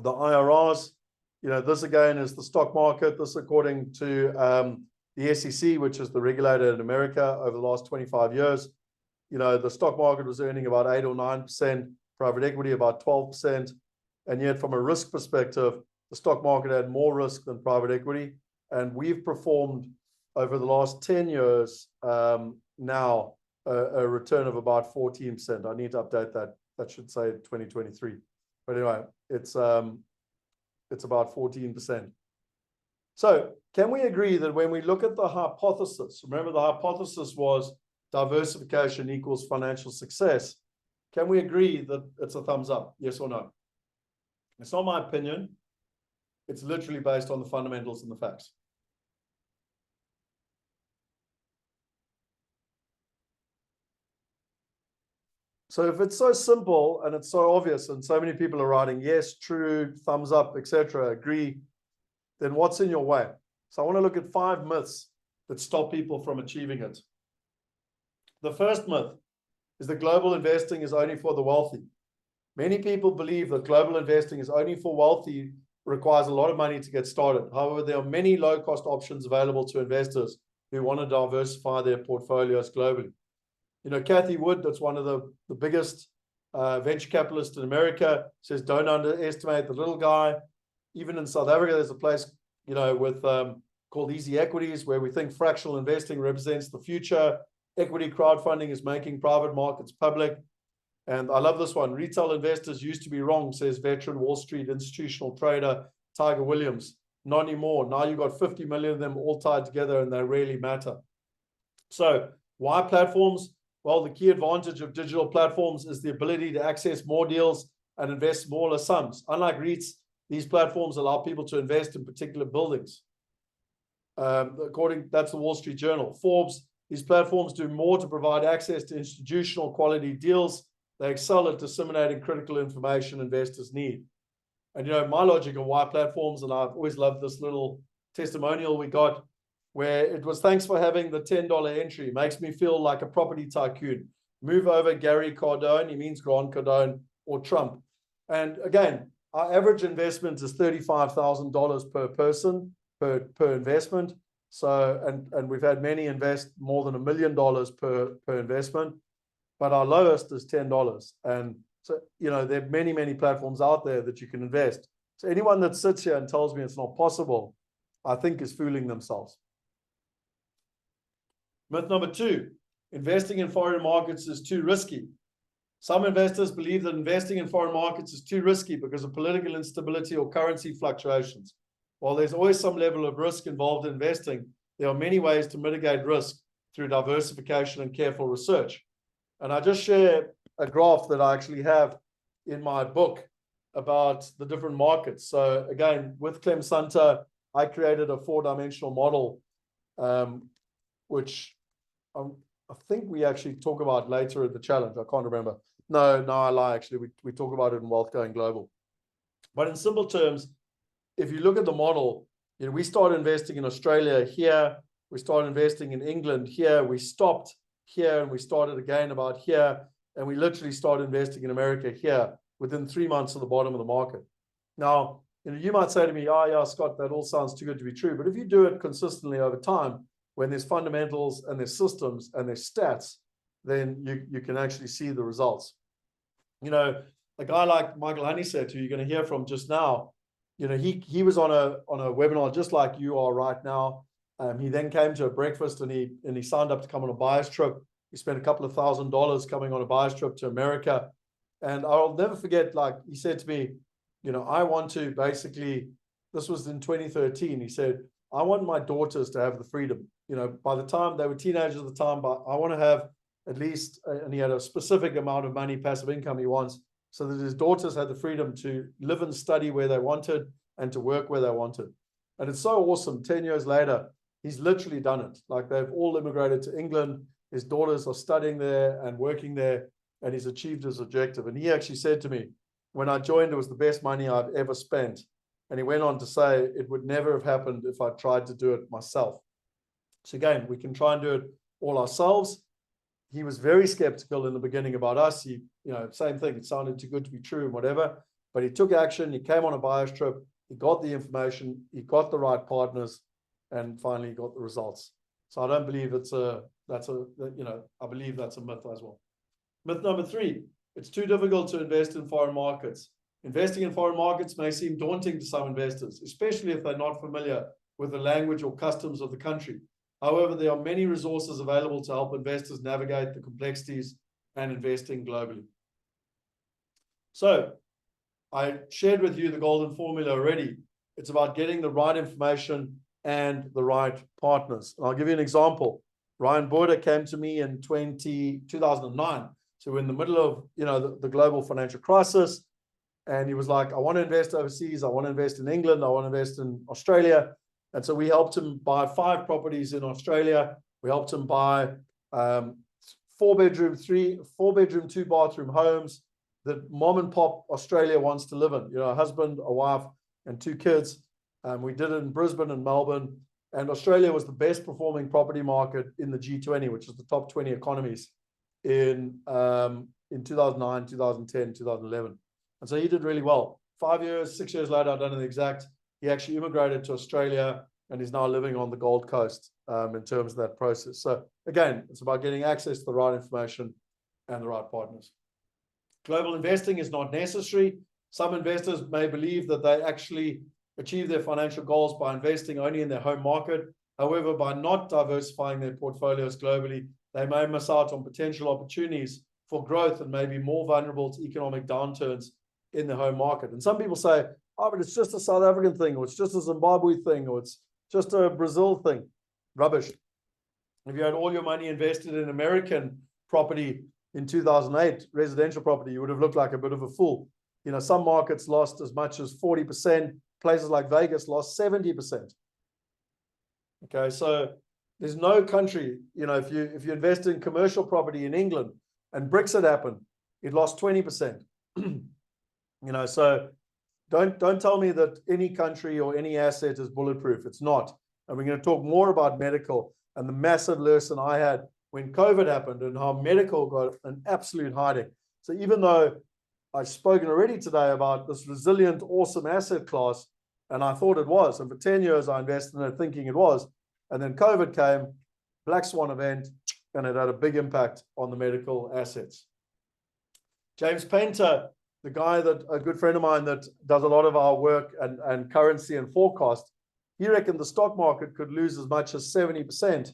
the IRRs, this again is the stock market. This according to the SEC, which is the regulator in America over the last 25 years. The stock market was earning about 8 or 9%, private equity about 12%. And yet from a risk perspective, the stock market had more risk than private equity. And we've performed over the last 10 years now a return of about 14%. I need to update that. That should say 2023. But anyway, it's about 14%. So can we agree that when we look at the hypothesis, remember the hypothesis was diversification equals financial success. Can we agree that it's a thumbs up? Yes or no? It's not my opinion. It's literally based on the fundamentals and the facts. So if it's so simple and it's so obvious and so many people are writing yes, true, thumbs up, etc., agree, then what's in your way? So I want to look at 5 myths that stop people from achieving it. The first myth is that global investing is only for the wealthy. Many people believe that global investing is only for wealthy, requires a lot of money to get started. However, there are many low-cost options available to investors who want to diversify their portfolios globally. Kathy Wood, that's one of the biggest venture capitalists in America, says don't underestimate the little guy. Even in South Africa, there's a place, with called Easy Equities, where we think fractional investing represents the future. Equity crowdfunding is making private markets public. And I love this one. Retail investors used to be wrong, says veteran Wall Street institutional trader Tiger Williams. Not anymore. Now you've got 50 million of them all tied together and they really matter. So why platforms? Well, the key advantage of digital platforms is the ability to access more deals and invest smaller sums. Unlike REITs, these platforms allow people to invest in particular buildings. That's the Wall Street Journal. Forbes, these platforms do more to provide access to institutional quality deals. They excel at disseminating critical information investors need. And my logic on why platforms, and I've always loved this little testimonial we got, where it was thanks for having the $10 entry. Makes me feel like a property tycoon. Move over Gary Cardone, he means Grant Cardone, or Trump. And again, our average investment is $35,000 per person, per investment. So, and we've had many invest more than $1 million per investment, but our lowest is $10. And so, you know, there are many, many platforms out there that you can invest. So anyone that sits here and tells me it's not possible, I think is fooling themselves. Myth number 2, investing in foreign markets is too risky. Some investors believe that investing in foreign markets is too risky because of political instability or currency fluctuations. While there's always some level of risk involved in investing, there are many ways to mitigate risk through diversification and careful research. And I just share a graph that I actually have in my book about the different markets. So again, with Clem Santa, I created a 4-dimensional model, which I think we actually talk about later at the challenge. I can't remember. No, I lie. Actually, we talk about it in Wealth Going Global. But in simple terms, if you look at the model, you know, we started investing in Australia here. We started investing in England here. We stopped here and we started again about here. And we literally started investing in America here within 3 months of the bottom of the market. Now, you know, you might say to me, oh yeah, Scott, that all sounds too good to be true. But if you do it consistently over time, when there's fundamentals and there's systems and there's stats, then you can actually see the results. You know, a guy like Michael Honeyset, who you're going to hear from just now, you know, he was on a webinar just like you are right now. He then came to a breakfast and he signed up to come on a buyer's trip. He spent a couple of $1,000s coming on a buyer's trip to America. And I'll never forget, like he said to me, you know, I want to basically, this was in 2013. He said, I want my daughters to have the freedom. You know, by the time they were teenagers at the time, but I want to have at least, and he had a specific amount of money, passive income he wants, so that his daughters had the freedom to live and study where they wanted and to work where they wanted. And it's so awesome. 10 years later, he's literally done it. Like they've all immigrated to England. His daughters are studying there and working there, and he's achieved his objective. And he actually said to me, when I joined, it was the best money I've ever spent. And he went on to say, it would never have happened if I tried to do it myself. So again, we can try and do it all ourselves. He was very skeptical in the beginning about us. He, you know, same thing. It sounded too good to be true and whatever, but he took action. He came on a buyer's trip. He got the information. He got the right partners, and finally got the results. So I don't believe I believe that's a myth as well. Myth number 3, it's too difficult to invest in foreign markets. Investing in foreign markets may seem daunting to some investors, especially if they're not familiar with the language or customs of the country. However, there are many resources available to help investors navigate the complexities and investing globally. So I shared with you the golden formula already. It's about getting the right information and the right partners. And I'll give you an example. Ryan Border came to me in 2009. So we're in the middle of, you know, the global financial crisis. And he was like, I want to invest overseas. I want to invest in England. I want to invest in Australia. And so we helped him buy 5 properties in Australia. We helped him buy 4-bedroom, 2-bathroom homes that mom and pop Australia wants to live in. You know, a husband, a wife, and 2 kids. We did it in Brisbane and Melbourne. And Australia was the best performing property market in the G20, which is the top 20 economies in 2009, 2010, 2011. And so he did really well. 5 years, 6 years later, I don't know the exact, he actually immigrated to Australia and is now living on the Gold Coast in terms of that process. So again, it's about getting access to the right information and the right partners. Global investing is not necessary. Some investors may believe that they actually achieve their financial goals by investing only in their home market. However, by not diversifying their portfolios globally, they may miss out on potential opportunities for growth and may be more vulnerable to economic downturns in the home market. And some people say, oh, but it's just a South African thing, or it's just a Zimbabwe thing, or it's just a Brazil thing. Rubbish. If you had all your money invested in American property in 2008, residential property, you would have looked like a bit of a fool. You know, some markets lost as much as 40%. Places like Vegas lost 70%. Okay, so there's no country, you know, if you invest in commercial property in England and Brexit happened, it lost 20%. You know, so don't tell me that any country or any asset is bulletproof. It's not. And we're going to talk more about medical and the massive lesson I had when COVID happened and how medical got an absolute hiding. So even though I've spoken already today about this resilient, awesome asset class, and I thought it was, and for 10 years I invested in it thinking it was, And then COVID came, black swan event, and it had a big impact on the medical assets. James Painter, the guy that, a good friend of mine that does a lot of our work and currency and forecast, he reckoned the stock market could lose as much as 70%,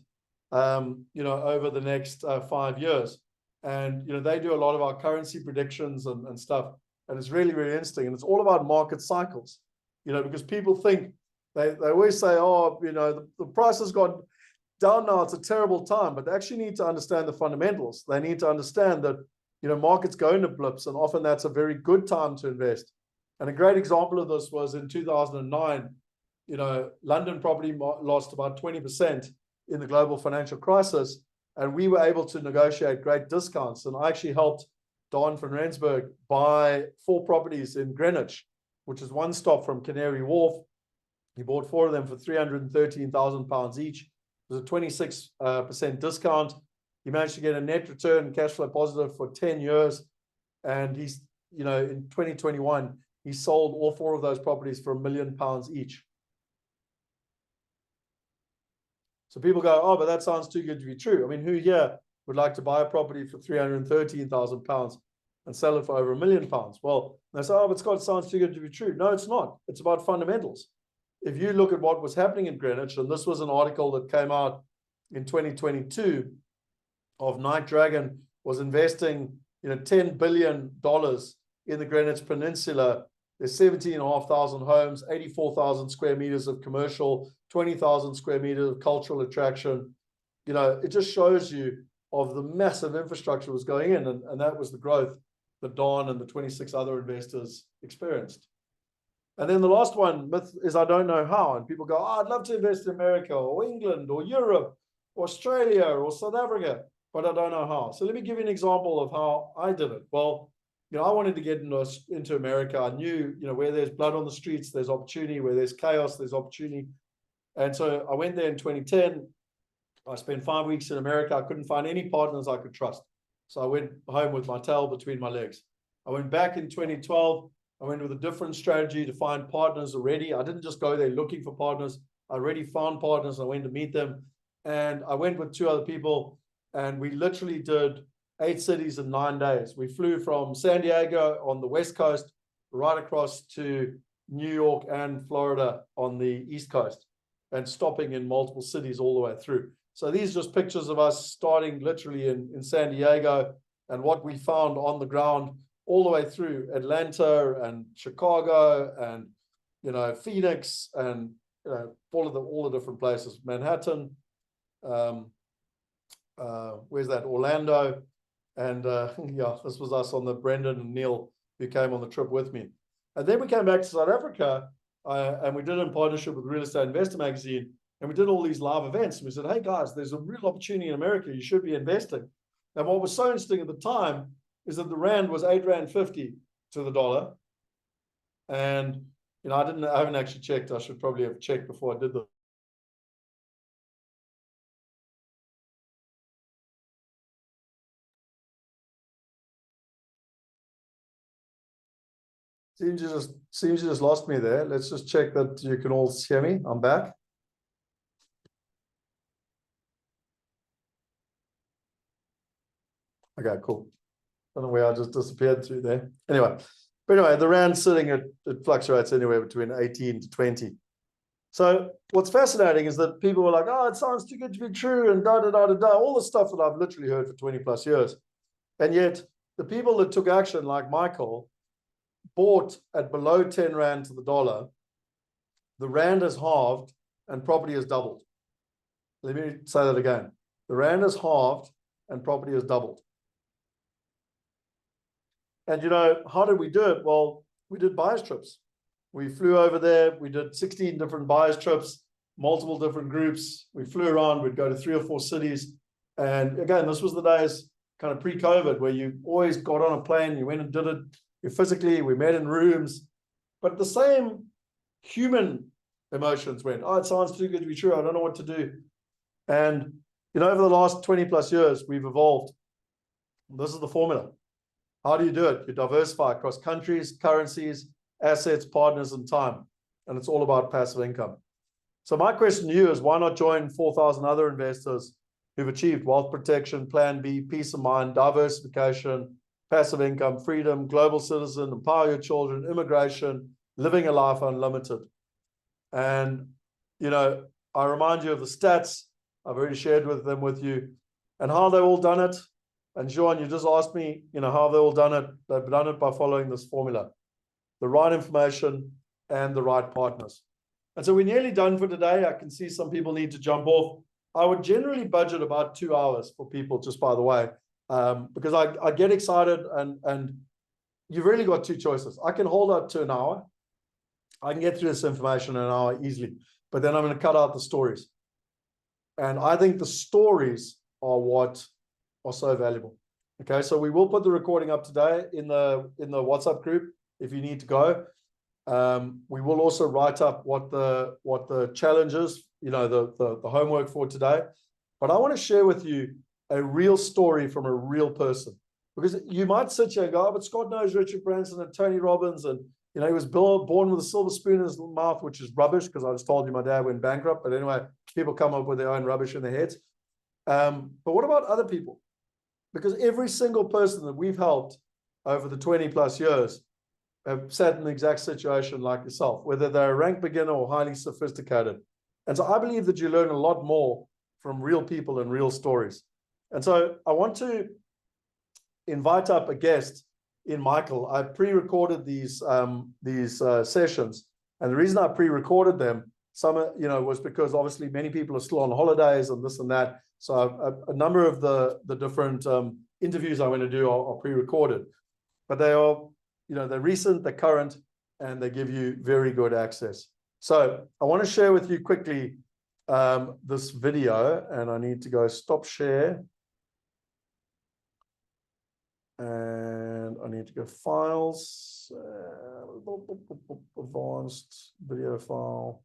over the next 5 years. And, they do a lot of our currency predictions and stuff. And it's really, really interesting. And it's all about market cycles, because people think, they always say, oh, the price has gone down now, it's a terrible time, but they actually need to understand the fundamentals. They need to understand that, markets go into blips, and often that's a very good time to invest. And a great example of this was in 2009, London property lost about 20% in the global financial crisis, and we were able to negotiate great discounts. And I actually helped Don van Rensburg buy 4 properties in Greenwich, which is one stop from Canary Wharf. He bought 4 of them for £313,000 each. It was a 26% discount. He managed to get a net return, cash flow positive for 10 years. And he's, in 2021, he sold all 4 of those properties for £1 million each. So people go, oh, but that sounds too good to be true. I mean, who here would like to buy a property for £313,000 and sell it for over £1 million? Well, they say, oh, but Scott, it sounds too good to be true. No, it's not. It's about fundamentals. If you look at what was happening in Greenwich, and this was an article that came out in 2022 of Night Dragon was investing, $10 billion in the Greenwich Peninsula. There's 17,500 homes, 84,000 square meters of commercial, 20,000 square meters of cultural attraction. It just shows you of the massive infrastructure that was going in, and that was the growth that Don and the 26 other investors experienced. And then the last one, myth, is I don't know how. And people go, oh, I'd love to invest in America or England or Europe or Australia or South Africa, but I don't know how. So let me give you an example of how I did it. Well, I wanted to get into America. I knew, where there's blood on the streets, there's opportunity. Where there's chaos, there's opportunity. And so I went there in 2010. I spent 5 weeks in America. I couldn't find any partners I could trust. So I went home with my tail between my legs. I went back in 2012. I went with a different strategy to find partners already. I didn't just go there looking for partners. I already found partners. I went to meet them. And I went with 2 other people. And we literally did 8 cities in 9 days. We flew from San Diego on the West Coast right across to New York and Florida on the East Coast, and stopping in multiple cities all the way through. So these are just pictures of us starting literally in San Diego and what we found on the ground all the way through Atlanta and Chicago and, Phoenix and, all the different places, Manhattan, where's that, Orlando. And this was us on the Brendan and Neil who came on the trip with me. And then we came back to South Africa and we did it in partnership with Real Estate Investor Magazine. And we did all these live events. And we said, hey guys, there's a real opportunity in America. You should be investing. And what was so interesting at the time is that the Rand was R8.50 to the dollar. And, I haven't actually checked. I should probably have checked before I did that. Seems you just lost me there. Let's just check that you can all hear me. I'm back. Okay, cool. Don't know where I just disappeared through there. Anyway, the Rand sitting it fluctuates anywhere between 18 to 20. So what's fascinating is that people were like, oh, it sounds too good to be true, and all the stuff that I've literally heard for 20 plus years. And yet the people that took action, like Michael, bought at below 10 Rand to the dollar. The Rand has halved and property has doubled. Let me say that again. The Rand has halved and property has doubled. And how did we do it? Well, we did buyers trips. We flew over there. We did 16 different buyers trips, multiple different groups. We flew around. We'd go to 3 or 4 cities. And again, this was the days kind of pre-COVID where you always got on a plane, you went and did it. We met in rooms, but the same human emotions went, oh, it sounds too good to be true. I don't know what to do. And, over the last 20 plus years, we've evolved. This is the formula. How do you do it? You diversify across countries, currencies, assets, partners, and time. And it's all about passive income. So my question to you is, why not join 4,000 other investors who've achieved wealth protection, plan B, peace of mind, diversification, passive income, freedom, global citizen, empower your children, immigration, living a life unlimited. And, you know, I remind you of the stats. I've already shared with you and how they've all done it. And Sean, you just asked me, you know, how they've all done it. They've done it by following this formula, the right information and the right partners. And so we're nearly done for today. I can see some people need to jump off. I would generally budget about 2 hours for people, just by the way, because I get excited and you've really got two choices. I can hold up to an hour. I can get through this information in an hour easily, but then I'm going to cut out the stories. And I think the stories are what are so valuable. Okay, so we will put the recording up today in the WhatsApp group if you need to go. We will also write up what the challenges, you know, the homework for today. But I want to share with you a real story from a real person, because you might sit here and go, oh, but Scott knows Richard Branson and Tony Robbins, and you know, he was born with a silver spoon in his mouth, which is rubbish, because I just told you my dad went bankrupt. But anyway, people come up with their own rubbish in their heads. But what about other people? Because every single person that we've helped over the 20 plus years have sat in the exact situation like yourself, whether they're a rank beginner or highly sophisticated. And so I believe that you learn a lot more from real people and real stories. And so I want to invite up a guest in Michael. I pre-recorded these sessions, and the reason I pre-recorded them, was because obviously many people are still on holidays and this and that. So a number of the different interviews I'm going to do are pre-recorded, but they are, they're recent, they're current, and they give you very good access. So I want to share with you quickly this video, and I need to go stop share. And I need to go files, advanced video file,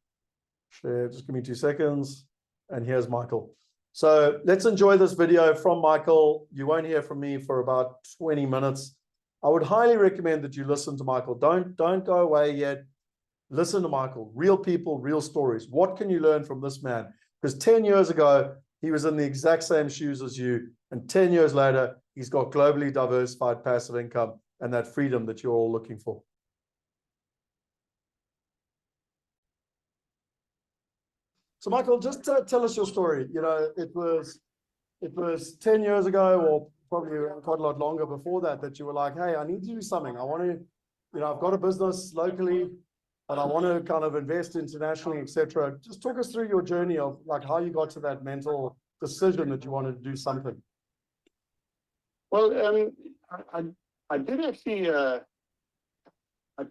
share, just give me 2 seconds. And here's Michael. So let's enjoy this video from Michael. You won't hear from me for about 20 minutes. I would highly recommend that you listen to Michael. Don't go away yet. Listen to Michael. Real people, real stories. What can you learn from this man? Because 10 years ago, he was in the exact same shoes as you. And 10 years later, he's got globally diversified passive income and that freedom that you're all looking for. So Michael, just tell us your story. It was 10 years ago, or probably quite a lot longer before that you were like, hey, I need to do something. I want to, I've got a business locally and I want to kind of invest internationally, etc. Just talk us through your journey of like how you got to that mental decision that you wanted to do something. Well, I did actually, I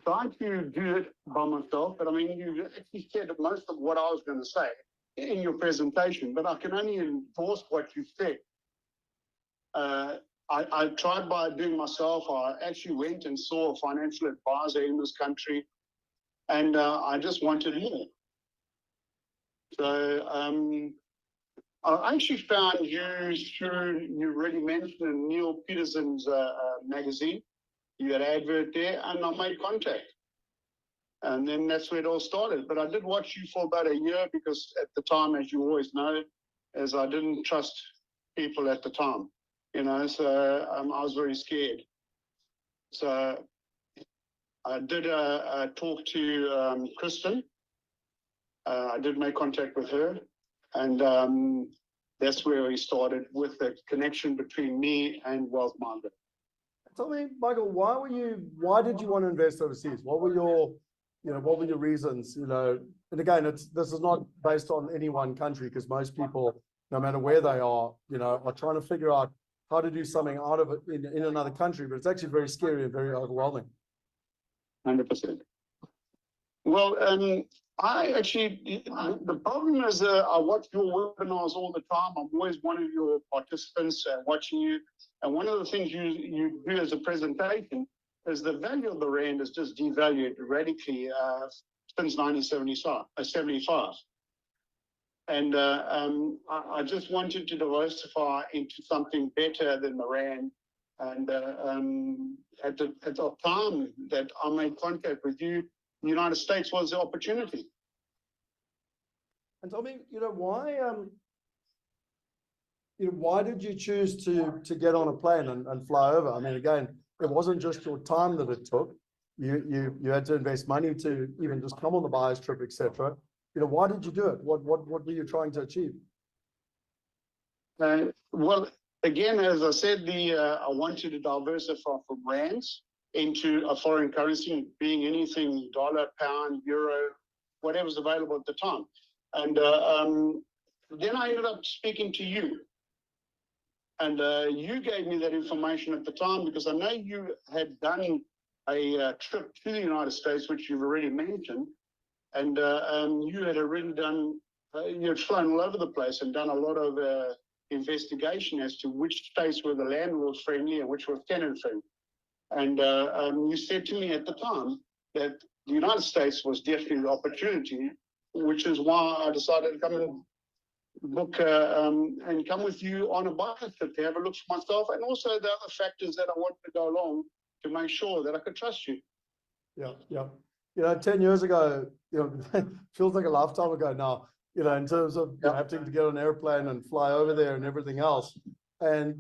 tried to do it by myself, but I mean, you actually said most of what I was going to say in your presentation, but I can only enforce what you said. I tried by doing myself. I actually went and saw a financial advisor in this country, and I just wanted more. So I actually found you through, you already mentioned Neil Peterson's magazine. You had an advert there, and I made contact. And then that's where it all started. But I did watch you for about a year because at the time, as you always know, as I didn't trust people at the time, so I was very scared. So I did talk to Kristen. I did make contact with her. And that's where we started with the connection between me and Wealth Migrate. Tell me, Michael, why did you want to invest overseas? What were your reasons? And again, this is not based on any one country, because most people, no matter where they are trying to figure out how to do something out of it in another country, but it's actually very scary and very overwhelming. 100%. Well, I actually, the problem is I watch your webinars all the time. I'm always one of your participants watching you. And one of the things you do as a presentation is the value of the rand is just devalued radically since 1975. And I just wanted to diversify into something better than the rand. And at the time that I made contact with you, the United States was the opportunity. And tell me, why did you choose to get on a plane and fly over? I mean, again, it wasn't just your time that it took. You had to invest money to even just come on the buyer's trip, etc. Why did you do it? What were you trying to achieve? Well, again, as I said, I wanted to diversify from rands into a foreign currency, being anything dollar, pound, euro, whatever's available at the time. And then I ended up speaking to you. And you gave me that information at the time because I know you had done a trip to the United States, which you've already mentioned. And you had already done, you had flown all over the place and done a lot of investigation as to which states were the landlord friendly and which were tenant friendly. And you said to me at the time that the United States was definitely the opportunity, which is why I decided to come and book and come with you on a buyer's trip to have a look for myself, and also the other factors that I wanted to go along to make sure that I could trust you. Yeah. 10 years ago, feels like a lifetime ago now, in terms of having to get on an airplane and fly over there and everything else. And,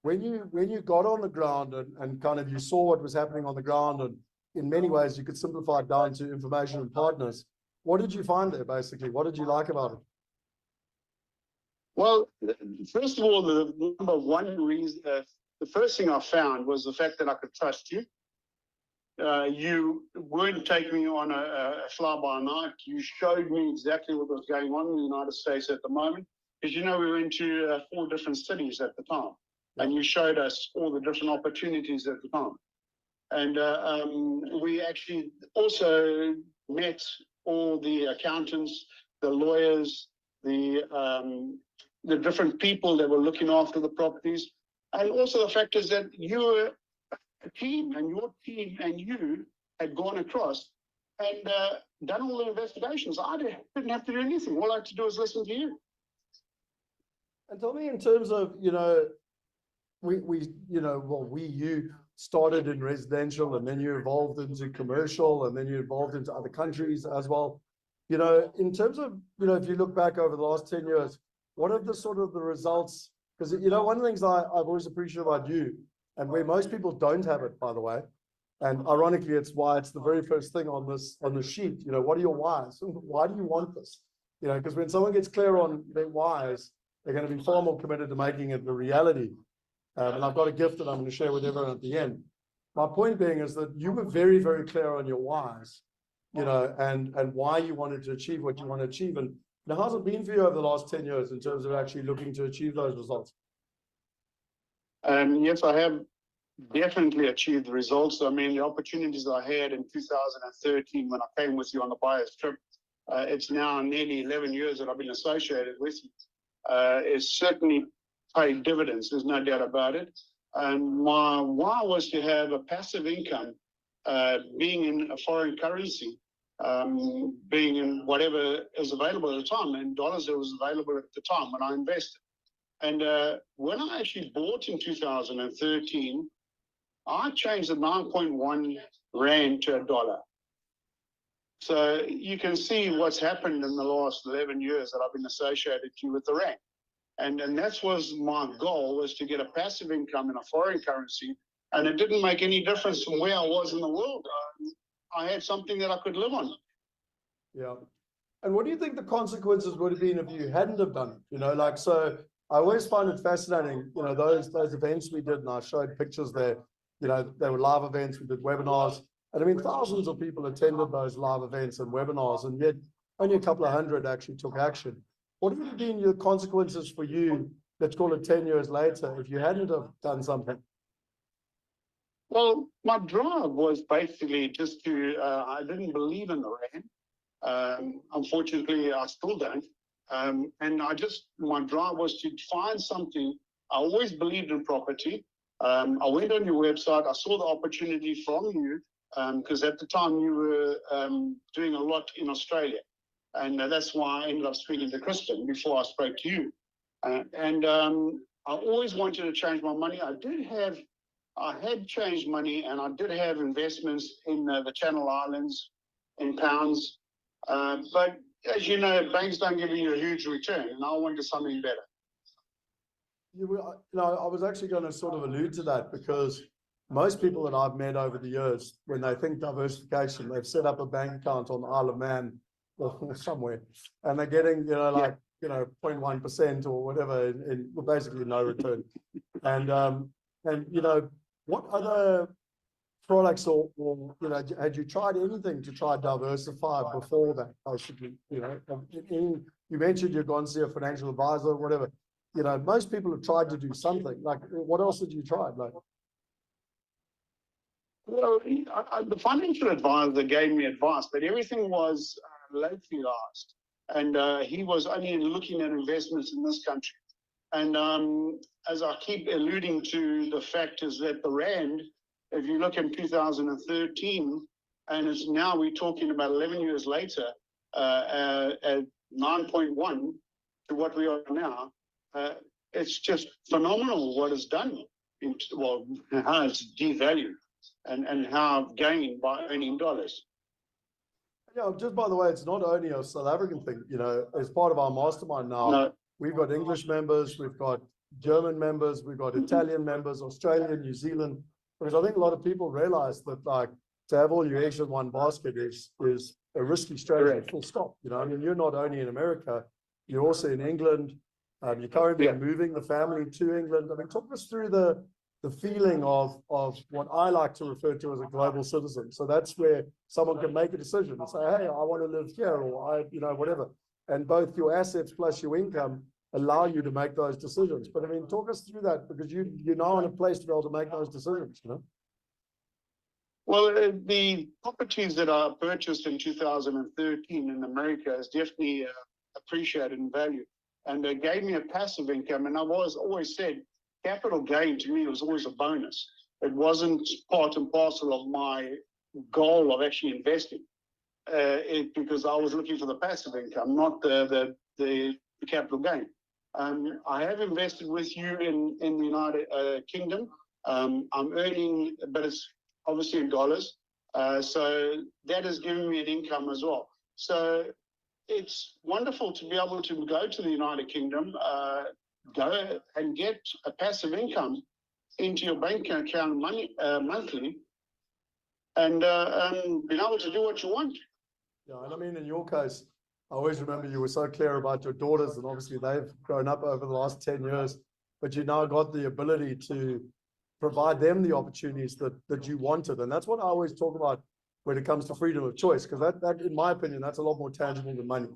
when you got on the ground and kind of you saw what was happening on the ground, and in many ways you could simplify it down to information and partners, what did you find there basically? What did you like about it? Well, first of all, the number one reason, the first thing I found was the fact that I could trust you. You weren't taking me on a fly-by-night. You showed me exactly what was going on in the United States at the moment. Because, we went to 4 different cities at the time. And you showed us all the different opportunities at the time. And we actually also met all the accountants, the lawyers, the different people that were looking after the properties. And also the fact is that you were a team, and your team and you had gone across and done all the investigations. I didn't have to do anything. All I had to do was listen to you. And tell me, in terms of, you started in residential, and then you evolved into commercial, and then you evolved into other countries as well. In terms of, if you look back over the last 10 years, what are the sort of the results? Because, one of the things I've always appreciated about you, and where most people don't have it, by the way, and ironically, it's why it's the very first thing on the sheet. What are your whys? Why do you want this? Because when someone gets clear on their whys, they're going to be far more committed to making it the reality. And I've got a gift that I'm going to share with everyone at the end. My point being is that you were very, very clear on your whys, and why you wanted to achieve what you want to achieve. And now, how's it been for you over the last 10 years in terms of actually looking to achieve those results? Yes, I have definitely achieved the results. I mean, the opportunities I had in 2013 when I came with you on the buyer's trip, it's now nearly 11 years that I've been associated with you. It's certainly paid dividends, there's no doubt about it. And my why was to have a passive income, being in a foreign currency, being in whatever is available at the time, and dollars that was available at the time when I invested. And when I actually bought in 2013, I changed the 9.1 Rand to $1. So you can see what's happened in the last 11 years that I've been associated with the Rand. And that was my goal, was to get a passive income in a foreign currency. And it didn't make any difference from where I was in the world. I had something that I could live on. Yeah. And what do you think the consequences would have been if you hadn't have done it? So I always find it fascinating, those events we did, and I showed pictures there, they were live events, we did webinars. And I mean, thousands of people attended those live events and webinars, and yet only a couple of hundred actually took action. What would have been your consequences for you, let's call it 10 years later, if you hadn't have done something? Well, my drive was basically just I didn't believe in the Rand. Unfortunately, I still don't. And my drive was to find something. I always believed in property. I went on your website, I saw the opportunity from you, because at the time you were doing a lot in Australia. And that's why I ended up speaking to Kristen before I spoke to you. And I always wanted to change my money. I had changed money, and I did have investments in the Channel Islands in pounds. But as you know, banks don't give you a huge return, and I wanted something better. I was actually going to sort of allude to that because most people that I've met over the years, when they think diversification, they've set up a bank account on the Isle of Man or somewhere, and they're getting, 0.1% or whatever in basically no return. And what other products or had you tried anything to try diversify before that? Basically, you mentioned you've gone to see a financial advisor or whatever. Most people have tried to do something. Like, what else had you tried? Like, well, the financial advisor gave me advice, but everything was locally asked, and he was only looking at investments in this country. And as I keep alluding to, the fact is that the rand, if you look in 2013, and it's now we're talking about 11 years later, at 9.1 to what we are now, it's just phenomenal what it's done. How it's devalued and how I've gained by earning dollars. Just by the way, it's not only a South African thing. As part of our mastermind now, No. we've got English members, we've got German members, we've got Italian members, Australian, New Zealand. Because I think a lot of people realize that, like, to have all your eggs in one basket is a risky strategy. Full stop. You're not only in America, you're also in England. You're currently moving the family to England. Talk us through the feeling of what I like to refer to as a global citizen. So that's where someone can make a decision and say, hey, I want to live here, or whatever. And both your assets plus your income allow you to make those decisions. But talk us through that, because you're now in a place to be able to make those decisions. Well, the properties that I purchased in 2013 in America is definitely appreciated in value, and they gave me a passive income. And I've always said capital gain to me was always a bonus. It wasn't part and parcel of my goal of actually investing, because I was looking for the passive income, not the capital gain. I have invested with you in the United Kingdom. I'm earning, but it's obviously in dollars. So that has given me an income as well. So it's wonderful to be able to go to the United Kingdom, go and get a passive income into your bank account monthly, and being able to do what you want. Yeah, and in your case, I always remember you were so clear about your daughters, and obviously they've grown up over the last 10 years, but you now got the ability to provide them the opportunities that you wanted. And that's what I always talk about when it comes to freedom of choice, because that, in my opinion, that's a lot more tangible than money.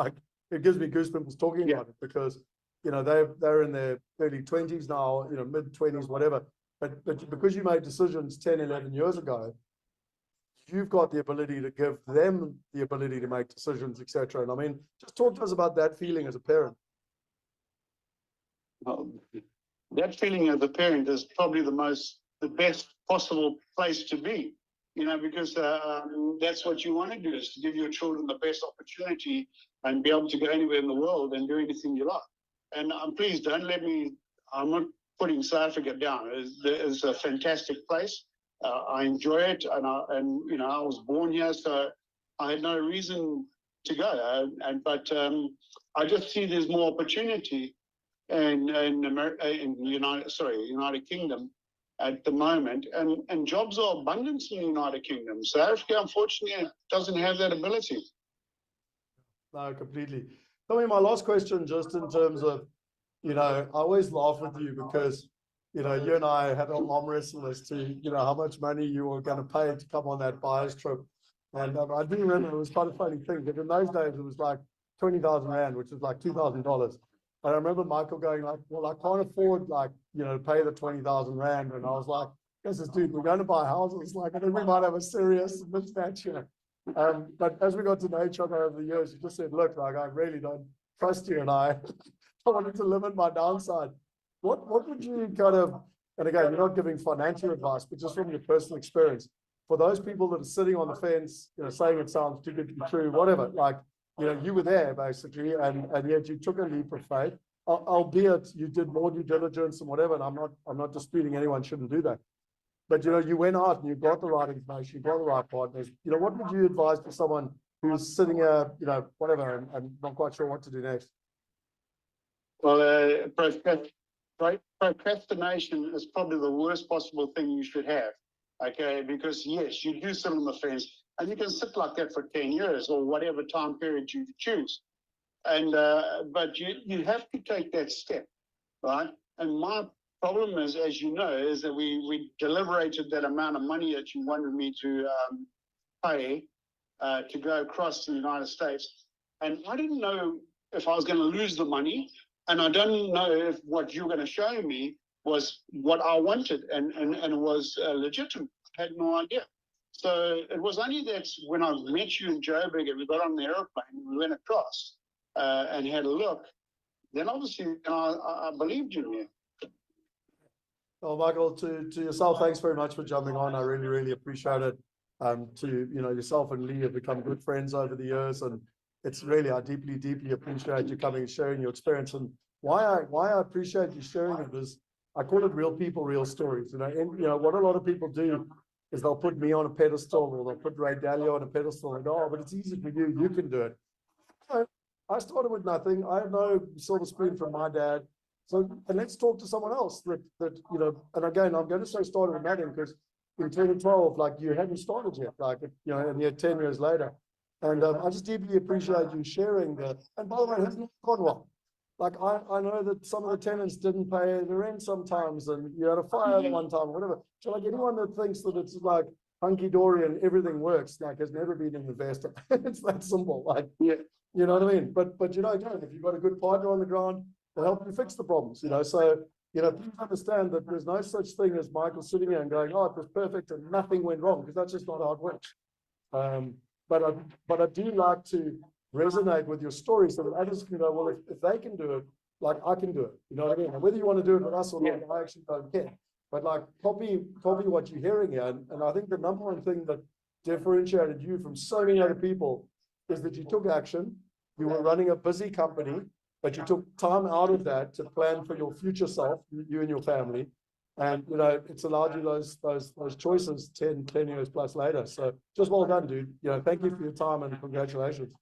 Like, it gives me goosebumps talking about it, because, they're in their early 20s now, mid 20s, whatever. But because you made decisions 10, 11 years ago, you've got the ability to give them the ability to make decisions, etc. And just talk to us about that feeling as a parent. That feeling as a parent is probably the best possible place to be, because that's what you want to do, is to give your children the best opportunity and be able to go anywhere in the world and do anything you like. And please don't I'm not putting South Africa down. It's a fantastic place. I enjoy it, and I was born here, so I had no reason to go. But I just see there's more opportunity in United Kingdom at the moment, and jobs are abundant in the United Kingdom. South Africa, unfortunately, doesn't have that ability. No, completely. Tell me, my last question, just in terms of, I always laugh with you because, you and I had a arm wrestle as to, how much money you were going to pay to come on that buyer's trip. And I do remember it was quite a funny thing, but in those days it was like 20,000 Rand, which is like $2,000. I remember Michael going like, well, I can't afford to pay the 20,000 Rand. And I was like, this dude, we're going to buy houses. Like, I think we might have a serious mismatch here. But as we got to know each other over the years, you just said, look, like, I really don't trust you, and I wanted to limit my downside. What would you kind of, and again, you're not giving financial advice, but just from your personal experience, for those people that are sitting on the fence, saying it sounds too good to be true, whatever, like, you were there basically, and yet you took a leap of faith, albeit you did more due diligence and whatever, and I'm not disputing anyone shouldn't do that. But, you went out and you got the right information, you got the right partners. What would you advise to someone who's sitting here, you know, whatever, I'm not quite sure what to do next. Well, procrastination is probably the worst possible thing you should have. Okay, because yes, you do sit on the fence and you can sit like that for 10 years or whatever time period you choose. And but you have to take that step, right? And my problem is, as you know, is that we deliberated that amount of money that you wanted me to pay to go across to the United States. And I didn't know if I was going to lose the money. And I don't know if what you're going to show me was what I wanted and it was legitimate. I had no idea. So it was only that when I met you in Joburg and we got on the airplane, we went across and had a look, then obviously I believed you. Well, Michael, to yourself, thanks very much for jumping on. I really, really appreciate it. To, you know, yourself and Lee have become good friends over the years, and it's really, I deeply, deeply appreciate you coming and sharing your experience. And why I appreciate you sharing it is, I call it real people, real stories. You know, and you know what a lot of people do is they'll put me on a pedestal, or they'll put Ray Dalio on a pedestal and go, oh, but it's easy for you, you can do it. So I started with nothing. I had no silver spoon from my dad. So, and let's talk to someone else that you know, and again, I'm going to say started with nothing because in 2012, like you hadn't started yet, like, you know, and yet 10 years later. And I just deeply appreciate you sharing that. And by the way, it hasn't gone well. Like, I know that some of the tenants didn't pay the rent sometimes, and you had a fire one time, whatever. So like anyone that thinks that it's like hunky-dory and everything works, like has never been an investor. It's that simple. Like, yeah, you know what I mean? But you know, again, if you've got a good partner on the ground, they'll help you fix the problems, you know. So, you know, please understand that there's no such thing as Michael sitting here and going, oh, it was perfect and nothing went wrong, because that's just not how it works. But I do like to resonate with your story so that others can go, well, if they can do it, like I can do it. You know what I mean? And whether you want to do it with us or not, I actually don't care. But like copy what you're hearing here. And I think the number one thing that differentiated you from so many other people is that you took action. You were running a busy company, but you took time out of that to plan for your future self, you and your family. And, you know, it's allowed you those choices 10 years plus later. So just well done, dude. You know, thank you for your time and congratulations.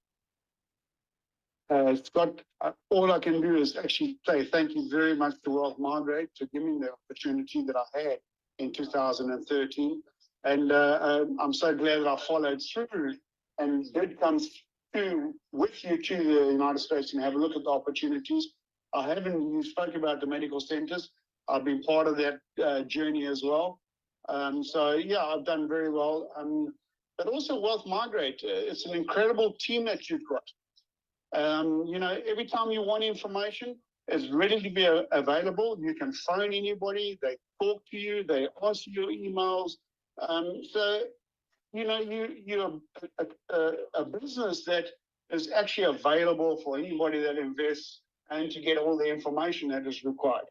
Scott, all I can do is actually say thank you very much to Wealth Migrate for giving me the opportunity that I had in 2013. And I'm so glad that I followed through and did come through with you to the United States and have a look at the opportunities. You spoke about the medical centers. I've been part of that journey as well. So yeah, I've done very well. But also Wealth Migrate, it's an incredible team that you've got. You know, every time you want information, it's ready to be available. You can phone anybody, they talk to you, they answer your emails. So, you know, you're a business that is actually available for anybody that invests and to get all the information that is required.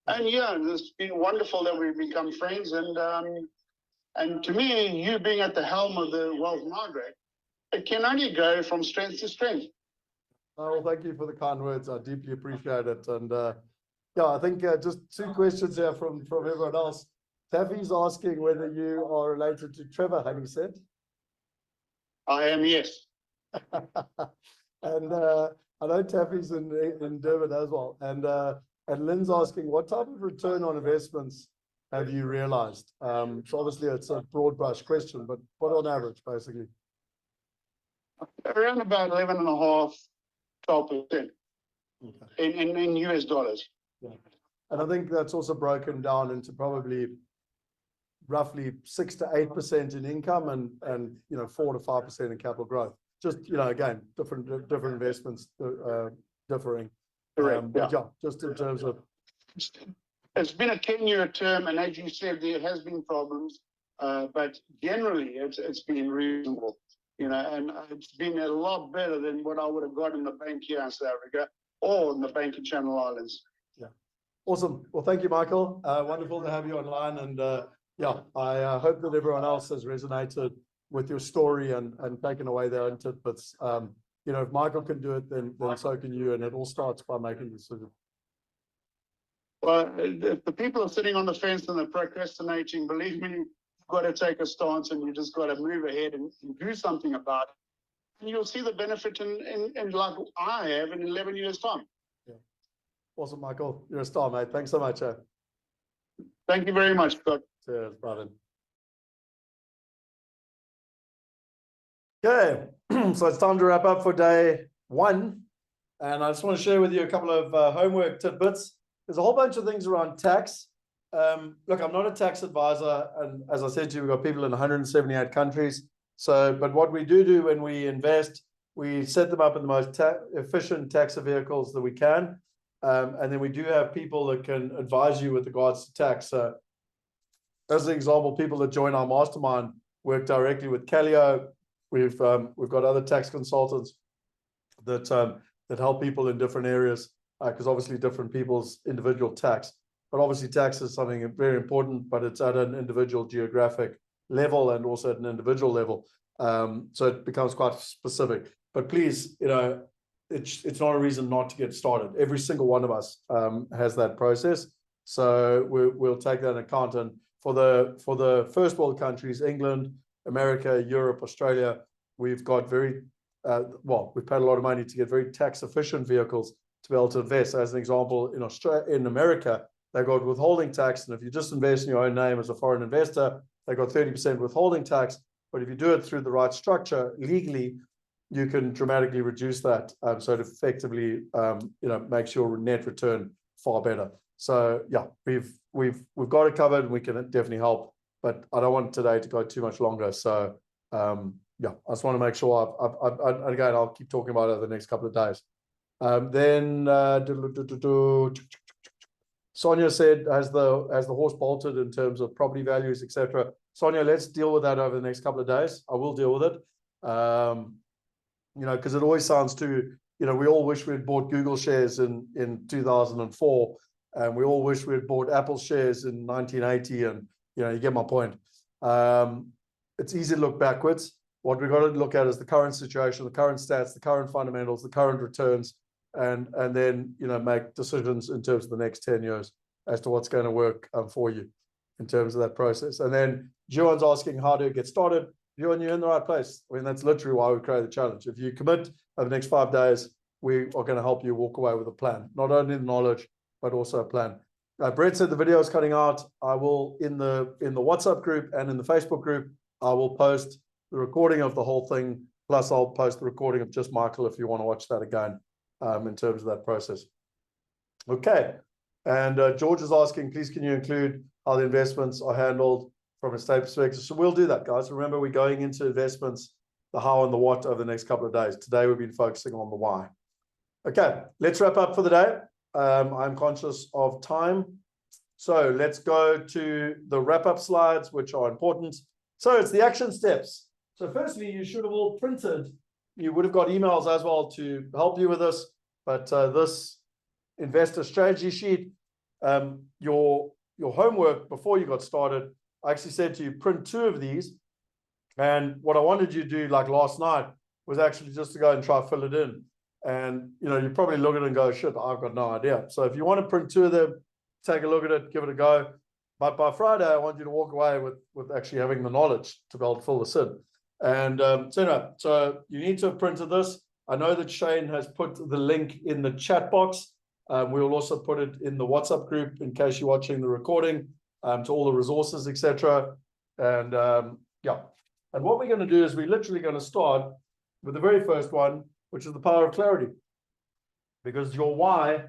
And yeah, it's been wonderful that we've become friends. And to me, you being at the helm of the Wealth Migrate, it can only go from strength to strength. Oh, well, thank you for the kind words. I deeply appreciate it. And yeah, I think just two questions here from everyone else. Taffy's asking whether you are related to Trevor, have you said? I am, yes. And I know Taffy's in Durban as well. And Lynn's asking, what type of return on investments have you realized? So obviously it's a broad brush question, but what on average, basically? Around about 11.5%, 12% in US dollars. Yeah. And I think that's also broken down into probably roughly 6 to 8% in income and you know 4 to 5% in capital growth. Just, you know, again, different investments differing. Correct. But yeah, just in terms of, it's been a 10-year term, and as you said, there has been problems, but generally it's been reasonable, you know, and it's been a lot better than what I would have got in the bank here in South Africa or in the bank in Channel Islands. Yeah, awesome. Well, thank you, Michael. Wonderful to have you online, and yeah, I hope that everyone else has resonated with your story and taken away their own tidbits. You know, if Michael can do it, then so can you, and it all starts by making a decision. Well, if the people are sitting on the fence and they're procrastinating, believe me, you've got to take a stance and you just got to move ahead and do something about And you'll see the benefit in like I have in 11 years' time. Awesome, Michael. You're a star, mate. Thanks so much. Thank you very much, Scott. Cheers, brother. Okay, so it's time to wrap up for day one. And I just want to share with you a couple of homework tidbits. There's a whole bunch of things around tax. Look, I'm not a tax advisor. And as I said to you, we've got people in 178 countries. So, but what we do when we invest, we set them up in the most efficient tax vehicles that we can. And then we do have people that can advise you with regards to tax. As an example, people that join our mastermind work directly with Calio. We've got other tax consultants that help people in different areas, because obviously different people's individual tax. But obviously tax is something very important, but it's at an individual geographic level and also at an individual level. So it becomes quite specific. But please, it's not a reason not to get started. Every single one of us has that process. So we'll take that into account. And for the first world countries, England, America, Europe, Australia, we've got we've paid a lot of money to get very tax efficient vehicles to be able to invest. As an example, in America, they've got withholding tax. And if you just invest in your own name as a foreign investor, they've got 30% withholding tax. But if you do it through the right structure legally, you can dramatically reduce that. So it effectively, makes your net return far better. So yeah, we've got it covered and we can definitely help. But I don't want today to go too much longer. So I just want to make sure again, I'll keep talking about it over the next couple of days. Sonia said, has the horse bolted in terms of property values, etc. Sonia, let's deal with that over the next couple of days. I will deal with it. Because it always sounds too, we all wish we had bought Google shares in 2004, and we all wish we had bought Apple shares in 1980, and you get my point. It's easy to look backwards. What we've got to look at is the current situation, the current stats, the current fundamentals, the current returns, and then make decisions in terms of the next 10 years as to what's going to work for you in terms of that process. And then Joan's asking, how do you get started? Joan, you're in the right place. I mean, that's literally why we created the challenge. If you commit over the next 5 days, we are going to help you walk away with a plan, not only the knowledge, but also a plan. Brett said the video is cutting out. I will, in the WhatsApp group and in the Facebook group, I will post the recording of the whole thing. Plus, I'll post the recording of just Michael if you want to watch that again in terms of that process. Okay. And George is asking, please, can you include how the investments are handled from a state perspective? So we'll do that, guys. Remember, we're going into investments, the how and the what over the next couple of days. Today, we've been focusing on the why. Okay, let's wrap up for the day. I'm conscious of time. So let's go to the wrap-up slides, which are important. So it's the action steps. So firstly, you should have all printed. You would have got emails as well to help you with this. But this investor strategy sheet, your homework before you got started, I actually said to you, print 2 of these. And what I wanted you to do, like last night, was actually just to go and try to fill it in. And, you probably look at it and go, shit, I've got no idea. So if you want to print 2 of them, take a look at it, give it a go. But by Friday, I want you to walk away with actually having the knowledge to be able to fill this in. And so you need to have printed this. I know that Shane has put the link in the chat box. We will also put it in the WhatsApp group in case you're watching the recording, to all the resources, etc. And and what we're going to do is we're literally going to start with the very first one, which is the power of clarity, because your why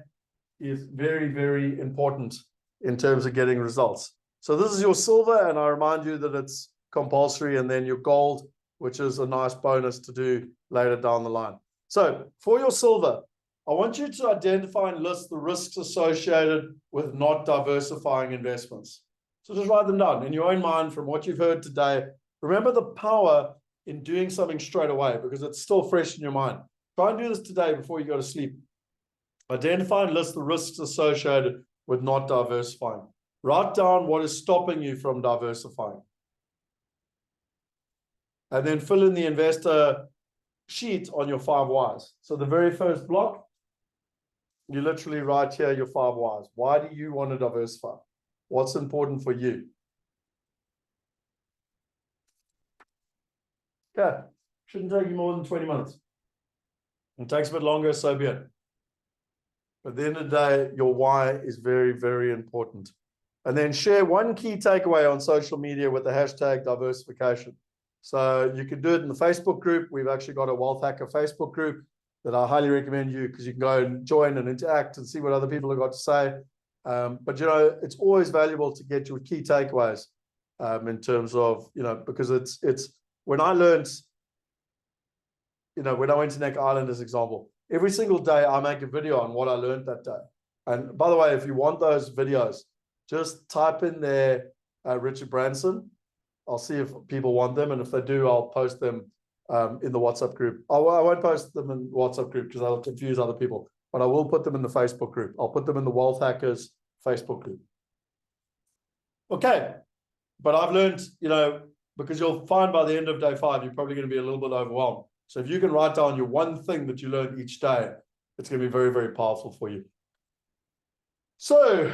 is very, very important in terms of getting results. So this is your silver, and I remind you that it's compulsory, and then your gold, which is a nice bonus to do later down the line. So for your silver, I want you to identify and list the risks associated with not diversifying investments. So just write them down in your own mind from what you've heard today. Remember the power in doing something straight away, because it's still fresh in your mind. Try and do this today before you go to sleep. Identify and list the risks associated with not diversifying. Write down what is stopping you from diversifying. And then fill in the investor sheet on your 5 whys. So the very first block, you literally write here your 5 whys. Why do you want to diversify? What's important for you? Okay. Shouldn't take you more than 20 minutes. It takes a bit longer, so be it. But at the end of the day, your why is very, very important. And then share one key takeaway on social media with the hashtag diversification. So you can do it in the Facebook group. We've actually got a Wealth Hacker Facebook group that I highly recommend you, because you can go and join and interact and see what other people have got to say. But, you know, it's always valuable to get your key takeaways in terms of, you know, because it's when I learned, you know, when I went to Neck Island as example, every single day I make a video on what I learned that day. And by the way, if you want those videos, just type in there Richard Branson. I'll see if people want them, and if they do, I'll post them in the WhatsApp group. I won't post them in WhatsApp group because I'll confuse other people, but I will put them in the Facebook group. I'll put them in the Wealth Hackers Facebook group. Okay, but I've learned, you know, because you'll find by the end of day 5, you're probably going to be a little bit overwhelmed. So if you can write down your one thing that you learned each day, it's going to be very, very powerful for you. So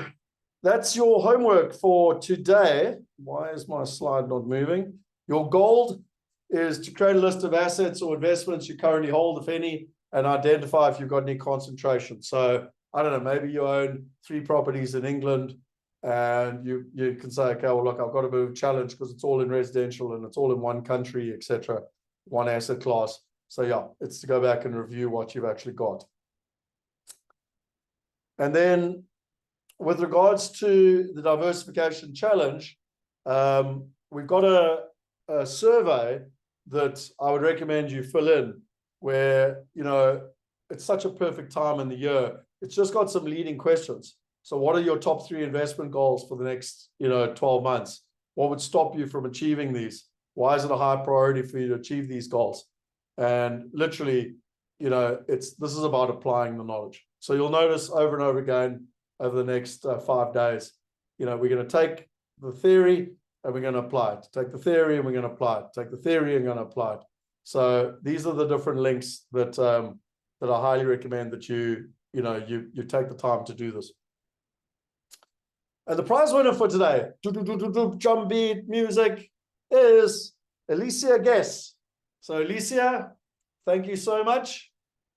that's your homework for today. Why is my slide not moving? Your goal is to create a list of assets or investments you currently hold, if any, and identify if you've got any concentration. So I don't know, maybe you own 3 properties in England, and you can say, okay, well, look, I've got a bit of a challenge because it's all in residential and it's all in one country, etc., one asset class. So yeah, it's to go back and review what you've actually got. And then with regards to the diversification challenge, we've got a survey that I would recommend you fill in, where, you know, it's such a perfect time in the year. It's just got some leading questions. So what are your top 3 investment goals for the next, you know, 12 months? What would stop you from achieving these? Why is it a high priority for you to achieve these goals? And literally, you know, this is about applying the knowledge. So you'll notice over and over again over the next 5 days, you know, we're going to take the theory and we're going to apply it. Take the theory and we're going to apply it. Take the theory and going to apply it. So these are the different links that that I highly recommend that you take the time to do this. And the prize winner for today, drum beat music, is Alicia Guess. So Alicia, thank you so much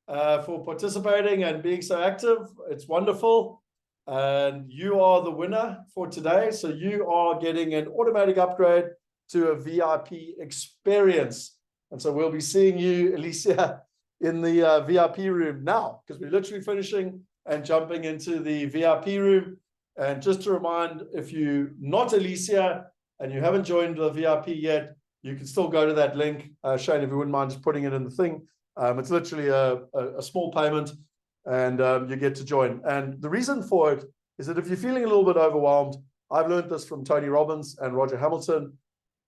for participating and being so active. It's wonderful. And you are the winner for today. So you are getting an automatic upgrade to a VIP experience. And so we'll be seeing you, Alicia, in the VIP room now, because we're literally finishing and jumping into the VIP room. And just to remind, if you're not Alicia and you haven't joined the VIP yet, you can still go to that link. Shane, if you wouldn't mind just putting it in the thing. It's literally a small payment, and you get to join. And the reason for it is that if you're feeling a little bit overwhelmed, I've learned this from Tony Robbins and Roger Hamilton.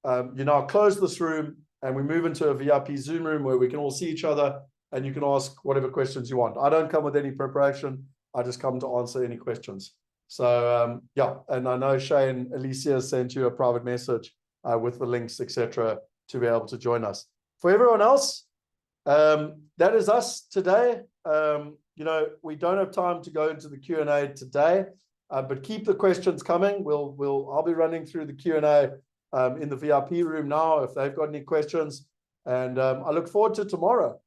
You now close this room and we move into a VIP Zoom room where we can all see each other and you can ask whatever questions you want. I don't come with any preparation. I just come to answer any questions. So yeah, and I know Shane, Alicia sent you a private message with the links, etc., to be able to join us. For everyone else, that is us today. You know, we don't have time to go into the Q&A today, but keep the questions coming. I'll be running through the Q&A in the VIP room now if they've got any questions, and I look forward to tomorrow.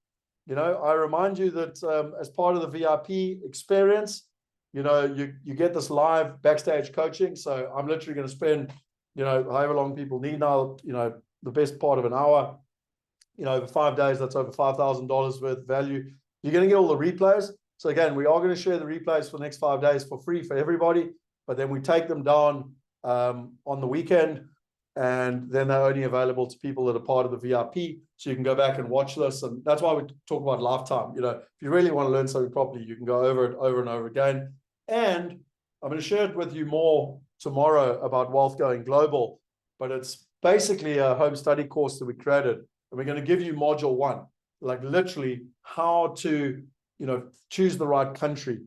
You know, I remind you that as part of the VIP experience, you know, you get this live backstage coaching. So I'm literally going to spend, you know, however long people need now, you know, the best part of an hour, you know, over 5 days, that's over $5,000 worth of value. You're going to get all the replays. So again, we are going to share the replays for the next 5 days for free for everybody, but then we take them down on the weekend, and then they're only available to people that are part of the VIP. So you can go back and watch this. And that's why we talk about lifetime. You know, if you really want to learn something properly, you can go over it over and over again. And I'm going to share it with you more tomorrow about wealth going global, but it's basically a home study course that we created. And we're going to give you module 1, like literally how to, you know, choose the right country.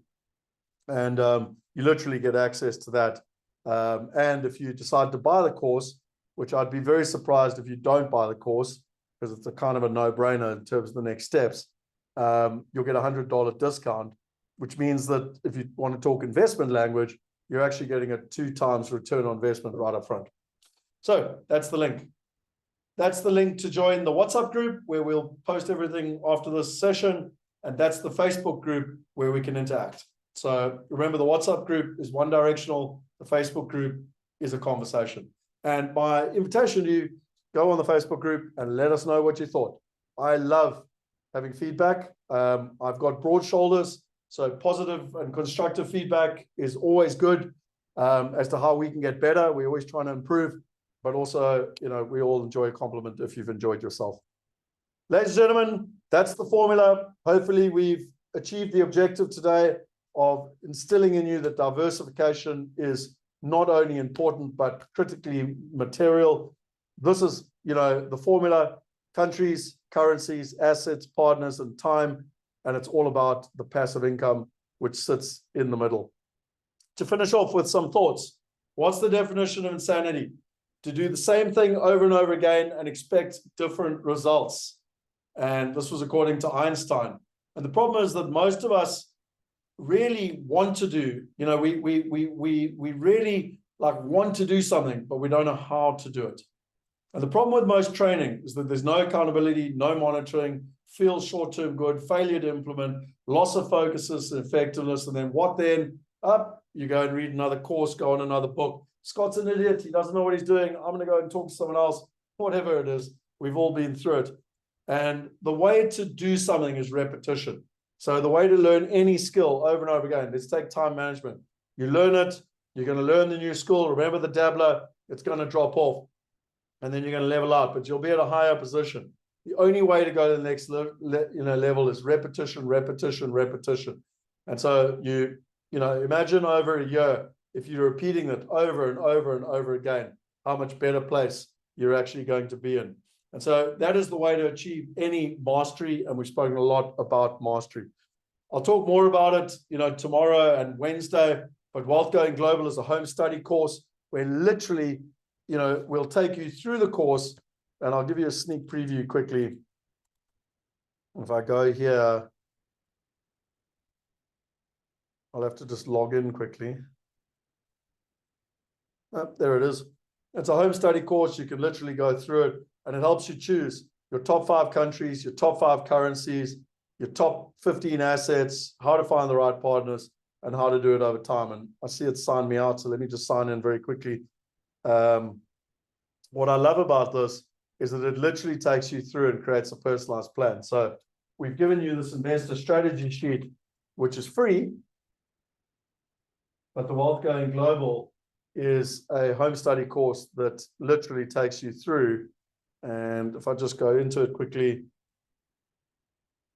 And you literally get access to that. And if you decide to buy the course, which I'd be very surprised if you don't buy the course, because it's a kind of a no-brainer in terms of the next steps, you'll get a $100 discount, which means that if you want to talk investment language, you're actually getting a 2 times return on investment right up front. So that's the link. that's the link to join the WhatsApp group where we'll post everything after this session. And that's the Facebook group where we can interact. So remember, the WhatsApp group is one directional. The Facebook group is a conversation. And my invitation to you, go on the Facebook group and let us know what you thought. I love having feedback. I've got broad shoulders, so positive and constructive feedback is always good as to how we can get better. We're always trying to improve, but also, we all enjoy a compliment if you've enjoyed yourself. Ladies and gentlemen, that's the formula. Hopefully we've achieved the objective today of instilling in you that diversification is not only important, but critically material. This is, the formula: countries, currencies, assets, partners, and time. And it's all about the passive income, which sits in the middle. To finish off with some thoughts, what's the definition of insanity? To do the same thing over and over again and expect different results. And this was according to Einstein. And the problem is that most of us really want to do, we really want to do something, but we don't know how to do it. And the problem with most training is that there's no accountability, no monitoring, feels short-term good, failure to implement, loss of focuses and effectiveness. And then what then? Up, you go and read another course, go on another book. Scott's an idiot. He doesn't know what he's doing. I'm going to go and talk to someone else. Whatever it is, we've all been through it. And the way to do something is repetition. So the way to learn any skill over and over again, let's take time management. You learn it, you're going to learn the new skill. Remember the dabbler, it's going to drop off. And then you're going to level up, but you'll be at a higher position. The only way to go to the next level is repetition, repetition, repetition. And so imagine over a year, if you're repeating it over and over and over again, how much better place you're actually going to be in. And so that is the way to achieve any mastery. And we've spoken a lot about mastery. I'll talk more about it, tomorrow and Wednesday, but Wealth Going Global is a home study course where literally, we'll take you through the course, and I'll give you a sneak preview quickly. If I go here, I'll have to just log in quickly. Oh, there it is. It's a home study course. You can literally go through it, and it helps you choose your top 5 countries, your top 5 currencies, your top 15 assets, how to find the right partners, and how to do it over time. And I see it signed me out, so let me just sign in very quickly. What I love about this is that it literally takes you through and creates a personalized plan. So we've given you this investor strategy sheet, which is free, but the Wealth Going Global is a home study course that literally takes you through. And if I just go into it quickly,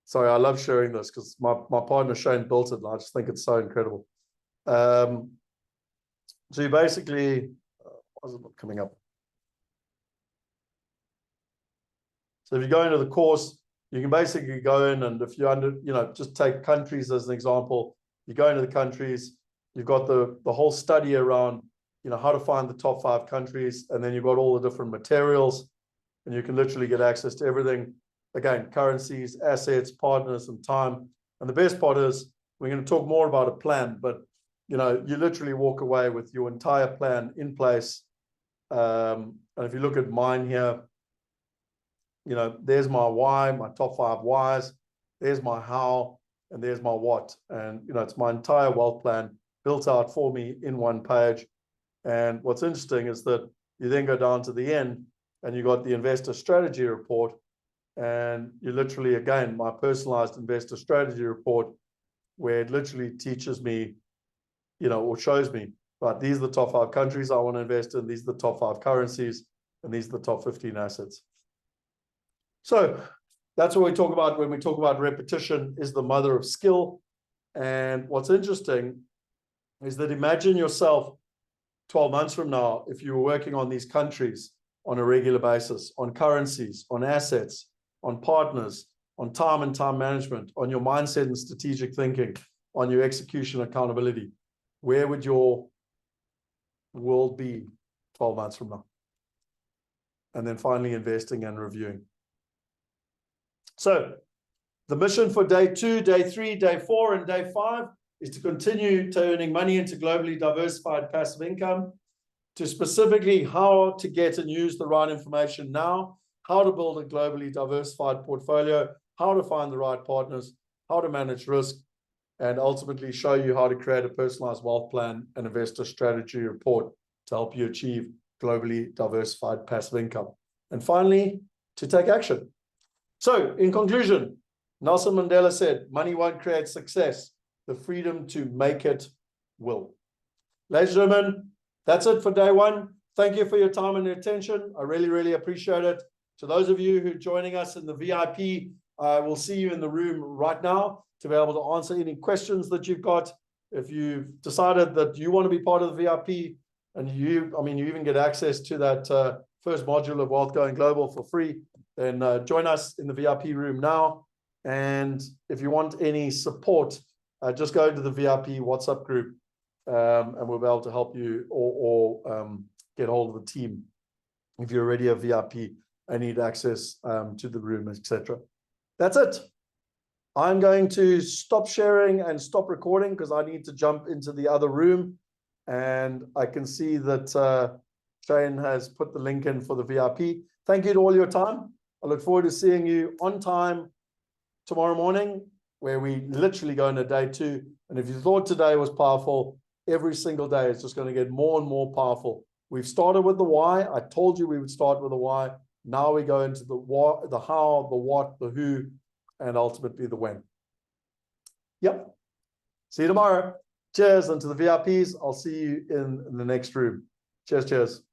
sorry, I love sharing this because my partner Shane built it, and I just think it's so incredible. So you basically, why is it not coming up? So if you go into the course, you can basically go in, and if you're just take countries as an example, you go into the countries, you've got the whole study around, how to find the top 5 countries, and then you've got all the different materials, and you can literally get access to everything. Again, currencies, assets, partners, and time. And the best part is, we're going to talk more about a plan, but you literally walk away with your entire plan in place. And if you look at mine here, there's my why, my top 5 whys, there's my how, and there's my what. And, it's my entire wealth plan built out for me in one page. And what's interesting is that you then go down to the end and you got the investor strategy report, and you literally, again, my personalized investor strategy report, where it literally teaches me, or shows me, right, these are the top 5 countries I want to invest in, these are the top 5 currencies, and these are the top 15 assets. So that's what we talk about when we talk about repetition is the mother of skill. And what's interesting is that imagine yourself 12 months from now, if you were working on these countries on a regular basis, on currencies, on assets, on partners, on time and time management, on your mindset and strategic thinking, on your execution accountability. Where would your world be 12 months from now? And then finally investing and reviewing. So the mission for day 2, day 3, day 4, and day 5 is to continue turning money into globally diversified passive income, to specifically how to get and use the right information now, how to build a globally diversified portfolio, how to find the right partners, how to manage risk, and ultimately show you how to create a personalized wealth plan and investor strategy report to help you achieve globally diversified passive income. And finally, to take action. So in conclusion, Nelson Mandela said, money won't create success. The freedom to make it will. Ladies and gentlemen, that's it for day one. Thank you for your time and attention. I really, really appreciate it. To those of you who are joining us in the VIP, we'll see you in the room right now to be able to answer any questions that you've got. If you've decided that you want to be part of the VIP, and you even get access to that first module of Wealth Going Global for free, then join us in the VIP room now. And if you want any support, just go into the VIP WhatsApp group, and we'll be able to help you or get hold of the team if you're already a VIP and need access to the room, etc. That's it. I'm going to stop sharing and stop recording because I need to jump into the other room. And I can see that Shane has put the link in for the VIP. Thank you to all your time. I look forward to seeing you on time tomorrow morning, where we literally go into day 2. And if you thought today was powerful, every single day it's just going to get more and more powerful. We've started with the why. I told you we would start with the why. Now we go into the what, the how, the what, the who, and ultimately the when. Yep. See you tomorrow. Cheers. And to the VIPs, I'll see you in the next room. Cheers, cheers.